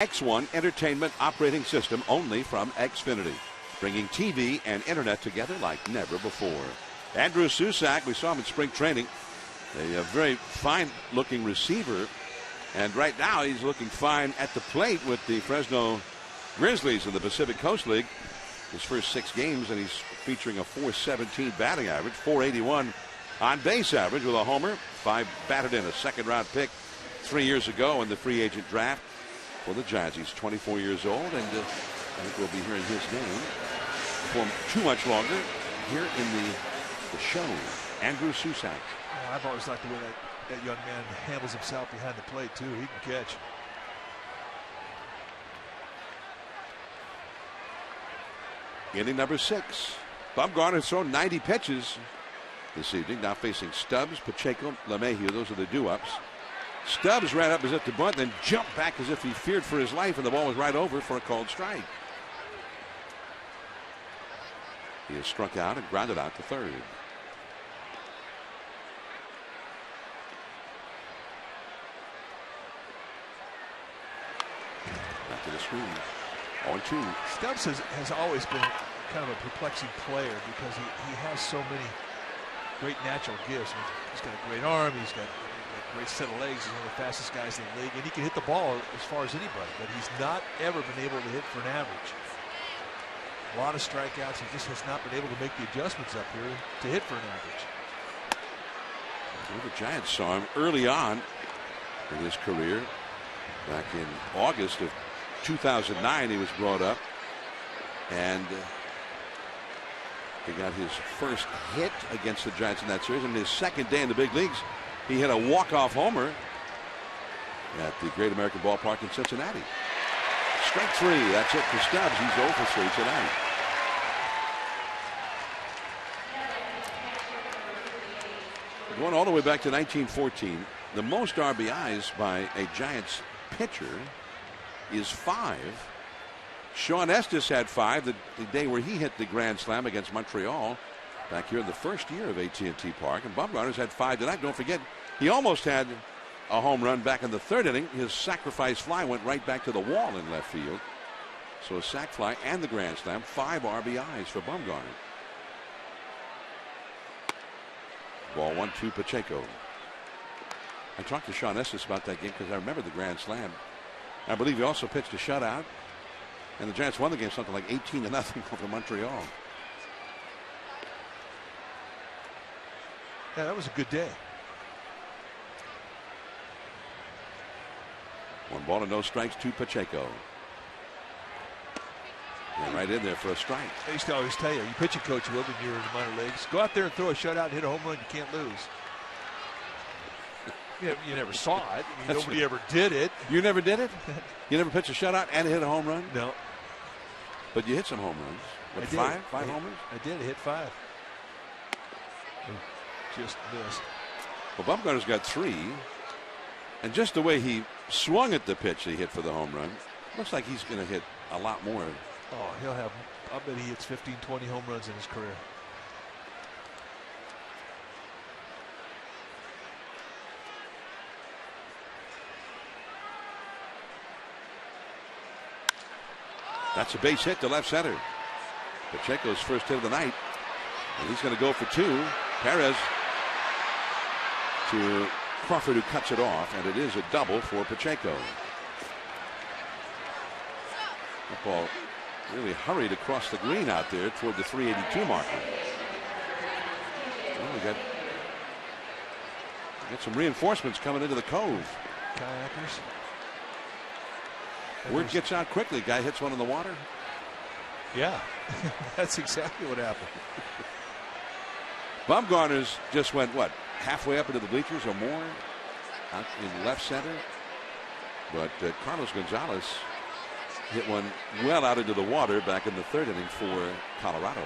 S1: X1 Entertainment Operating System only from Xfinity, bringing TV and internet together like never before. Andrew Susac, we saw him in spring training, A very fine-looking receiver. And right now he's looking fine at the plate with the Fresno Grizzlies in the Pacific Coast League. His first 6 games, and he's featuring a .417 batting average, .481 on base average with a homer, 5 batted in, a second-round pick 3 years ago in the free agent draft for the Giants. He's 24 years old, and I think we'll be hearing his name for too much longer here in the show. Andrew Susak.
S10: Oh, I've always liked the way that young man handles himself behind the plate, too. He can catch.
S1: Inning number 6. Bumgarner's thrown 90 pitches this evening. Now facing Stubbs, Pacheco, LeMahieu. Those are the do-ups. Stubbs ran up as if to bunt, then jumped back as if he feared for his life, and the ball was right over for a called strike. He has struck out and grounded out to third. Back to the screen. 0-2.
S10: Stubbs has always been kind of a perplexing player because he has so many great natural gifts. I mean, he's got a great arm. He's got a great set of legs. He's one of the fastest guys in the league, and he can hit the ball as far as anybody. But he's not ever been able to hit for an average. A lot of strikeouts. He just has not been able to make the adjustments up here to hit for an average.
S1: Well, the Giants saw him early on in his career. Back in August of 2009, he was brought up, and he got his first hit against the Giants in that series. And his second day in the big leagues, he hit a walk-off homer at the Great American Ballpark in Cincinnati. Strike 3. That's it for Stubbs. He's 0 for 3 tonight. Going all the way back to 1914, the most RBIs by a Giants pitcher is 5. Sean Estes had 5 the day where he hit the grand slam against Montreal back here in the first year of AT&T Park. And Bumgarner's had 5 tonight. Don't forget, he almost had a home run back in the 3rd inning. His sacrifice fly went right back to the wall in left field. So a sac fly and the grand slam, 5 RBIs for Bumgarner. Ball 1-2 Pacheco. I talked to Sean Estes about that game because I remember the grand slam. I believe he also pitched a shutout, and the Giants won the game something like 18-0 over Montreal.
S10: Yeah, that was a good day.
S1: 1 ball and no strikes to Pacheco. And right in there for a strike.
S10: I used to always tell you, you pitching coach will when you're in the minor leagues, go out there and throw a shutout and hit a home run. You can't lose. You never saw it. I mean, nobody ever did it.
S1: You never did it? You never pitched a shutout and hit a home run?
S10: No.
S1: But you hit some home runs. What,
S10: I did.
S1: 5? 5 homers?
S10: I did. I hit 5. Just missed.
S1: Well, Bumgarner's got 3. And just the way he swung at the pitch he hit for the home run, looks like he's going to hit a lot more.
S10: Oh, he'll have, I bet he hits 15, 20 home runs in his career.
S1: That's a base hit to left center. Pacheco's first hit of the night. And he's going to go for 2. Perez to Crawford, who cuts it off, and it is a double for Pacheco. That ball really hurried across the green out there toward the 382 marker. Well, we got some reinforcements coming into the cove.
S10: Kayakers.
S1: Word gets out quickly. Guy hits one in the water.
S10: Yeah, that's exactly what happened.
S1: Bumgarner's just went, what, halfway up into the bleachers or more out in left center. But Carlos Gonzalez hit one well out into the water back in the 3rd inning for Colorado.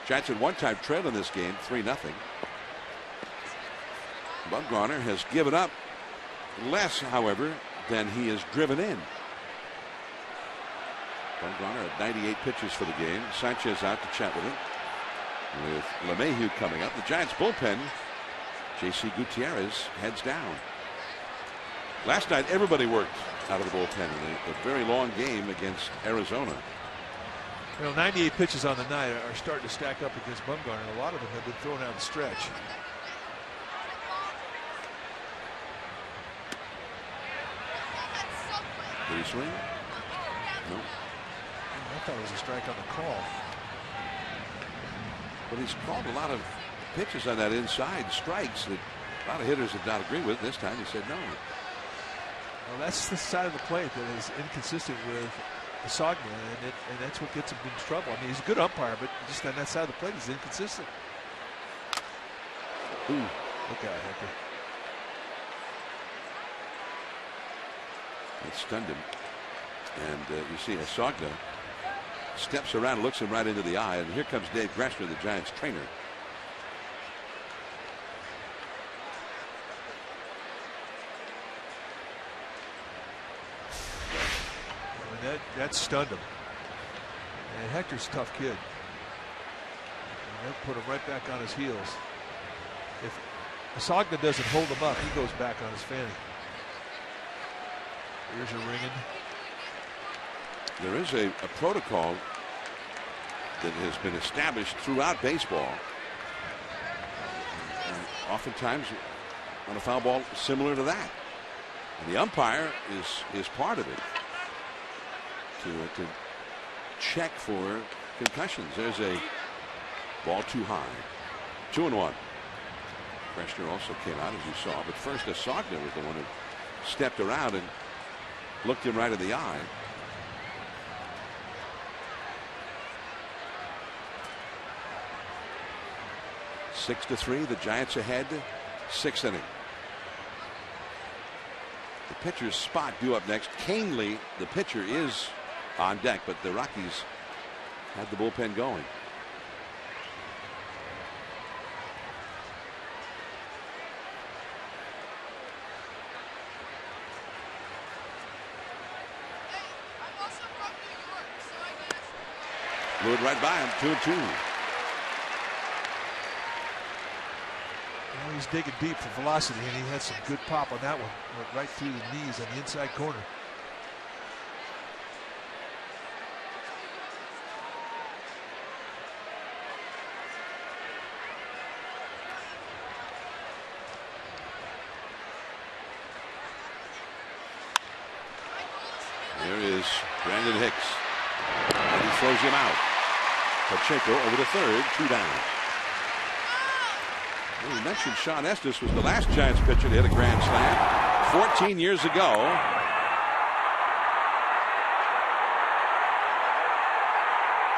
S1: Giants at one time trailed in this game 3-0. Bumgarner has given up less, however, than he has driven in. Bumgarner at 98 pitches for the game. Sanchez out to chat with him. With LeMahieu coming up. The Giants bullpen, J.C. Gutierrez heads down. Last night, everybody worked out of the bullpen in a very long game against Arizona.
S10: You know, 98 pitches on the night are starting to stack up against Bumgarner. A lot of them have been thrown out of the stretch.
S1: Did he swing? No.
S10: I thought it was a strike on the call.
S1: But he's called a lot of pitches on that inside strikes that a lot of hitters did not agree with. This time he said no.
S10: Well, that's the side of the plate that is inconsistent with Asogna, and that's what gets him in trouble. I mean, he's a good umpire, but just on that side of the plate, he's inconsistent.
S1: Ooh.
S10: Look out, Hector.
S1: It stunned him. And you see Asogna steps around and looks him right into the eye. And here comes Dave Gressner, the Giants trainer.
S10: I mean, that stunned him. And Hector's a tough kid. And that put him right back on his heels. If Asogna doesn't hold him up, he goes back on his fanny. Ears are ringing.
S1: There is a protocol that has been established throughout baseball. And oftentimes on a foul ball similar to that. And the umpire is part of it. To check for concussions. There's a ball too high. 2-1. Gressner also came out, as you saw. But first, Asogna was the one who stepped around and looked him right in the eye. Six to 3, the Giants ahead. 6th inning. The pitcher's spot due up next. Canely, the pitcher, is on deck, but the Rockies had the bullpen going. Blew it right by him. 2-2.
S10: Well, he's digging deep for velocity, and he had some good pop on that one. Went right through the knees on the inside corner.
S1: Here is Brandon Hicks. And he throws him out. Pacheco over to third, 2 down. Well, we mentioned Sean Estes was the last Giants pitcher to hit a grand slam 14 years ago.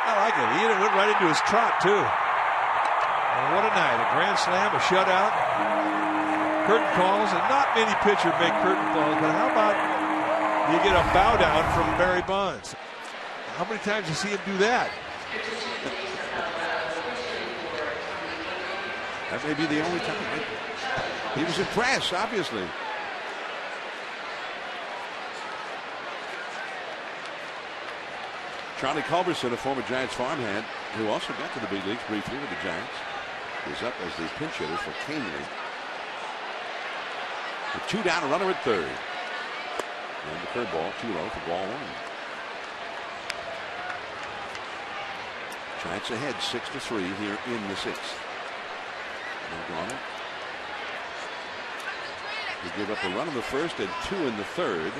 S10: I like it. He went right into his trot, too. And what a night. A grand slam, a shutout, curtain calls, and not many pitchers make curtain calls, but how about you get a bow down from Barry Bonds? How many times do you see him do that?
S1: That may be the only time. He was impressed, obviously. Charlie Culberson, a former Giants farmhand, who also got to the big leagues briefly with the Giants, is up as the pinch hitter for Canely. With 2 down, a runner at third. And the curveball too low for ball 1. Giants ahead 6-3 here in the 6th. He gave up a run in the first and 2 in the third.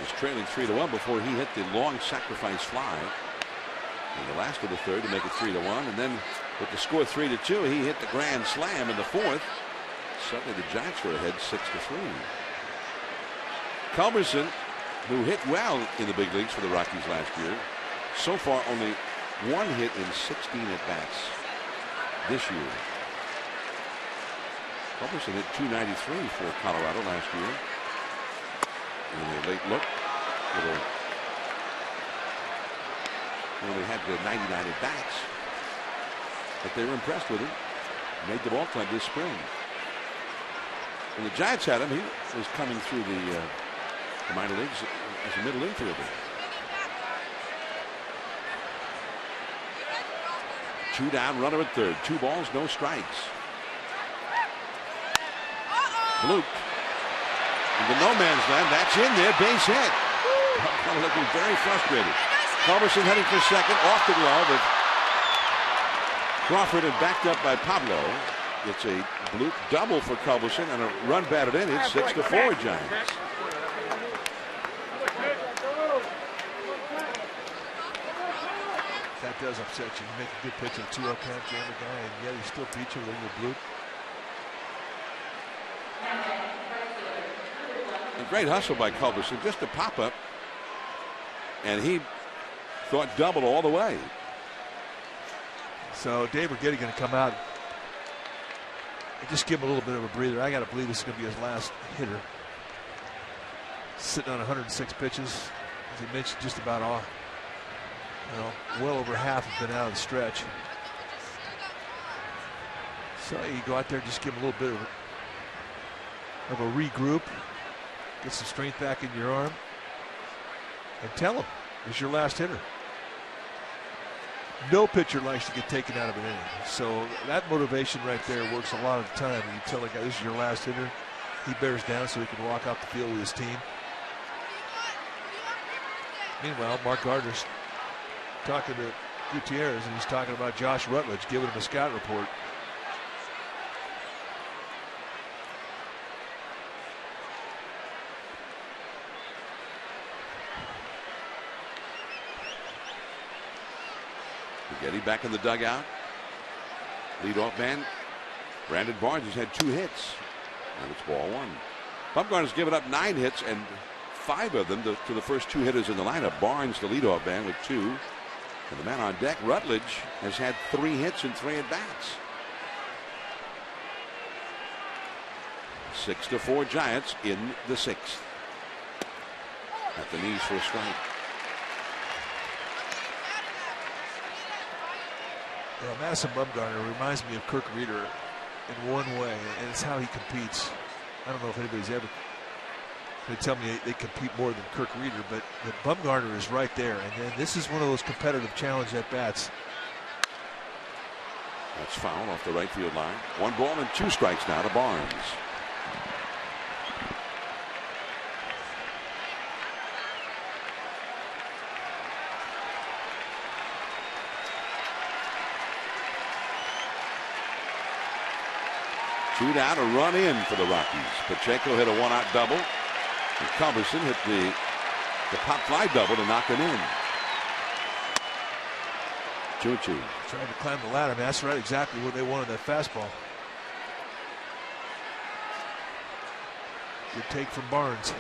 S1: Was trailing 3-1 before he hit the long sacrifice fly in the last of the third to make it 3-1. And then with the score 3-2, he hit the grand slam in the 4th. Suddenly the Giants were ahead 6-3. Culberson, who hit well in the big leagues for the Rockies last year, so far only 1 hit in 16 at-bats this year. Culberson hit .293 for Colorado last year. In a late look, he only had the 99 at-bats, but they were impressed with him. Made the ball club this spring. When the Giants had him, he was coming through the minor leagues as a middle infielder. 2 down, runner at third. 2 balls, no strikes. Blute in the no man's land. That's in there. Base hit. Looking very frustrated. Culberson heading for second. Off the glove of Crawford and backed up by Pablo. It's a Blute double for Culberson and a run batted in. It's 6-4 Giants.
S10: it does upset you. You make a good pitch in a 2-0 count, jam a guy, and yet he still beats you with a bloop.
S1: A great hustle by Culberson, just a pop up, and he thought double all the way.
S10: So Dave Righetti going to come out and just give him a little bit of a breather. I got to believe this is going to be his last hitter. Sitting on 106 pitches, as he mentioned, just about all. Well over half have been out of the stretch. So you go out there and just give him a little bit of a regroup, get some strength back in your arm, and tell him it's your last hitter. No pitcher likes to get taken out of an inning. So that motivation right there works a lot of the time. You tell a guy this is your last hitter, he bears down so he can walk off the field with his team. Meanwhile, Mark Gardner's talking to Gutierrez, and he's talking about Josh Rutledge, giving him a scout report.
S1: Getty back in the dugout. Leadoff man Brandon Barnes has had 2 hits, and it's ball 1. Bumgarner's given up 9 hits, and 5 of them to the first 2 hitters in the lineup. Barnes, the leadoff man, with 2, and the man on deck, Rutledge, has had 3 hits and 3 at bats. 6-4 Giants in the 6th. At the knees for a strike.
S10: Madison Bumgarner reminds me of Kirk Reeder in one way, and it's how he competes. I don't know if anybody's ever they tell me they compete more than Kirk Reeder, but Bumgarner is right there, and then this is one of those competitive challenge at bats.
S1: That's foul off the right field line. 1 ball and 2 strikes now to Barnes. Two down, a run in for the Rockies. Pacheco hit a 1-out double, and Culberson hit the pop fly double to knock him in. 2-2.
S10: Trying to climb the ladder. That's right, exactly what they wanted, that fastball. Good take from Barnes.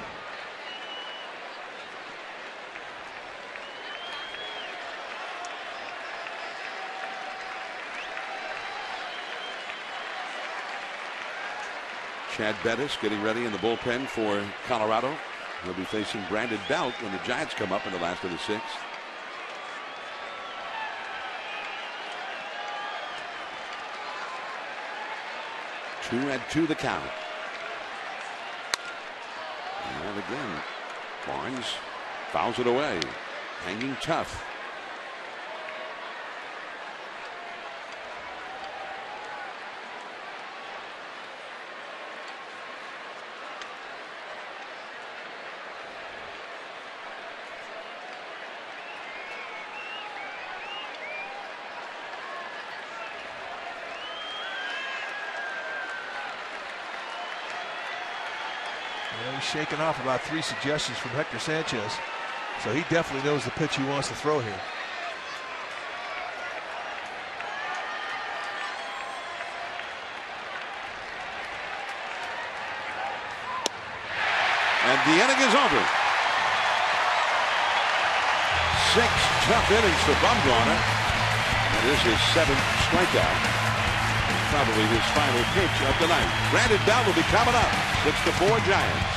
S1: Chad Bettis getting ready in the bullpen for Colorado. He'll be facing Brandon Belt when the Giants come up in the last of the 6th. Two and 2 the count. And again, Barnes fouls it away. Hanging tough.
S10: He's shaking off about 3 suggestions from Hector Sanchez. So he definitely knows the pitch he wants to throw here.
S1: And the inning is over. 6 tough innings for Bumgarner. And this is his 7th strikeout. Probably his final pitch of the night. Brandon Belt will be coming up. 6-4 Giants.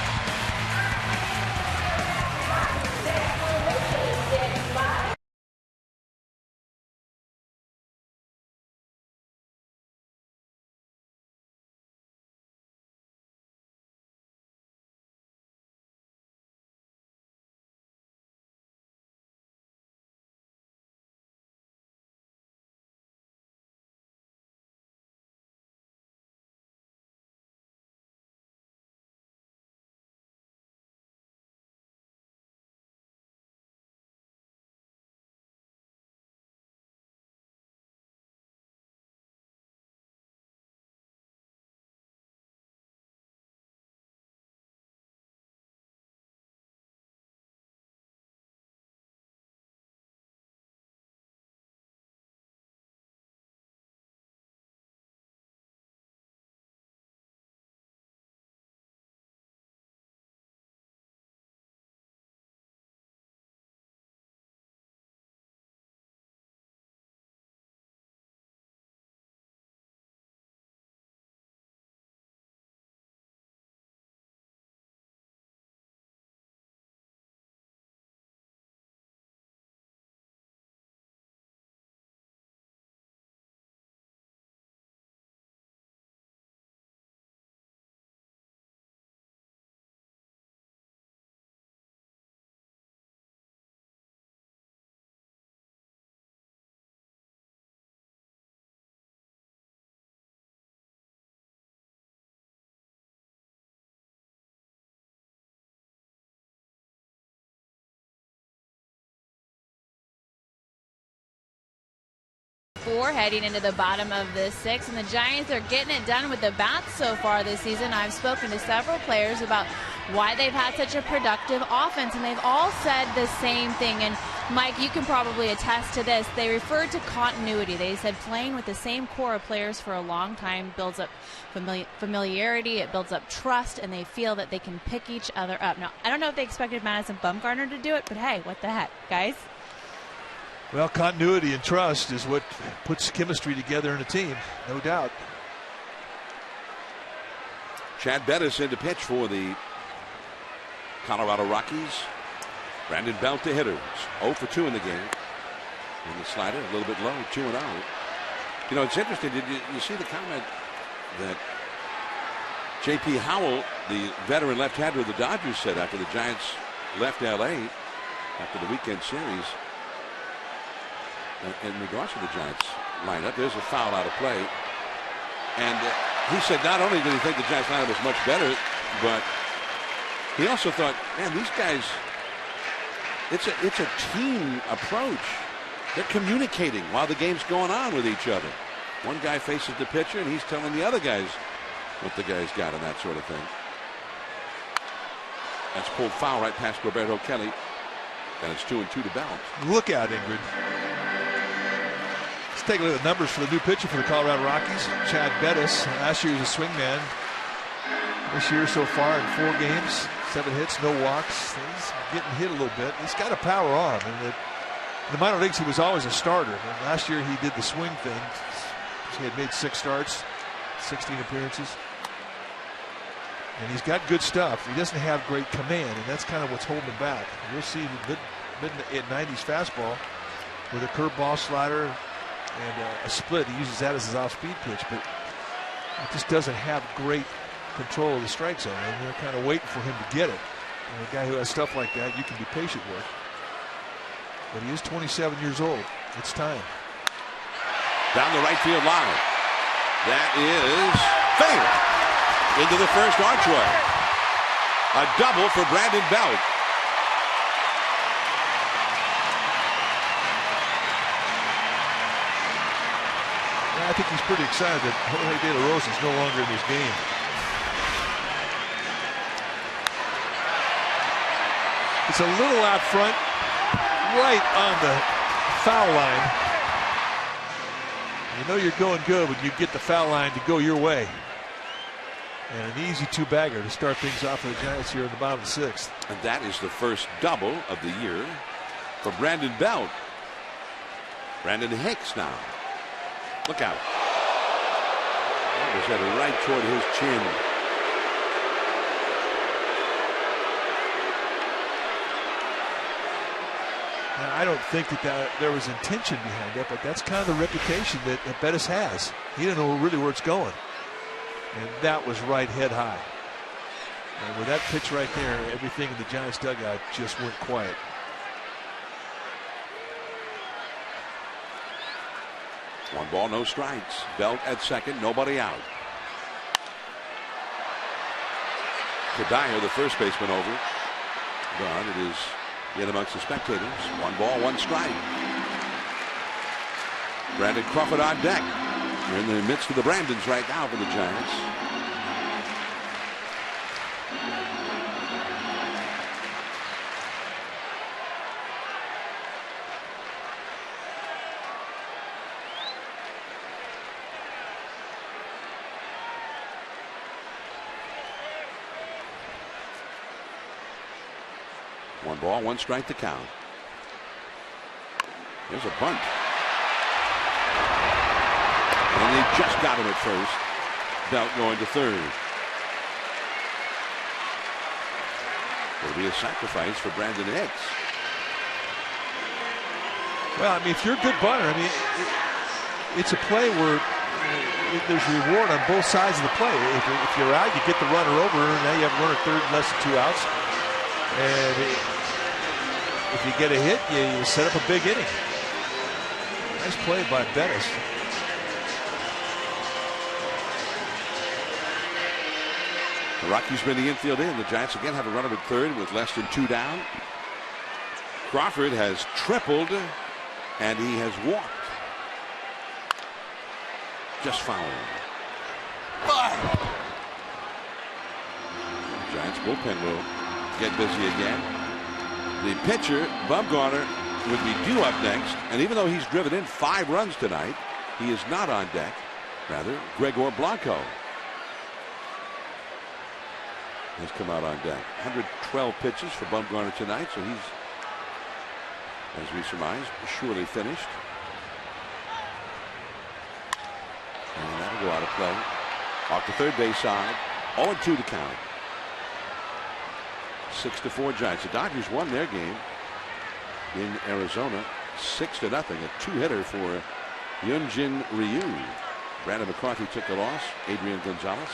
S4: 4 heading into the bottom of the 6th, and the Giants are getting it done with the bats so far this season. I've spoken to several players about why they've had such a productive offense, and they've all said the same thing. And Mike, you can probably attest to this. They referred to continuity. They said playing with the same core of players for a long time builds up familiarity, it builds up trust, and they feel that they can pick each other up. Now, I don't know if they expected Madison Bumgarner to do it, but hey, what the heck, guys?
S10: Well, continuity and trust is what puts chemistry together in a team, no doubt.
S1: Chad Bettis in to pitch for the Colorado Rockies. Brandon Belt to hitters. 0 for 2 in the game. And the slider a little bit low, 2-0. You know, it's interesting. Did you see the comment that J.P. Howell, the veteran left-hander of the Dodgers, said after the Giants left L.A. after the weekend series? In regards to the Giants lineup, there's a foul out of play. And he said not only did he think the Giants lineup was much better, but he also thought, man, these guys, it's a team approach. They're communicating while the game's going on with each other. One guy faces the pitcher, and he's telling the other guys what the guy's got and that sort of thing. That's pulled foul right past Roberto Kelly. And it's 2-2 to Belt.
S10: Look out, Ingrid. Let's take a look at the numbers for the new pitcher for the Colorado Rockies, Chad Bettis. Last year he was a swingman. This year so far in 4 games, 7 hits, no walks. He's getting hit a little bit. He's got a power arm. And in the minor leagues, he was always a starter. And last year he did the swing thing. He had made 6 starts, 16 appearances. And he's got good stuff. He doesn't have great command, and that's kind of what's holding him back. You'll see mid-90s fastball with a curveball, slider, and a split. He uses that as his off-speed pitch, but he just doesn't have great control of the strike zone, and they're kind of waiting for him to get it. And a guy who has stuff like that, you can be patient with. But he is 27 years old. It's time.
S1: Down the right field line. That is fair. Into the first archway. A double for Brandon Belt.
S10: Yeah, I think he's pretty excited that Jorge De La Rosa is no longer in this game. It's a little out front, right on the foul line. You know you're going good when you get the foul line to go your way. And an easy 2-bagger to start things off for the Giants here in the bottom of the 6th.
S1: And that is the first double of the year for Brandon Belt. Brandon Hicks now. Look out. That was headed right toward his chin.
S10: Now, I don't think that there was intention behind it, but that's kind of the reputation that Bettis has. He didn't know really where it's going. And that was right head high. And with that pitch right there, everything in the Giants dugout just went quiet.
S1: One ball, no strikes. Belt at second, nobody out. Kadire, the first baseman, over. But it is in amongst the spectators. 1 ball, 1 strike. Brandon Crawford on deck. We're in the midst of the Brandons right now for the Giants. One ball, 1 strike to count. There's a bunt. And they just got him at first. Belt going to third. It'll be a sacrifice for Brandon Hicks.
S10: Well, I mean, if you're a good bunter, I mean, it's a play where there's reward on both sides of the play. If you're out, you get the runner over, and now you have a runner third, less than 2 outs. And if you get a hit, you set up a big inning. Nice play by Bettis.
S1: The Rockies bring the infield in. The Giants again have a runner at third with less than 2 down. Crawford has tripled, and he has walked. just foul. Giants bullpen will get busy again. The pitcher, Bumgarner, would be due up next, and even though he's driven in 5 runs tonight, he is not on deck. Rather, Gregor Blanco has come out on deck. 112 pitches for Bumgarner tonight, so he's, as we surmised, surely finished. And that'll go out of play. Off the third base side, 0-2 to count. 6-4 Giants. The Dodgers won their game in Arizona 6-0. A 2-hitter for Hyunjin Ryu. Brandon McCarthy took the loss. Adrian Gonzalez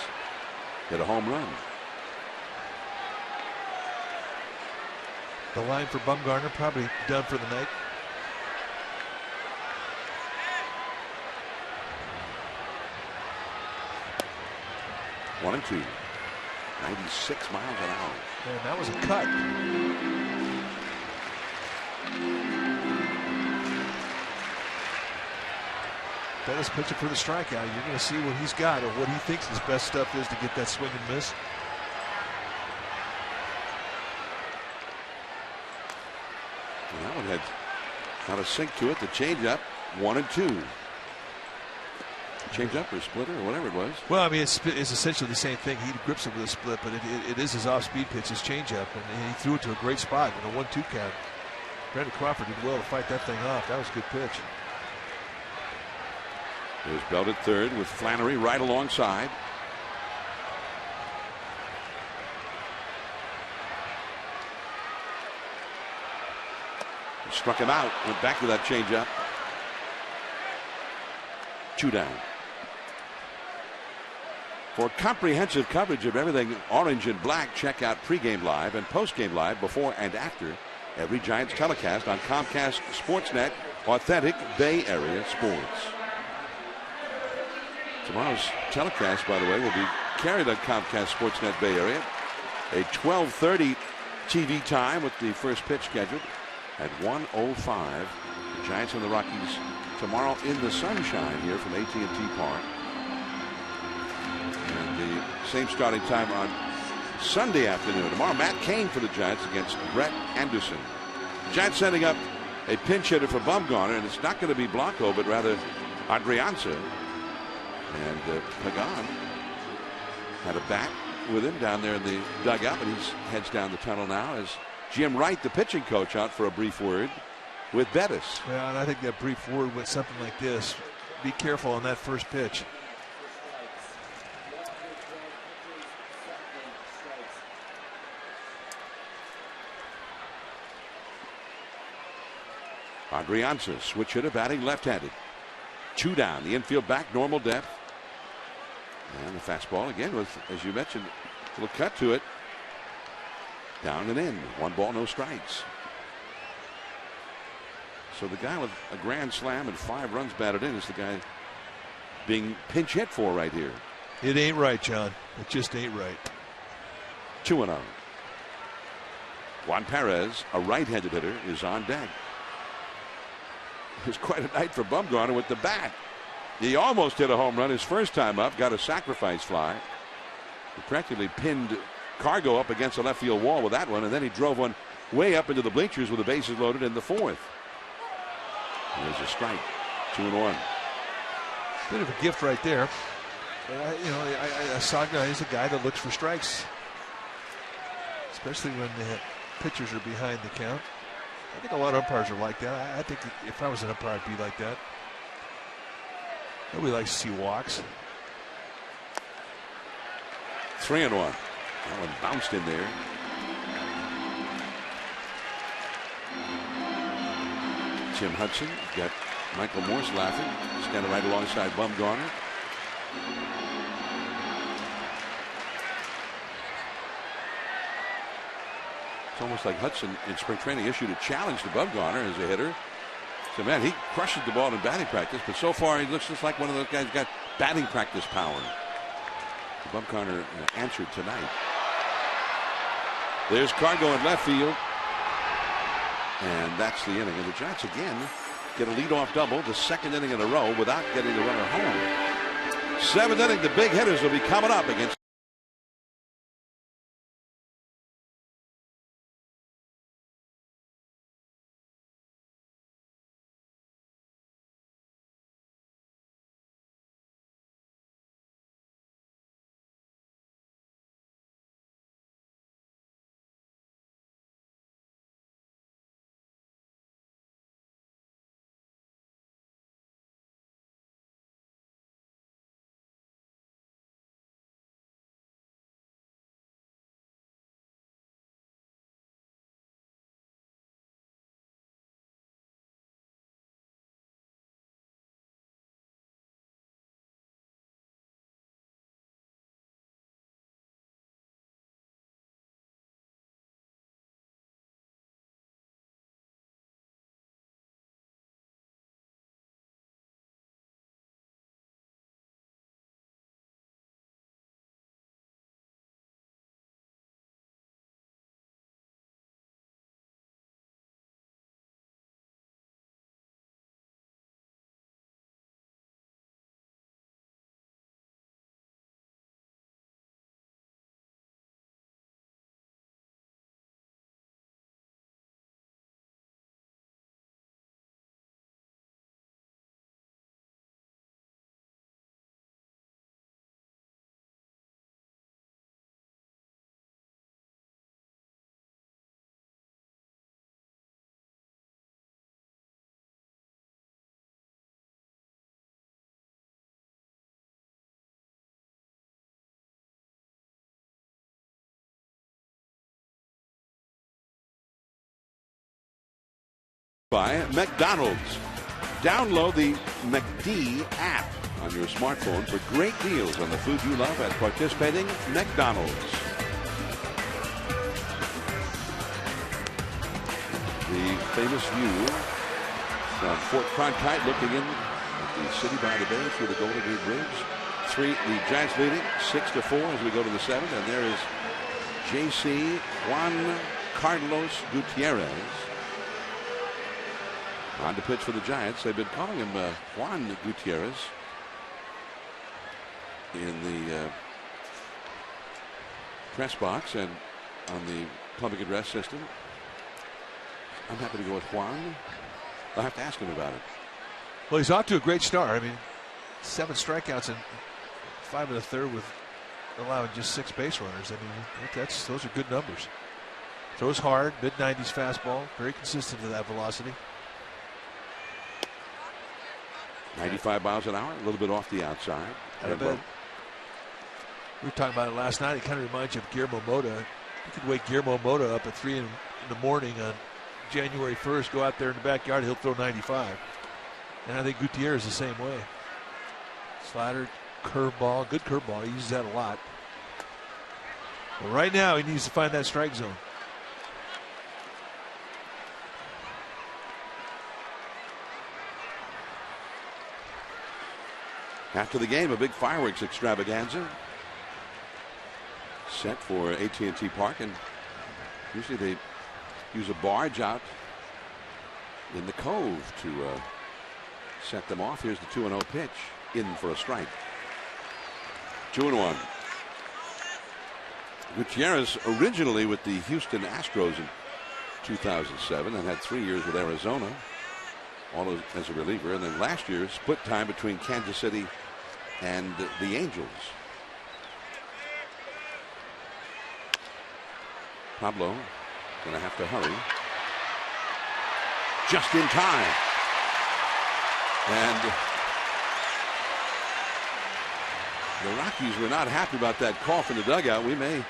S1: hit a home run.
S10: The line for Bumgarner probably done for the night.
S1: One and 2. 96 miles an hour.
S10: Man, that was a cut. Bettis pitching for the strikeout. You're going to see what he's got or what he thinks his best stuff is to get that swing and miss.
S1: And that one had not a sink to it. The changeup, 1 and 2. Changeup or splitter or whatever it was.
S10: Well, I mean, it's essentially the same thing. He grips it with a split, but it is his off-speed pitch, his changeup, and he threw it to a great spot in a 1-2 count. Brandon Crawford did well to fight that thing off. That was a good pitch.
S1: There's Belt at third with Flannery right alongside. He struck him out. Went back to that changeup. 2 down. For comprehensive coverage of everything orange and black, check out pregame live and postgame live before and after every Giants telecast on Comcast Sportsnet, authentic Bay Area sports. Tomorrow's telecast, by the way, will be carried on Comcast Sportsnet Bay Area. A 12:30 TV time with the first pitch scheduled at 1:05. The Giants and the Rockies tomorrow in the sunshine here from AT&T Park. And the same starting time on Sunday afternoon. Tomorrow, Matt Cain for the Giants against Brett Anderson. The Giants setting up a pinch hitter for Bumgarner, and it's not going to be Blanco, but rather Adrianza. And Pagan had a bat with him down there in the dugout, but he heads down the tunnel now as Jim Wright, the pitching coach, out for a brief word with Bettis.
S10: Yeah, and I think that brief word went something like this: be careful on that first pitch.
S1: Adrianza, switch hitter, batting left-handed. 2 down. The infield back, normal depth. And the fastball again with, as you mentioned, a little cut to it. Down and in. 1 ball, no strikes. So the guy with a grand slam and 5 runs batted in is the guy being pinch hit for right here.
S10: It ain't right, John. It just ain't right.
S1: 2-0. Juan Perez, a right-handed hitter, is on deck. It was quite a night for Bumgarner with the bat. He almost hit a home run his first time up, got a sacrifice fly. He practically pinned Cargo up against the left field wall with that one, and then he drove one way up into the bleachers with the bases loaded in the 4th. There's a strike. 2-1.
S10: Bit of a gift right there. Sagna is a guy that looks for strikes, especially when the pitchers are behind the count. I think a lot of umpires are like that. I think if I was an umpire, I'd be like that. Nobody likes to see walks.
S1: 3-1. That one bounced in there. Tim Hudson got Michael Morse laughing, standing right alongside Bumgarner. It's almost like Hudson in spring training issued a challenge to Bumgarner as a hitter. So, man, he crushes the ball in batting practice, but so far he looks just like one of those guys who's got batting practice power. Bumgarner answered tonight. There's Cargo in left field. And that's the inning. And the Giants again get a leadoff double, the 2nd inning in a row without getting the runner home. Seventh inning, the big hitters will be coming up against. By McDonald's. Download the McD app on your smartphone for great deals on the food you love at participating McDonald's. The famous view from Fort Cronkite looking in at the city by the bay through the Golden Gate Bridge. The Giants leading 6-4 as we go to the seventh, and there is J.C. Juan Carlos Gutierrez on to pitch for the Giants. They've been calling him Juan Gutierrez in the press box and on the public address system. I'm happy to go with Juan. I'll have to ask him about it.
S10: Well, he's off to a great start. I mean, 7 strikeouts and 5 1/3 with allowing just 6 base runners. I mean, those are good numbers. Throws hard, mid-90s fastball, very consistent to that velocity.
S1: 95 miles an hour, a little bit off the outside.
S10: We were talking about it last night. It kind of reminds you of Guillermo Mota. You could wake Guillermo Mota up at 3 in the morning on January 1st, go out there in the backyard, he'll throw 95. And I think Gutierrez is the same way. Slider, curveball, good curveball. He uses that a lot. But right now, he needs to find that strike zone.
S1: After the game, a big fireworks extravaganza set for AT&T Park, and usually they use a barge out in the cove to set them off. Here's the 2-0 pitch in for a strike. 2-1. Gutierrez originally with the Houston Astros in 2007 and had 3 years with Arizona, all as a reliever, and then last year split time between Kansas City and the Angels. Pablo going to have to hurry. Just in time. And the Rockies were not happy about that cough in the dugout. We may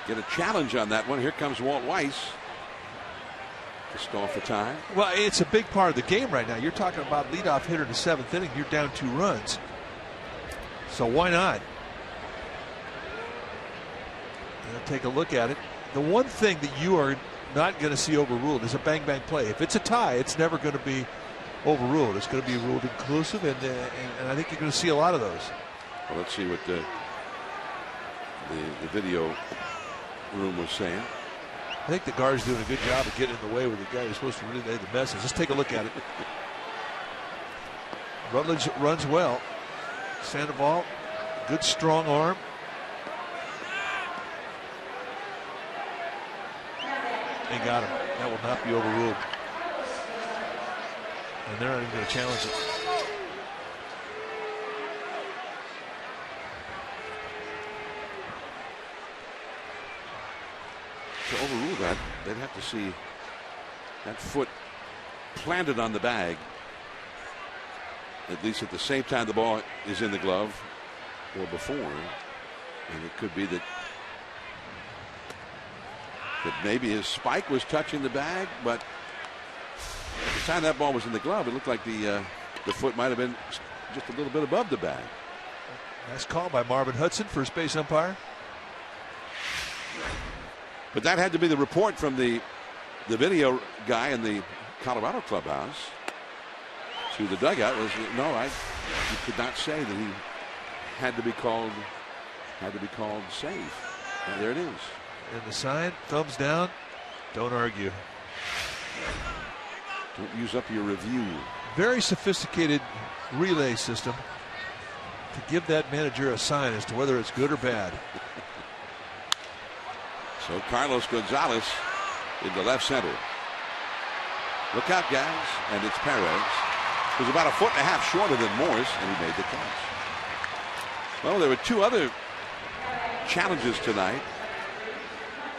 S1: get a challenge on that one. Here comes Walt Weiss to stall for time.
S10: Well, it's a big part of the game right now. You're talking about leadoff hitter in the 7th inning. You're down 2 runs. So why not? Take a look at it. The one thing that you are not going to see overruled is a bang-bang play. If it's a tie, it's never going to be overruled. It's going to be ruled inclusive, and I think you're going to see a lot of those.
S1: Well, let's see what the video room was saying.
S10: I think the guard's doing a good job of getting in the way with the guy who's supposed to relay the message. Let's take a look at it. Rutledge runs well. Sandoval, good strong arm. They got him. That will not be overruled. And they're not even going to challenge it.
S1: To overrule that, they'd have to see that foot planted on the bag, at least at the same time the ball is in the glove or before. And it could be that maybe his spike was touching the bag, but at the time that ball was in the glove, it looked like the foot might have been just a little bit above the bag.
S10: Nice call by Marvin Hudson, first base umpire.
S1: But that had to be the report from the video guy in the Colorado clubhouse to the dugout. Was no, you could not say that he had to be called safe. And there it is.
S10: And the sign, thumbs down. Don't argue.
S1: Don't use up your review.
S10: Very sophisticated relay system to give that manager a sign as to whether it's good or bad.
S1: So Carlos Gonzalez into left center. Look out, guys. And it's Perez, who's about 1.5 feet shorter than Morse, and he made the catch. Well, there were 2 other challenges tonight,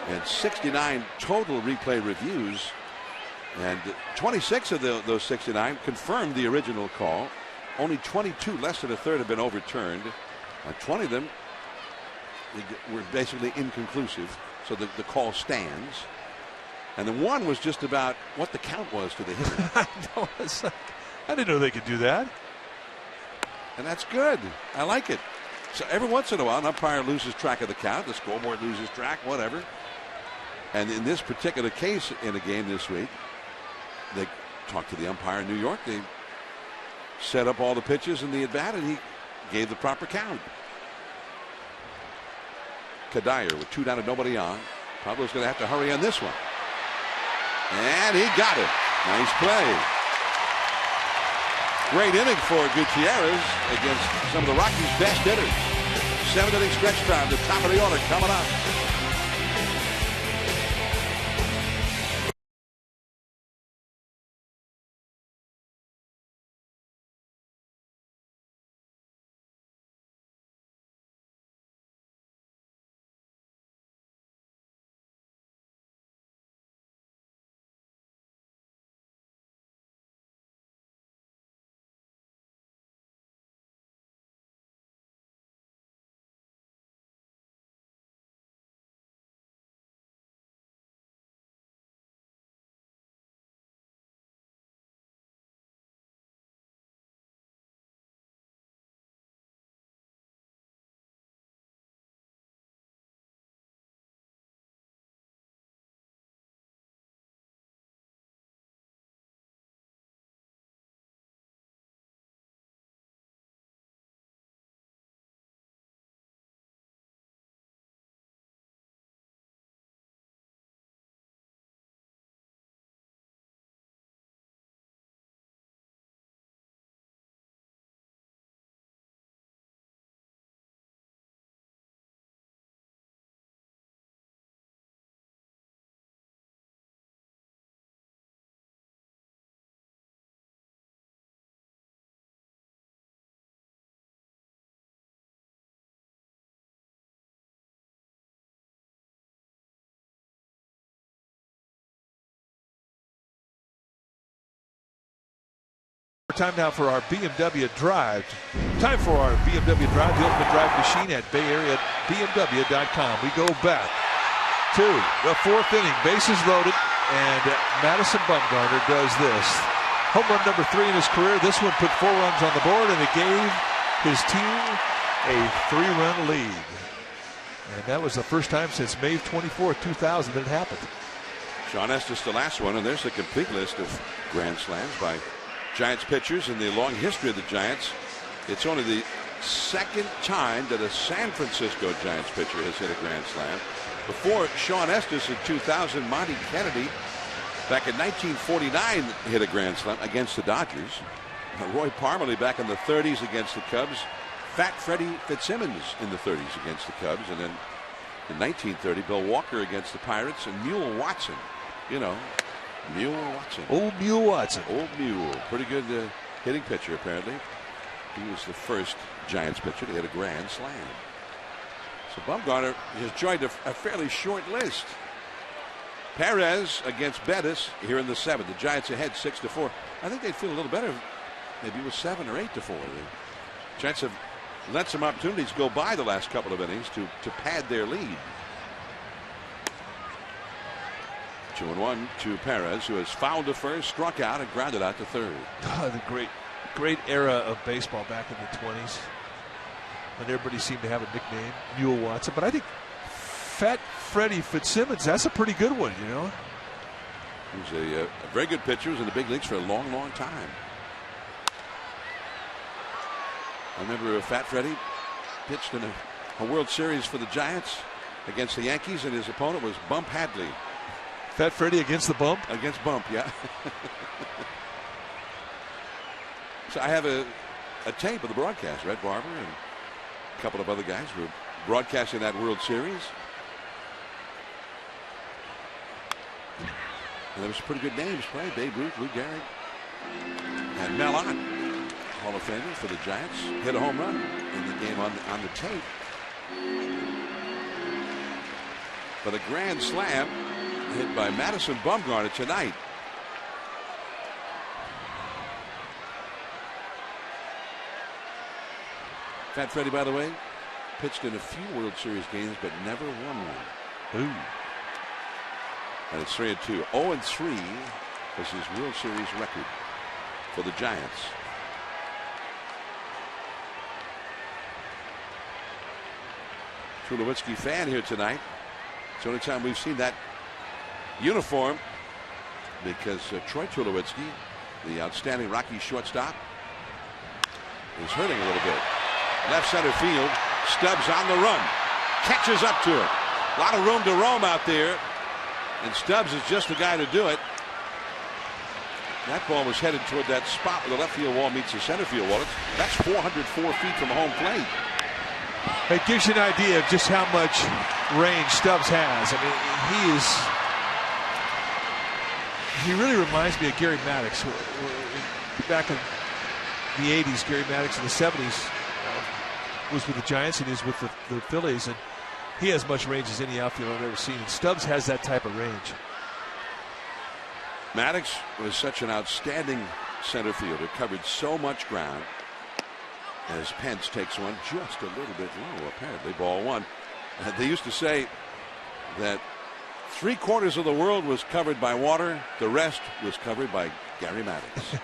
S1: and 69 total replay reviews, and 26 of those 69 confirmed the original call. Only 22, less than a third, have been overturned. 20 of them were basically inconclusive, so the call stands. And the one was just about what the count was to the hitter.
S10: I didn't know they could do that.
S1: And that's good. I like it. So every once in a while, an umpire loses track of the count. The scoreboard loses track, whatever. And in this particular case, in a game this week, they talked to the umpire in New York. They set up all the pitches in the at-bat, and he gave the proper count. Kadire with 2 down and nobody on. Pablo's going to have to hurry on this one. And he got it. Nice play. Great inning for Gutierrez against some of the Rockies' best hitters. 7-inning stretch time, the top of the order coming up.
S10: Time now for our BMW Drive. Time for our BMW Drive, the ultimate drive machine at Bay Area BMW.com. We go back to the 4th inning, bases loaded, and Madison Bumgarner does this. Home run number 3 in his career. This one put 4 runs on the board, and it gave his team a 3-run lead. And that was the first time since May 24th, 2000 that it happened.
S1: Sean Estes the last one, and there's a complete list of grand slams by Giants pitchers in the long history of the Giants. It's only the 2nd time that a San Francisco Giants pitcher has hit a grand slam. Before Sean Estes in 2000, Monty Kennedy back in 1949 hit a grand slam against the Dodgers. Roy Parmalee back in the 30s against the Cubs. Fat Freddie Fitzsimmons in the 30s against the Cubs. And then in 1930, Bill Walker against the Pirates. And Mule Watson. You know, Mule Watson.
S10: Old Mule Watson.
S1: Old Mule. Pretty good hitting pitcher, apparently. He was the first Giants pitcher to hit a grand slam. So Bumgarner has joined a fairly short list. Perez against Bettis here in the 7th. The Giants ahead 6-4. I think they'd feel a little better maybe it was 7 or 8-4. The Giants have let some opportunities go by the last couple of innings to pad their lead. 2-1 to Perez, who has fouled to first, struck out, and grounded out to third.
S10: Oh, the great era of baseball back in the 20s, when everybody seemed to have a nickname, Mule Watson. But I think Fat Freddie Fitzsimmons, that's a pretty good one, you know.
S1: He was a very good pitcher. He was in the big leagues for a long, long time. I remember Fat Freddie pitched in a World Series for the Giants against the Yankees, and his opponent was Bump Hadley.
S10: Fat Freddie against the Bump?
S1: Against Bump, yeah. So I have a tape of the broadcast. Red Barber and a couple of other guys were broadcasting that World Series. And there was some pretty good names played. Babe Ruth, Lou Gehrig, and Mel Ott, Hall of Famer for the Giants, hit a home run in the game on the tape. But a grand slam hit by Madison Bumgarner tonight. Fat Freddie, by the way, pitched in a few World Series games but never won one. Ooh. And it's 3-2. 0-3 was his World Series record for the Giants. Tulowitzki fan here tonight. It's the only time we've seen that uniform, because Troy Tulowitzki, the outstanding Rockies shortstop, is hurting a little bit. Left center field. Stubbs on the run. Catches up to it. A lot of room to roam out there. And Stubbs is just the guy to do it. That ball was headed toward that spot where the left field wall meets the center field wall. That's 404 feet from home plate.
S10: It gives you an idea of just how much range Stubbs has. I mean, he really reminds me of Gary Maddox. Back in the 80s, Gary Maddox in the 70s was with the Giants and he was with the Phillies, and he has much range as any outfielder I've ever seen. And Stubbs has that type of range.
S1: Maddox was such an outstanding center fielder, covered so much ground. As Pence takes one just a little bit low, apparently, ball one. They used to say that 3/4 of the world was covered by water, the rest was covered by Gary Maddox.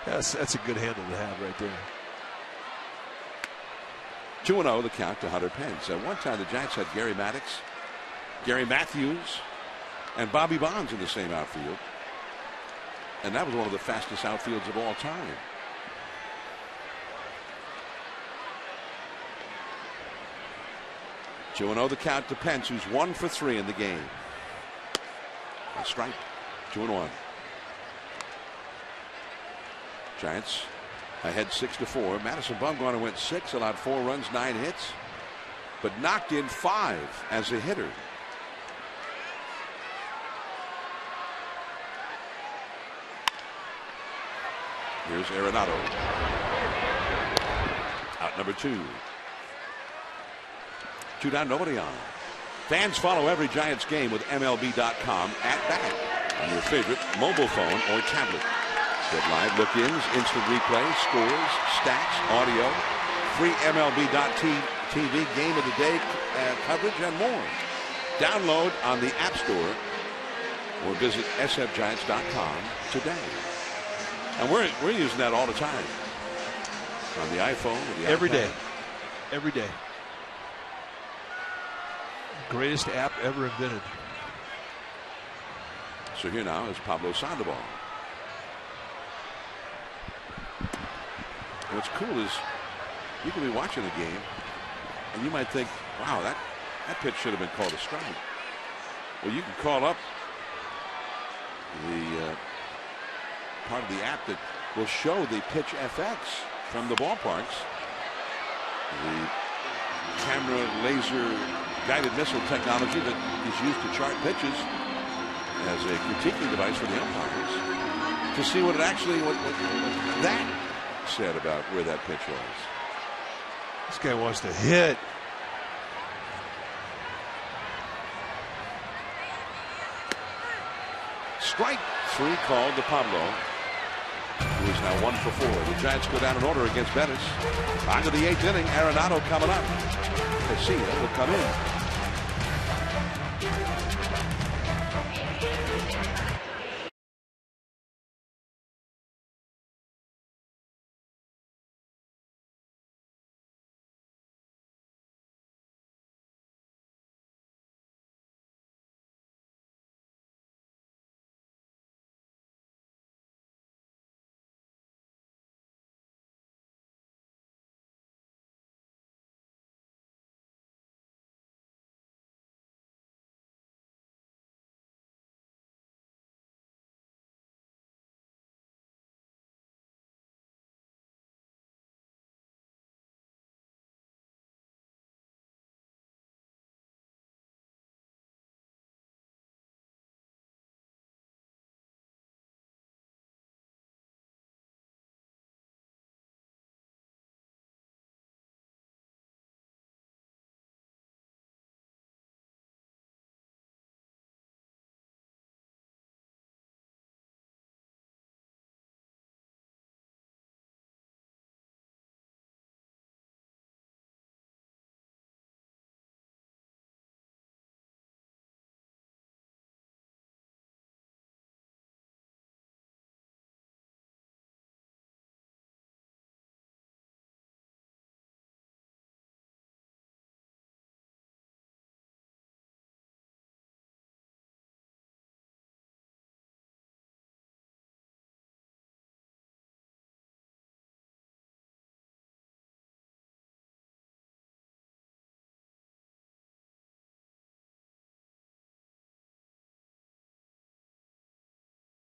S10: That's a good handle to have right there.
S1: 2-0 the count to Hunter Pence. At one time, the Giants had Gary Maddox, Gary Matthews, and Bobby Bonds in the same outfield. And that was one of the fastest outfields of all time. The count to Pence, who's 1 for 3 in the game. A strike. 2-1. Giants ahead 6-4. Madison Bumgarner went 6, allowed 4 runs, 9 hits, but knocked in 5 as a hitter. Here's Arenado. Out number 2. 2 down, nobody on. Fans follow every Giants game with MLB.com at bat on your favorite mobile phone or tablet. Get live look-ins, instant replay, scores, stats, audio, free MLB.TV game of the day coverage, and more. Download on the App Store or visit sfgiants.com today. And we're using that all the time on the iPhone or the
S10: every
S1: iPad.
S10: day. Every day. Greatest app ever invented.
S1: So here now is Pablo Sandoval. And what's cool is you can be watching a game and you might think, wow, that pitch should have been called a strike. Well, you can call up the part of the app that will show the pitch FX from the ballparks. The camera laser guided missile technology that is used to chart pitches as a critiquing device for the umpires to see what it actually what that said about where that pitch was.
S10: This guy wants to hit.
S1: Strike 3 called to Pablo, who is now 1 for 4. The Giants go down in order against Venice. On to the 8th inning. Arenado coming up. Casilla will come in.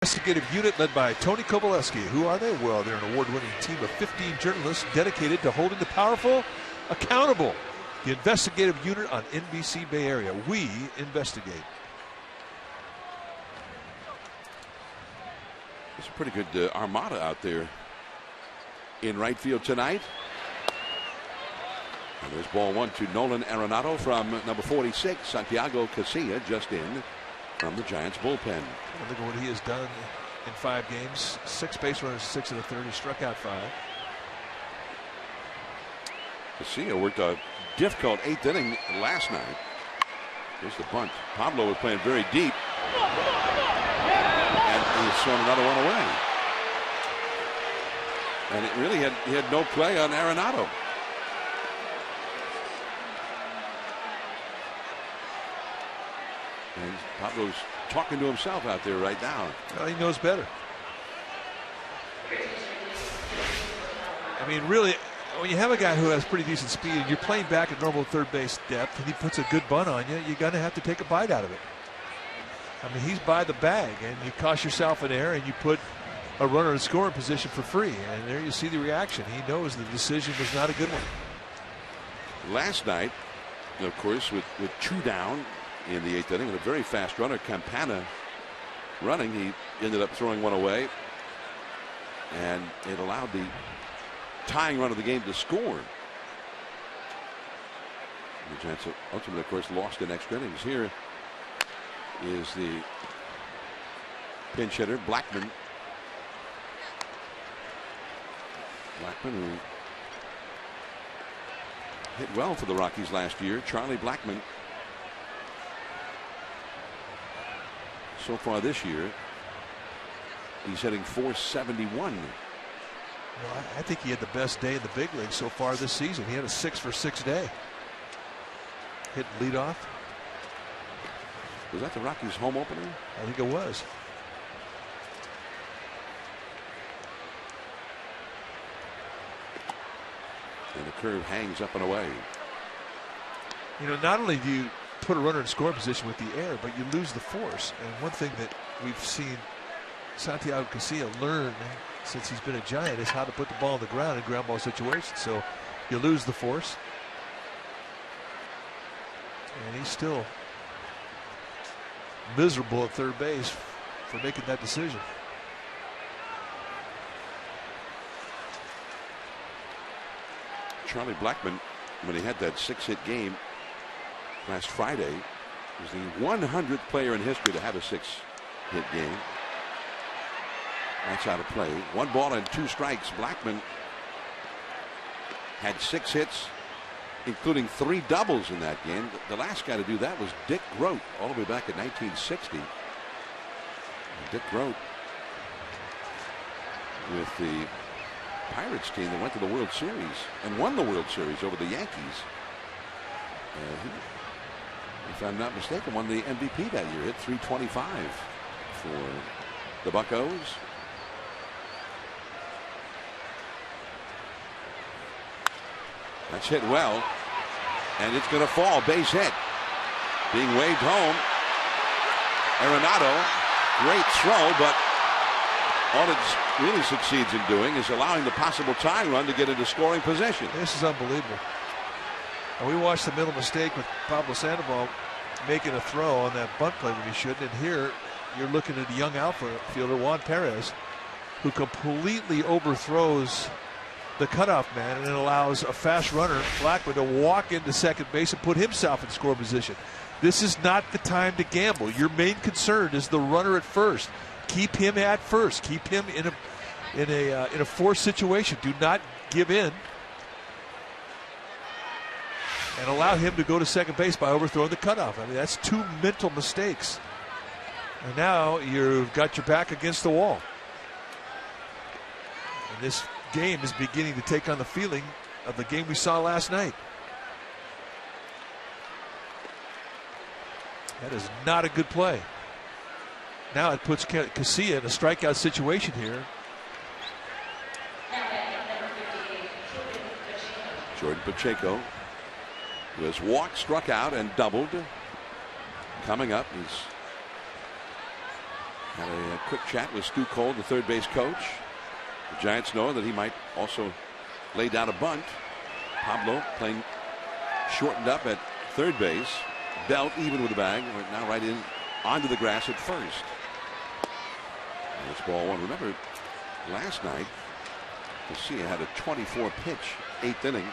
S10: Investigative unit led by Tony Kowaleski. Who are they? Well, they're an award-winning team of 15 journalists dedicated to holding the powerful accountable. The investigative unit on NBC Bay Area. We investigate.
S1: It's a pretty good armada out there in right field tonight. And there's ball 1 to Nolan Arenado from number 46, Santiago Casilla, just in from the Giants bullpen.
S10: Look at what he has done in 5 games. 6 base runners, 6 in the 3rd. He struck out 5.
S1: Casilla worked a difficult 8th inning last night. There's the bunt. Pablo was playing very deep. And he's thrown another one away. And it really he had no play on Arenado. And Pablo's talking to himself out there right now.
S10: Well, he knows better. I mean, really, when you have a guy who has pretty decent speed and you're playing back at normal third base depth and he puts a good bunt on you, you're going to have to take a bite out of it. I mean, he's by the bag, and you cost yourself an error and you put a runner in scoring position for free. And there you see the reaction. He knows the decision was not a good one.
S1: Last night, of course, with 2 down in the 8th inning, and a very fast runner, Campana, running, he ended up throwing one away, and it allowed the tying run of the game to score. The Giants ultimately, of course, lost in extra innings. Here is the pinch hitter, Blackman. Who hit well for the Rockies last year. Charlie Blackman. So far this year, he's hitting .471.
S10: Well, I think he had the best day in the big league so far this season. He had a 6-for-6 day. Hit leadoff.
S1: Was that the Rockies' home opener?
S10: I think it was.
S1: And the curve hangs up and away.
S10: You know, not only do you put a runner in scoring position with the air, but you lose the force. And one thing that we've seen Santiago Casilla learn since he's been a Giant is how to put the ball on the ground in ground ball situations. So you lose the force. And he's still miserable at third base for making that decision.
S1: Charlie Blackmon, when he had that 6-hit game last Friday, was the 100th player in history to have a 6-hit game. That's out of play. 1 ball and 2 strikes. Blackmon had 6 hits, including 3 doubles in that game. The last guy to do that was Dick Groat, all the way back in 1960. And Dick Groat with the Pirates team that went to the World Series and won the World Series over the Yankees. He, if I'm not mistaken, won the MVP that year. Hit .325 for the Buccos. That's hit well, and it's going to fall. Base hit. Being waved home. Arenado, great throw, but all it really succeeds in doing is allowing the possible tying run to get into scoring position.
S10: This is unbelievable. And we watched the middle mistake with Pablo Sandoval making a throw on that bunt play when he shouldn't. And here you're looking at a young outfielder, Juan Perez, who completely overthrows the cutoff man, and it allows a fast runner, Blackmon, to walk into second base and put himself in score position. This is not the time to gamble. Your main concern is the runner at first. Keep him at first. Keep him in a forced situation. Do not give in and allow him to go to second base by overthrowing the cutoff. I mean, that's 2 mental mistakes. And now you've got your back against the wall. And this game is beginning to take on the feeling of the game we saw last night. That is not a good play. Now it puts Casilla in a strikeout situation here.
S1: Jordan Pacheco, who has walked, struck out, and doubled. Coming up, he's had a quick chat with Stu Cole, the third base coach. The Giants know that he might also lay down a bunt. Pablo playing shortened up at third base. Belt even with the bag. We're now right in onto the grass at first. And it's ball 1. Remember, last night, Casilla had a 24-pitch 8th inning.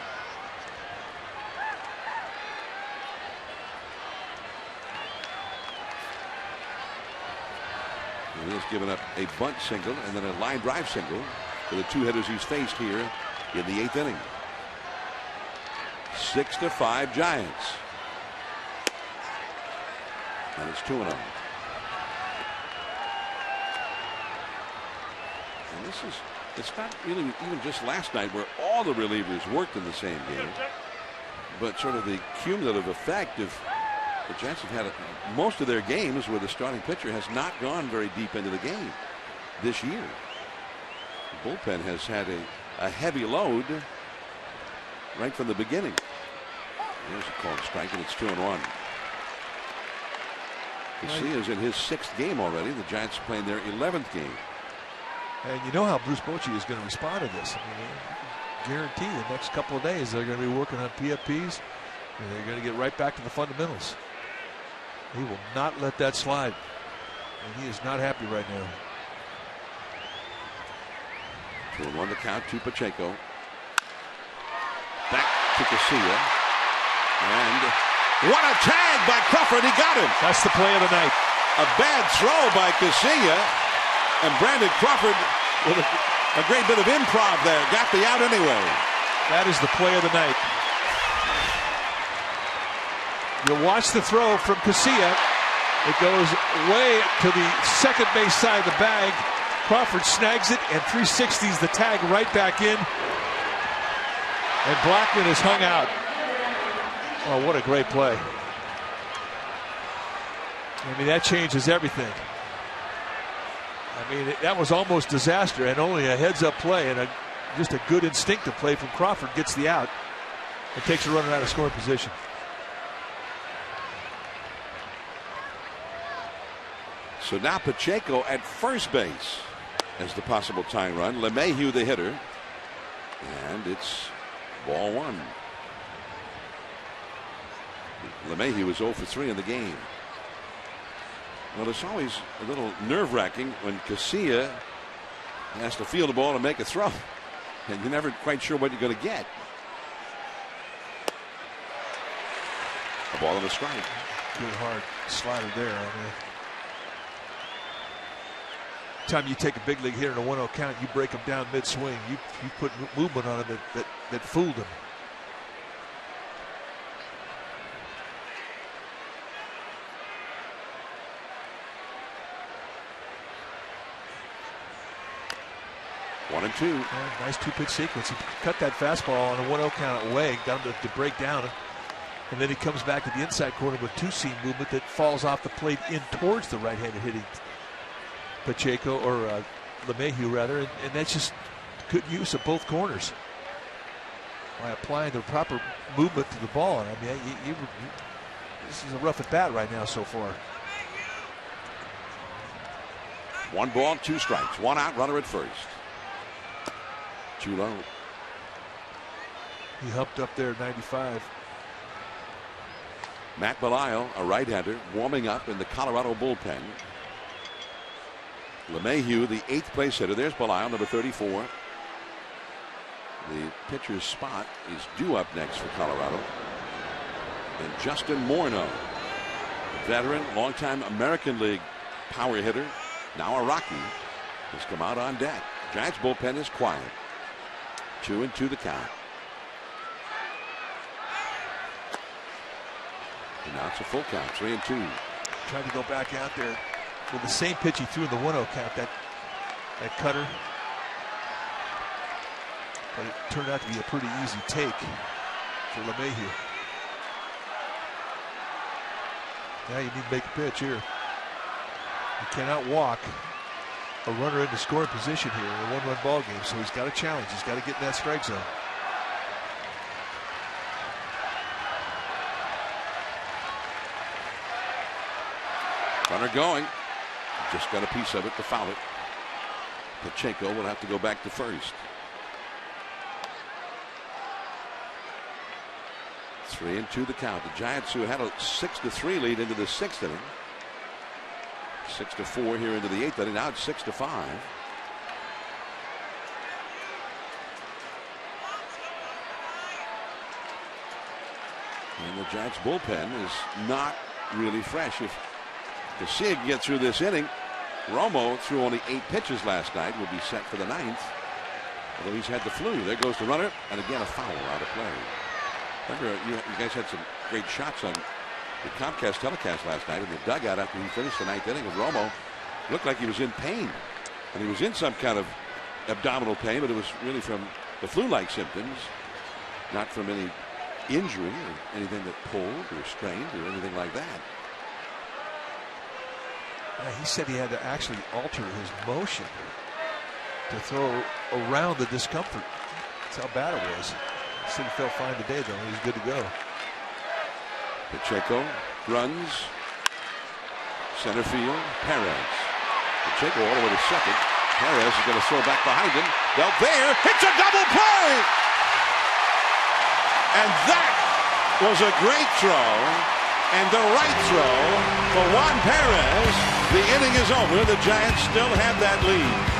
S1: And he has given up a bunt single and then a line drive single for the 2 hitters he's faced here in the 8th inning. 6-5 Giants. And it's 2-0. And this is, it's not really even just last night where all the relievers worked in the same game, but sort of the cumulative effect of the Giants have had most of their games where the starting pitcher has not gone very deep into the game this year. The bullpen has had a heavy load right from the beginning. There's a called strike, and it's 2-1. Casillas in his 6th game already. The Giants playing their 11th game.
S10: And you know how Bruce Bochy is going to respond to this. I mean, guarantee the next couple of days they're going to be working on PFPs, and they're going to get right back to the fundamentals. He will not let that slide, and he is not happy right now.
S1: 2-1 the count to Pacheco. Back to Casilla. And what a tag by Crawford. He got him.
S10: That's the play of the night.
S1: A bad throw by Casilla. And Brandon Crawford with a great bit of improv there. Got the out anyway.
S10: That is the play of the night. You watch the throw from Casilla. It goes way to the second base side of the bag. Crawford snags it and 360s the tag right back in. And Blackmon is hung out. Oh, what a great play. I mean, that changes everything. I mean, that was almost disaster, and only a heads-up play and just a good instinctive play from Crawford gets the out and takes a runner out of scoring position.
S1: So now Pacheco at first base. as the possible tying run. LeMahieu, the hitter. And it's ball one. LeMahieu was 0 for 3 in the game. Well, it's always a little nerve-wracking when Casilla has to field the ball and make a throw, and you're never quite sure what you're going to get. A ball and a strike.
S10: Good hard slider there. Time you take a big league hitter in a 1-0 count, you break him down mid-swing. You put movement on him that fooled him.
S1: One and two.
S10: Nice two-pitch sequence. He cut that fastball on a 1-0 count away, got him to break down, and then he comes back to the inside corner with two-seam movement that falls off the plate in towards the right-handed hitting Pacheco, or LeMahieu rather, and that's just good use of both corners by applying the proper movement to the ball. I mean, this is a rough at bat right now so far.
S1: 1 ball, 2 strikes, 1 out, runner at first. Too low.
S10: He humped up there at 95.
S1: Matt Belisle, a right-hander, warming up in the Colorado bullpen. LeMahieu, the 8th place hitter. There's Belisle, number 34. The pitcher's spot is due up next for Colorado. And Justin Morneau, veteran, longtime American League power hitter, now a Rocky, has come out on deck. Giants bullpen is quiet. 2-2 the count. And now it's a full count, 3-2.
S10: Tried to go back out there with the same pitch he threw in the 1-0 count, that cutter. But it turned out to be a pretty easy take for LeMahieu. Now you need to make a pitch here. You cannot walk a runner into scoring position here in a 1-run ball game, so he's got a challenge. He's got to get in that strike zone.
S1: Runner going. Just got a piece of it to foul it. Pacheco will have to go back to first. 3-2 the count. The Giants, who had a 6-3 lead into the 6th inning. 6-4 here into the 8th inning. Now it's 6-5. And the Giants bullpen is not really fresh. If Casilla can get through this inning, Romo threw only 8 pitches last night, will be set for the 9th. Although he's had the flu. There goes the runner, and again a foul out of play. Remember, you guys had some great shots on the Comcast telecast last night in the dugout after he finished the 9th inning. And Romo looked like he was in pain, and he was in some kind of abdominal pain, but it was really from the flu-like symptoms, not from any injury or anything that pulled or strained or anything like that.
S10: He said he had to actually alter his motion to throw around the discomfort. That's how bad it was. He said he felt fine today, though. He was good to go.
S1: Pacheco runs center field. Perez. Pacheco all the way to second. Perez is going to throw back behind him. Dealt there. Hits a double play. And that was a great throw. And the right throw for Juan Perez. The inning is over. The Giants still have that lead.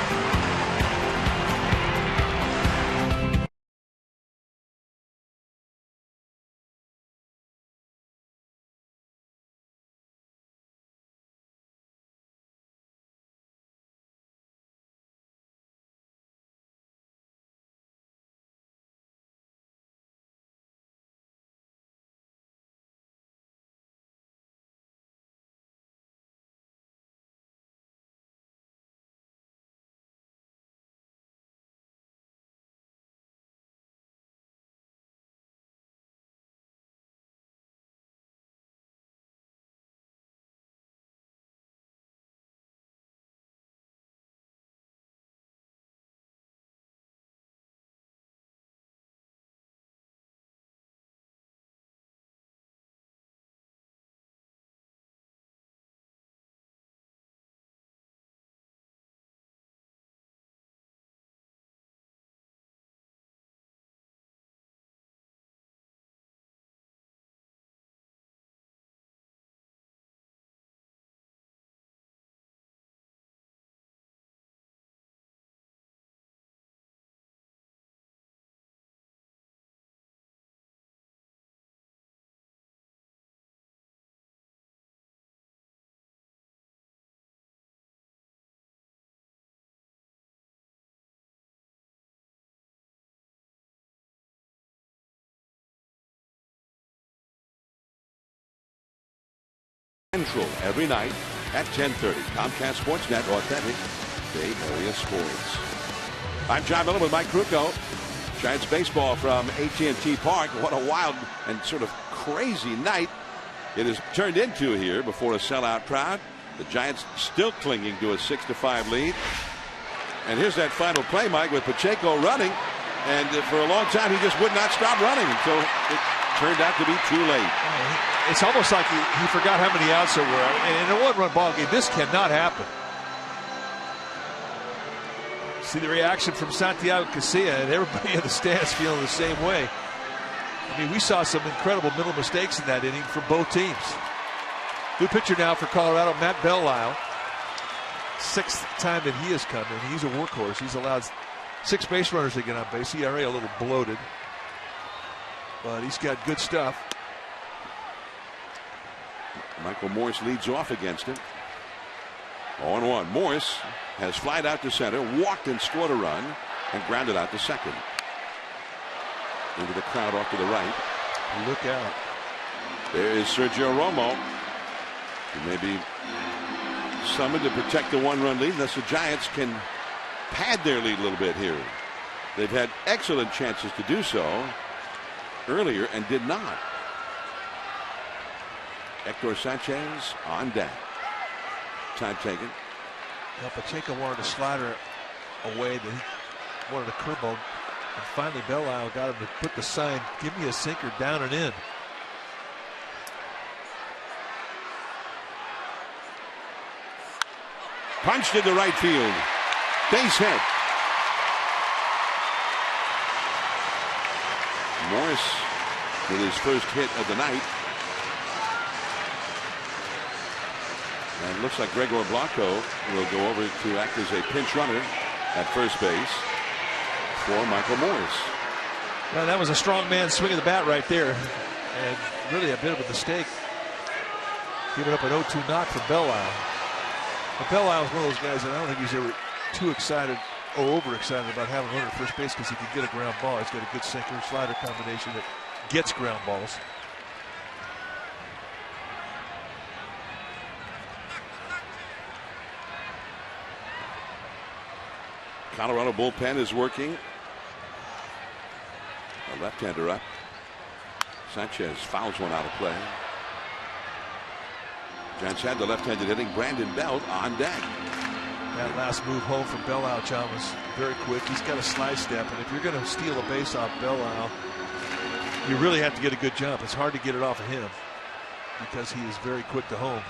S1: Central every night at 10:30. Comcast Sportsnet, authentic Bay Area sports. I'm John Miller with Mike Krukow. Giants baseball from AT&T Park. What a wild and sort of crazy night it has turned into here before a sellout crowd. The Giants still clinging to a 6-5 lead. And here's that final play, Mike, with Pacheco running. And for a long time, he just would not stop running until it turned out to be too late.
S10: It's almost like he forgot how many outs there were. And in a one-run ball game, this cannot happen. See the reaction from Santiago Casilla, and everybody in the stands feeling the same way. I mean, we saw some incredible mental mistakes in that inning from both teams. Good pitcher now for Colorado, Matt Belle. Sixth time that he has come in. He's a workhorse. He's allowed 6 base runners to get on base. ERA a little bloated, but he's got good stuff.
S1: Michael Morse leads off against him. 0-1. Morse has flied out to center, walked and scored a run, and grounded out to second. Into the crowd off to the right.
S10: Look out.
S1: There is Sergio Romo. He may be summoned to protect the 1-run lead unless the Giants can pad their lead a little bit here. They've had excellent chances to do so earlier and did not. Hector Sanchez on deck. Time taken.
S10: Now Pacheco wanted a slider away, that he wanted a curveball, and finally Belle got him to put the sign, "Give me a sinker down and in."
S1: Punched into right field. Base hit. Morse with his first hit of the night. And it looks like Gregor Blanco will go over to act as a pinch runner at first base for Michael Morse.
S10: Well, that was a strong man swing of the bat right there, and really a bit of a mistake. Giving up an 0-2 knock for Belle. But Belle is one of those guys that I don't think he's ever too excited or overexcited about having a runner at first base because he can get a ground ball. He's got a good sinker slider combination that gets ground balls.
S1: Colorado bullpen is working. A left-hander up. Sanchez fouls one out of play. Giants had the left-handed hitting Brandon Belt on deck.
S10: That last move home from Belle, John, was very quick. He's got a slide step, and if you're going to steal a base off Belle, you really have to get a good jump. It's hard to get it off of him because he is very quick to home.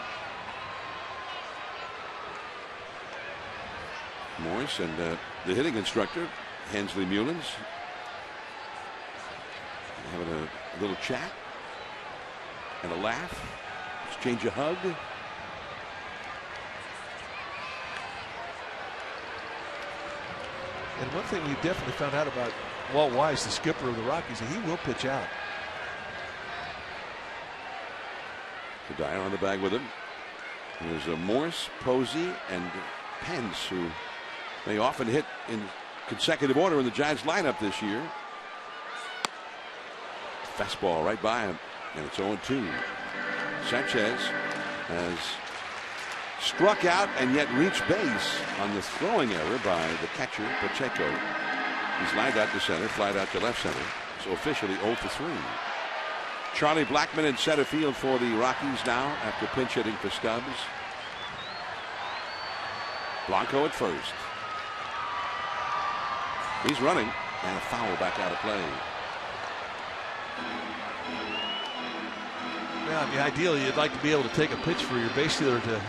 S1: Morse and the hitting instructor, Hensley Mullins, having a little chat and a laugh, exchange a hug.
S10: And one thing we definitely found out about Walt Weiss, the skipper of the Rockies, that he will pitch out.
S1: Dyer on the bag with him. There's a Morse, Posey, and Pence, who they often hit in consecutive order in the Giants lineup this year. Fastball right by him, and it's 0-2. Sanchez has struck out and yet reached base on the throwing error by the catcher Pacheco. He's lined out to center, flied out to left center, so officially 0-3. Charlie Blackmon in center field for the Rockies now after pinch hitting for Stubbs. Blanco at first. He's running, and a foul back out of play.
S10: Yeah, I mean, ideally, you'd like to be able to take a pitch for your base stealer to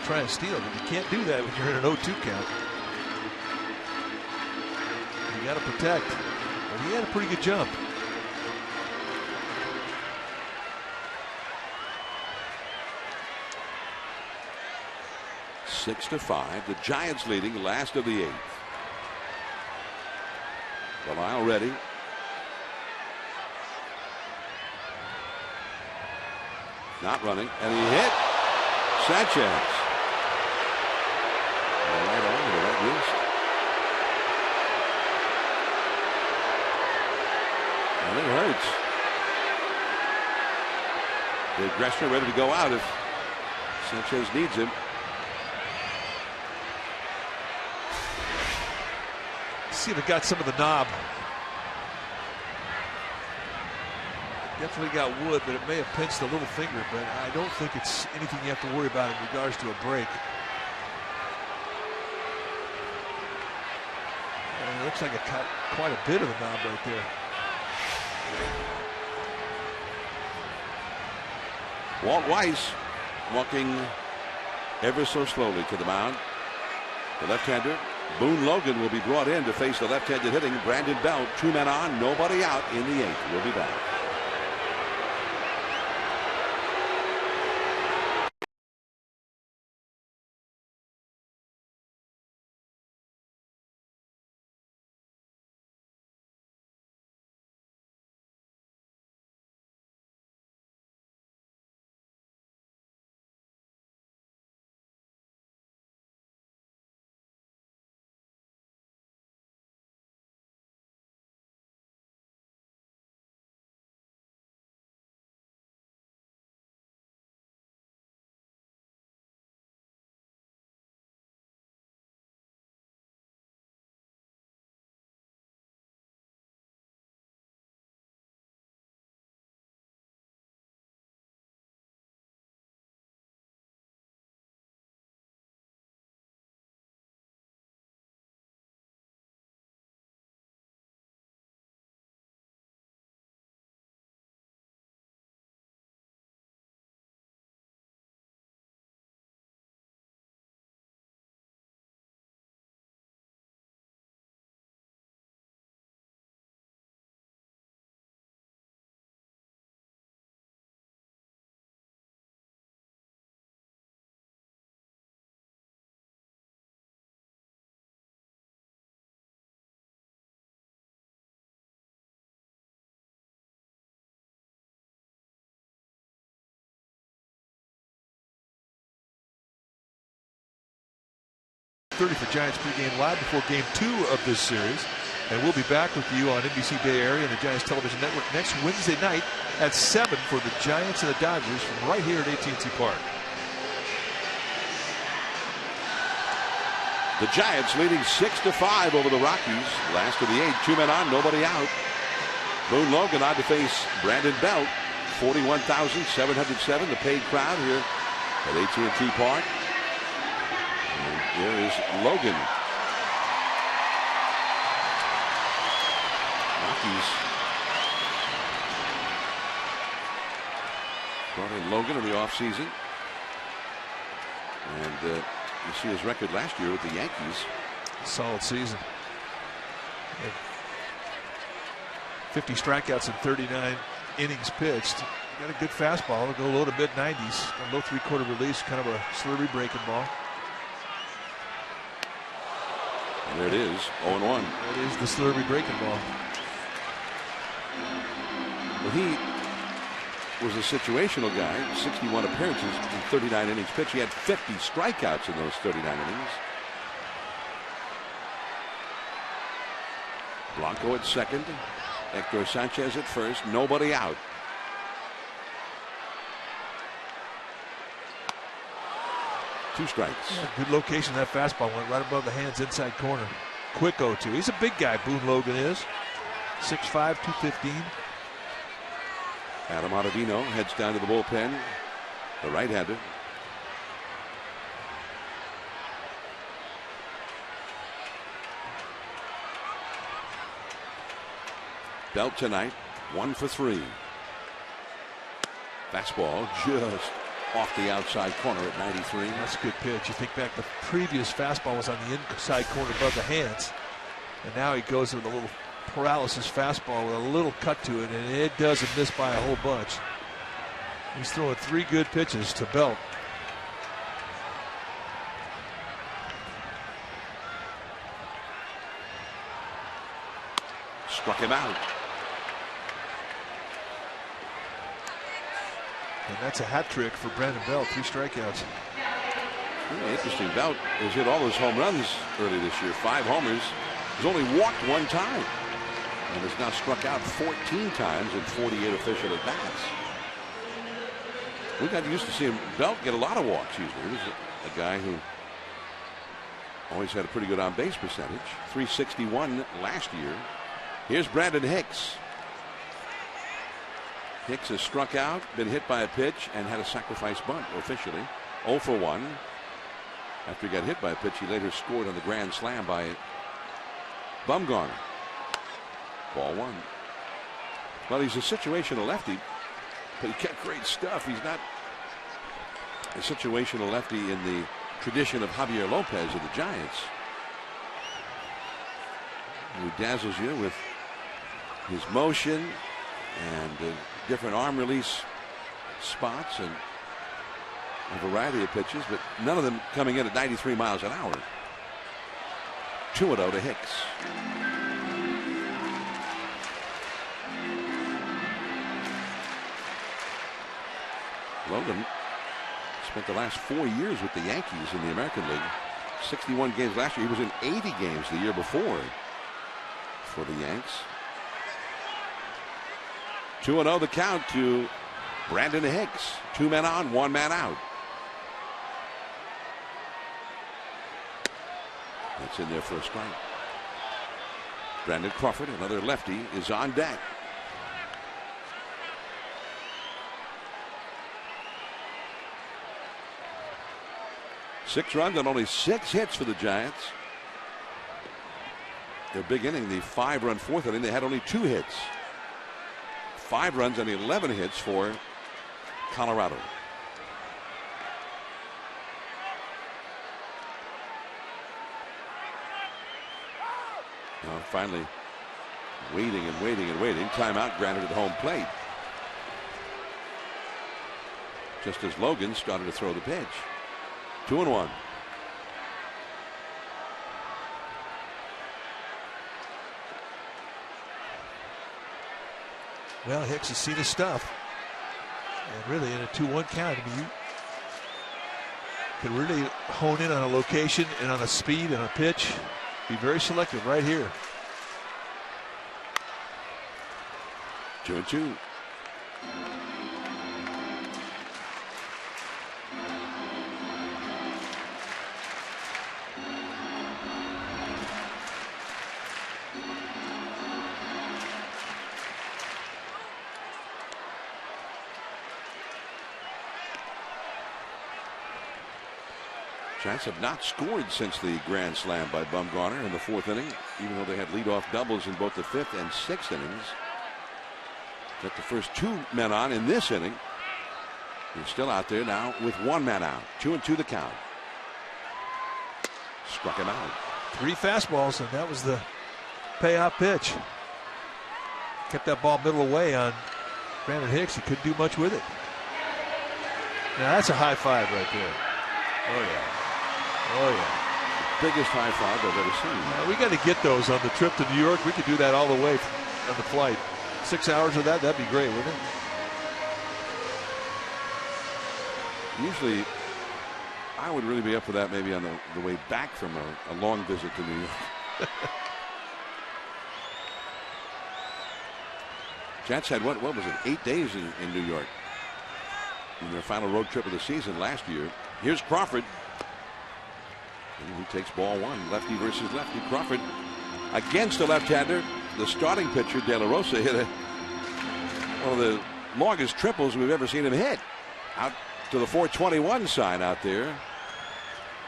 S10: try and steal, but you can't do that when you're in an 0-2 count. You got to protect. But he had a pretty good jump.
S1: Six to 5. The Giants leading, last of the 8th. Belial ready. Not running, and he hit Sanchez. Right on to the right wrist. And it hurts. Dave Gressner ready to go out if Sanchez needs him.
S10: See if it got some of the knob. Definitely got wood, but it may have pinched a little finger, but I don't think it's anything you have to worry about in regards to a break. And it looks like it cut quite a bit of the knob right there.
S1: Walt Weiss walking ever so slowly to the mound. The left-hander, Boone Logan, will be brought in to face the left-handed hitting Brandon Belt. 2 men on, nobody out in the 8th. We'll be back.
S10: .30 for Giants pregame live before Game 2 of this series. And we'll be back with you on NBC Bay Area and the Giants Television Network next Wednesday night at 7 for the Giants and the Dodgers from right here at AT&T Park.
S1: The Giants leading 6-5 over the Rockies. Last of the 8, 2 men on, nobody out. Boone Logan on to face Brandon Belt. 41,707, the paid crowd here at AT&T Park. And here is Logan. Rockies brought in Logan in the offseason. And you see his record last year with the Yankees.
S10: Solid season. 50 strikeouts in 39 innings pitched. Got a good fastball. It'll go low to mid-90s. A low three-quarter release, kind of a slurry breaking ball.
S1: And there it is, 0-1.
S10: That is the slurry breaking ball.
S1: Well, he was a situational guy. 61 appearances in 39 innings pitched. He had 50 strikeouts in those 39 innings. Blanco at second. Hector Sanchez at first. Nobody out. Two strikes.
S10: Yeah, good location. That fastball went right above the hands, inside corner. Quick 0-2. He's a big guy, Boone Logan is. 6'5", 215.
S1: Adam Ottavino heads down to the bullpen. The right-hander. Belt tonight, 1 for 3. Fastball just off the outside corner at 93.
S10: That's a good pitch. You think back, the previous fastball was on the inside corner above the hands. And now he goes with a little paralysis fastball with a little cut to it, and it doesn't miss by a whole bunch. He's throwing 3 good pitches to Belt.
S1: Struck him out.
S10: And that's a hat trick for Brandon Belt. 3 strikeouts.
S1: Really interesting. Belt has hit all his home runs early this year. 5 homers. He's only walked 1 time. And has now struck out 14 times in 48 official at bats. We got used to seeing Belt get a lot of walks usually. He was a guy who always had a pretty good on-base percentage. 361 last year. Here's Brandon Hicks. Hicks has struck out, been hit by a pitch, and had a sacrifice bunt officially. 0 for 1. After he got hit by a pitch, he later scored on the grand slam by Bumgarner. Ball 1. Well, he's a situational lefty, but he got great stuff. He's not a situational lefty in the tradition of Javier Lopez of the Giants, who dazzles you with his motion and different arm release spots and a variety of pitches, but none of them coming in at 93 miles an hour. 2-0 to Hicks. Logan spent the last 4 years with the Yankees in the American League. 61 games last year. He was in 80 games the year before for the Yanks. 2-0 the count to Brandon Hicks. 2 men on, 1 man out. That's in there for a strike. Brandon Crawford, another lefty, is on deck. Six runs and only 6 hits for the Giants. Their big inning, the 5-run fourth inning, they had only 2 hits. 5 runs and 11 hits for Colorado. Now finally waiting and waiting and waiting. Timeout granted at home plate. Just as Logan started to throw the pitch. 2-1.
S10: Well, Hicks has seen his stuff. And really in a 2-1 count, I mean, you can really hone in on a location and on a speed and a pitch. Be very selective right here.
S1: 2-2. Giants have not scored since the grand slam by Bumgarner in the 4th inning, even though they had leadoff doubles in both the 5th and 6th innings. Got the first 2 men on in this inning. He's still out there now with 1 man out. 2-2 the count. Struck him out.
S10: 3 fastballs, and that was the payoff pitch. Kept that ball middle away on Brandon Hicks. He couldn't do much with it. Now that's a high five right there. Oh yeah. Oh yeah.
S1: Biggest high five I've ever seen.
S10: We got to get those on the trip to New York. We could do that all the way on the flight. 6 hours of that, that'd be great, wouldn't it?
S1: Usually, I would really be up for that maybe on the way back from a long visit to New York. Jets had, what was it, 8 days in New York in their final road trip of the season last year. Here's Crawford. And he takes ball 1. Lefty versus lefty. Crawford against a left-hander. The starting pitcher, De La Rosa, hit one of the longest triples we've ever seen him hit. Out to the 421 sign out there.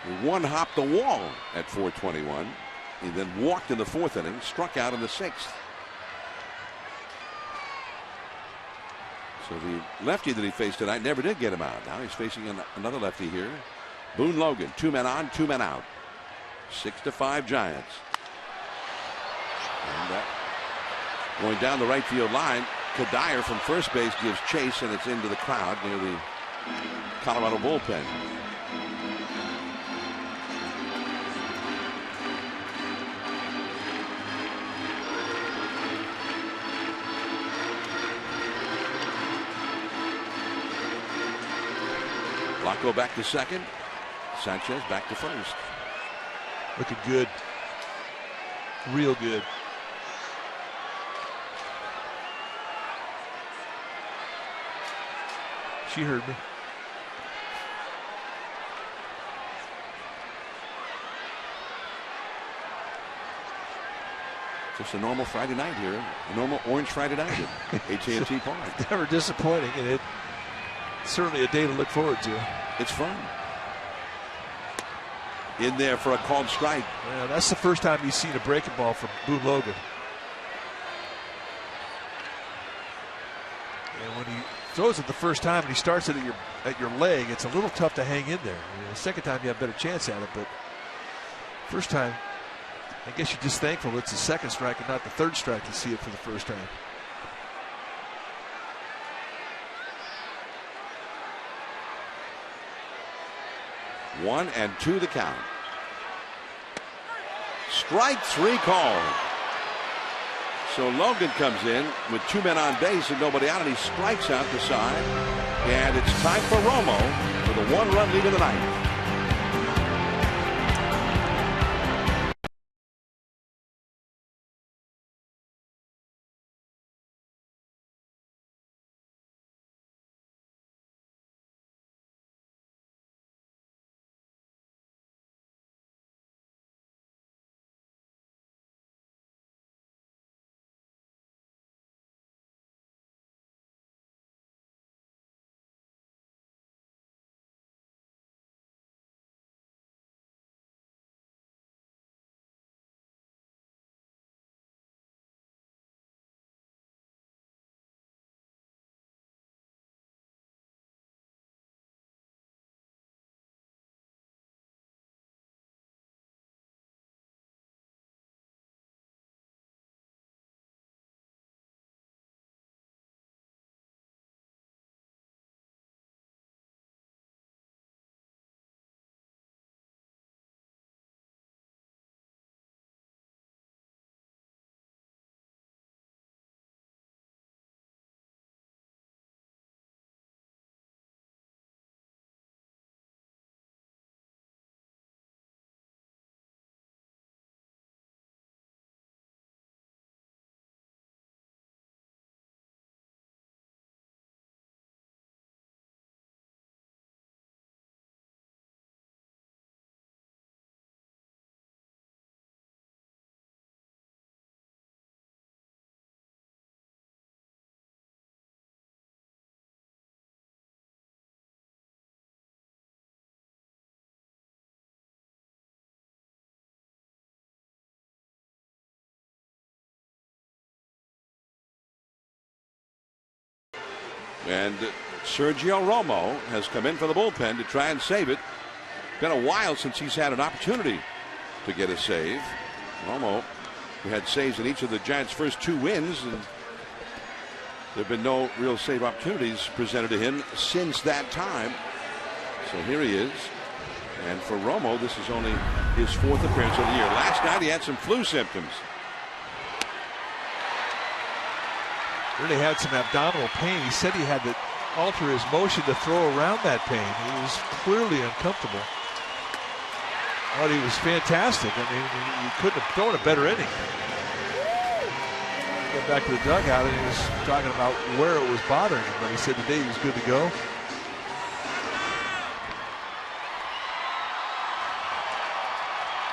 S1: He one-hopped the wall at 421. He then walked in the 4th inning, struck out in the 6th. So the lefty that he faced tonight never did get him out. Now he's facing another lefty here. Boone Logan, 2 men on, 2 men out. 6-5 Giants. And that going down the right field line. Kadire from first base gives chase, and it's into the crowd near the Colorado bullpen. Blanco back to second. Sanchez back to first.
S10: Looking good. Real good. She heard me.
S1: Just a normal Friday night here, a normal Orange Friday night at AT&T Park.
S10: Never disappointing, and it's certainly a day to look forward to.
S1: It's fun. In there for a called strike.
S10: Yeah, that's the first time you've seen a breaking ball from Boone Logan. And when he throws it the first time and he starts it at your leg, it's a little tough to hang in there. The second time you have a better chance at it, but first time, I guess you're just thankful it's the second strike and not the third strike to see it for the first time.
S1: One and two the count. Strike three called. So Logan comes in with two men on base and nobody out, and he strikes out the side. And it's time for Romo for the one-run lead of the night. And Sergio Romo has come in for the bullpen to try and save it. Been a while since he's had an opportunity to get a save. Romo, who had saves in each of the Giants' first two wins, and there have been no real save opportunities presented to him since that time. So here he is. And for Romo, this is only his fourth appearance of the year. Last night he had some flu symptoms.
S10: Really had some abdominal pain. He said he had to alter his motion to throw around that pain. He was clearly uncomfortable. But he was fantastic. I mean, he couldn't have thrown a better inning. Got back to the dugout and he was talking about where it was bothering him, but he said today he was good to go.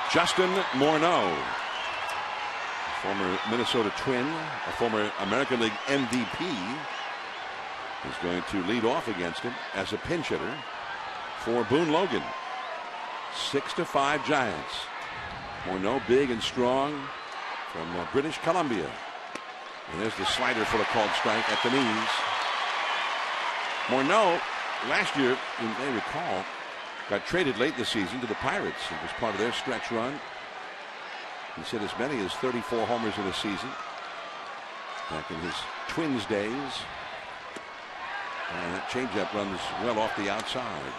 S1: Justin Morneau, former Minnesota Twin, a former American League MVP, is going to lead off against him as a pinch hitter for Boone Logan. 6-5 Giants. Morneau big and strong from British Columbia. And there's the slider for a called strike at the knees. Morneau, last year, you may recall, got traded late in the season to the Pirates. It was part of their stretch run. He's hit as many as 34 homers in a season back in his Twins days. And that changeup runs well off the outside.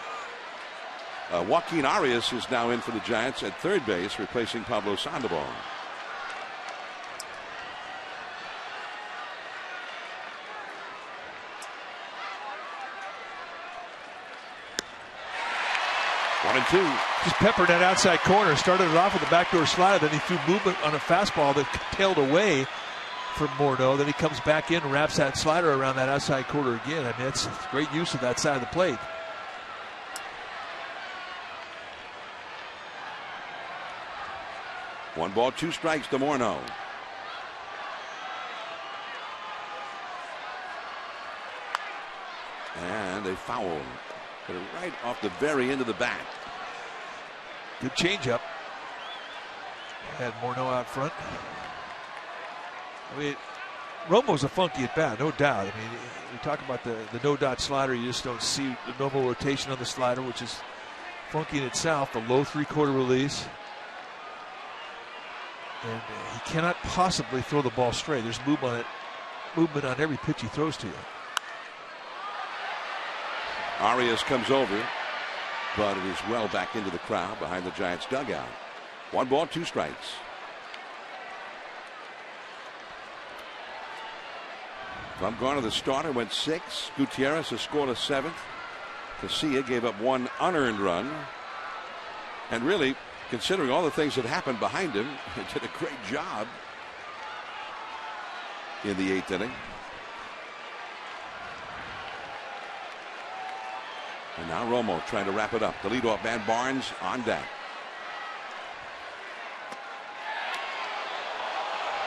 S1: Joaquin Arias is now in for the Giants at third base, replacing Pablo Sandoval. One and two.
S10: Just peppered that outside corner. Started it off with a backdoor slider. Then he threw movement on a fastball that tailed away from Morneau. Then he comes back in and wraps that slider around that outside corner again. I mean, it's great use of that side of the plate.
S1: One ball, two strikes to Morneau. And they foul. Put it right off the very end of the bat.
S10: Good changeup. Had Morneau out front. I mean, Romo's a funky at bat, no doubt. I mean, we talk about the no-dot slider. You just don't see the normal rotation on the slider, which is funky in itself. The low three-quarter release. And he cannot possibly throw the ball straight. There's movement on every pitch he throws to you.
S1: Arias comes over, but it is well back into the crowd behind the Giants dugout. 1 ball, 2 strikes. Bumgarner, the starter, went 6. Gutierrez has scored a 7th. Casilla gave up 1 unearned run. And really, considering all the things that happened behind him, he did a great job in the 8th inning. And now Romo trying to wrap it up. The leadoff man Barnes on deck.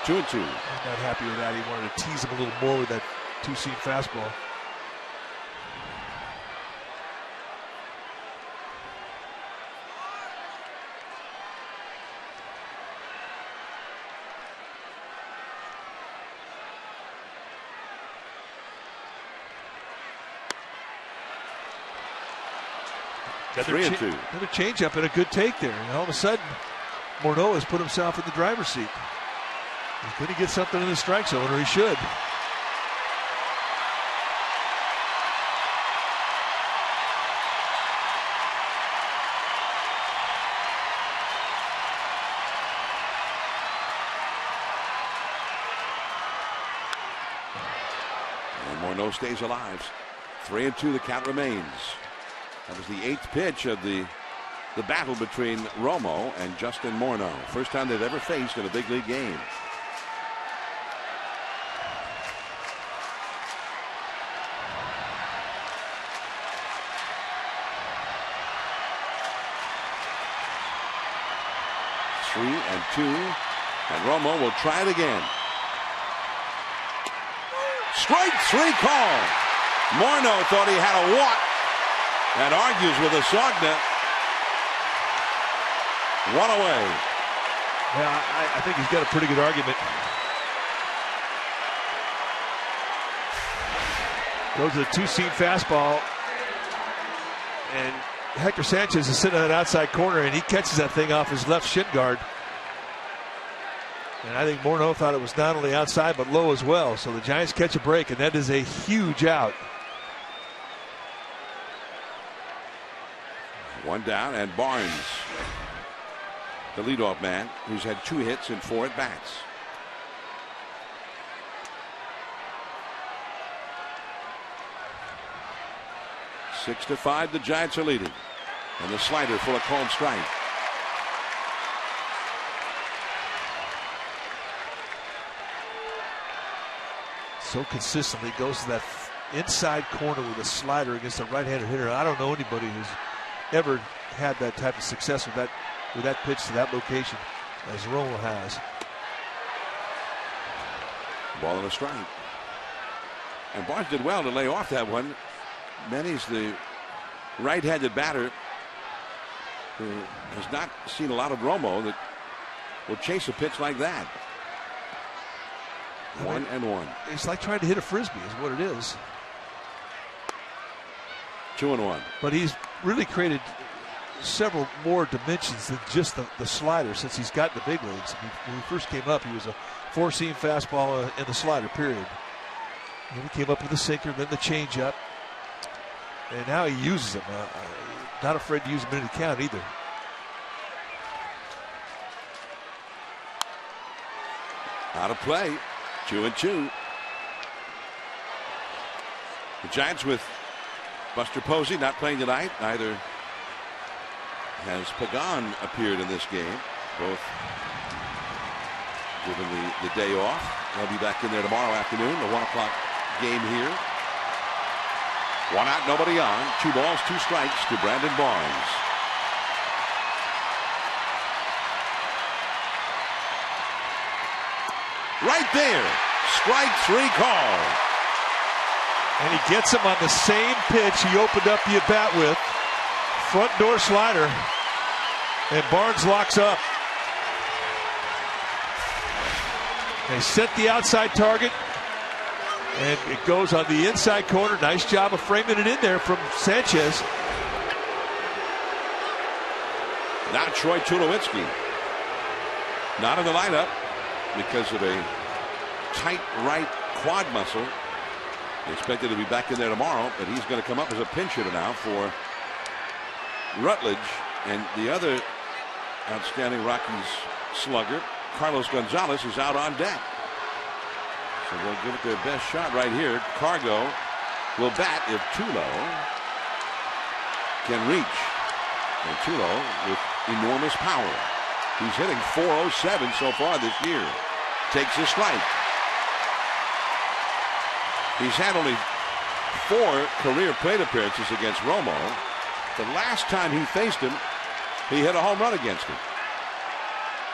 S1: 2-2.
S10: He's not happy with that. He wanted to tease him a little more with that 2-seam fastball. Another
S1: 3-2.
S10: Another changeup and a good take there. And all of a sudden, Morneau has put himself in the driver's seat. He's going to get something in the strike zone, or he should.
S1: And Morneau stays alive. 3-2, the count remains. That was the 8th pitch of the battle between Romo and Justin Morneau. First time they've ever faced in a big league game. Three and 2, and Romo will try it again. Strike 3 call. Morneau thought he had a walk and argues with Asogna. 1 away.
S10: Yeah, I think he's got a pretty good argument. Goes to the 2-seam fastball, and Hector Sanchez is sitting on that outside corner, and he catches that thing off his left shin guard. And I think Morneau thought it was not only outside but low as well. So the Giants catch a break, and that is a huge out.
S1: 1 down, and Barnes, the leadoff man, who's had 2 hits and 4 at bats. Six to 5, the Giants are leading. And the slider full of called strike.
S10: So consistently goes to that inside corner with a slider against a right-handed hitter. I don't know anybody who's ever had that type of success with that pitch to that location as Romo has.
S1: Ball and a strike. And Barnes did well to lay off that one. Manny's the right-handed batter who has not seen a lot of Romo that will chase a pitch like that. 1-1.
S10: It's like trying to hit a frisbee is what it is.
S1: 2-1.
S10: But he's really created several more dimensions than just the slider since he's got the big leagues. I mean, when he first came up, he was a 4-seam fastball and the slider, period. Then he came up with the sinker, then the changeup. And now he uses them. Not afraid to use them in the count either.
S1: Out of play. 2-2. The Giants with Buster Posey not playing tonight. Neither has Pagan appeared in this game. Both given the day off. They'll be back in there tomorrow afternoon. The 1 o'clock game here. 1 out, nobody on. 2 balls, 2 strikes to Brandon Barnes. Right there. Strike 3 call.
S10: And he gets him on the same pitch he opened up the at-bat with. Front door slider. And Barnes locks up. They set the outside target. And it goes on the inside corner. Nice job of framing it in there from Sanchez.
S1: Now Troy Tulowitzki. Not in the lineup because of a tight right quad muscle. Expected to be back in there tomorrow, but he's going to come up as a pinch hitter now for Rutledge. And the other outstanding Rockies slugger, Carlos Gonzalez, is out on deck. So they'll give it their best shot right here. Cargo will bat if Tulo can reach. And Tulo with enormous power. He's hitting .407 so far this year. Takes a strike. He's had only 4 career plate appearances against Romo. The last time he faced him, he hit a home run against him.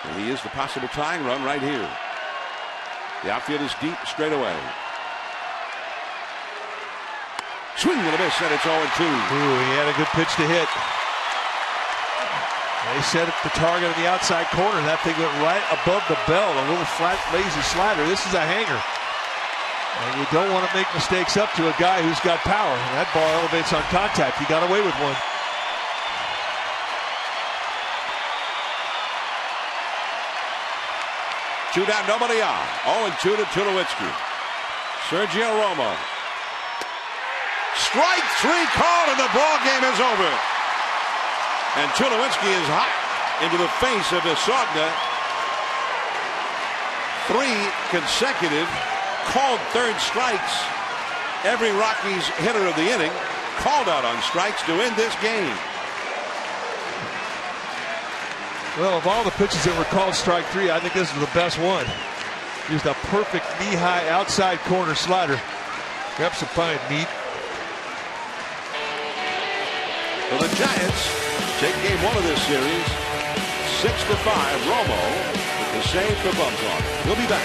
S1: And he is the possible tying run right here. The outfield is deep straight away. Swing and a miss, and it's 0-2.
S10: Ooh, he had a good pitch to hit. They set the target on the outside corner. That thing went right above the belt. A little flat, lazy slider. This is a hanger. And you don't want to make mistakes up to a guy who's got power. And that ball elevates on contact. He got away with one.
S1: Two down, nobody on. 0-2 to Tulowitzki. Sergio Romo. Strike 3 called, and the ball game is over. And Tulowitzki is hot into the face of Esogna. 3 consecutive called third strikes. Every Rockies hitter of the inning called out on strikes to end this game.
S10: Well, of all the pitches that were called strike 3, I think this is the best one. Used a perfect knee-high outside corner slider. Grab some fine meat.
S1: So the Giants take game 1 of this series 6-5. Romo with the save for Bumgarner. We'll be back.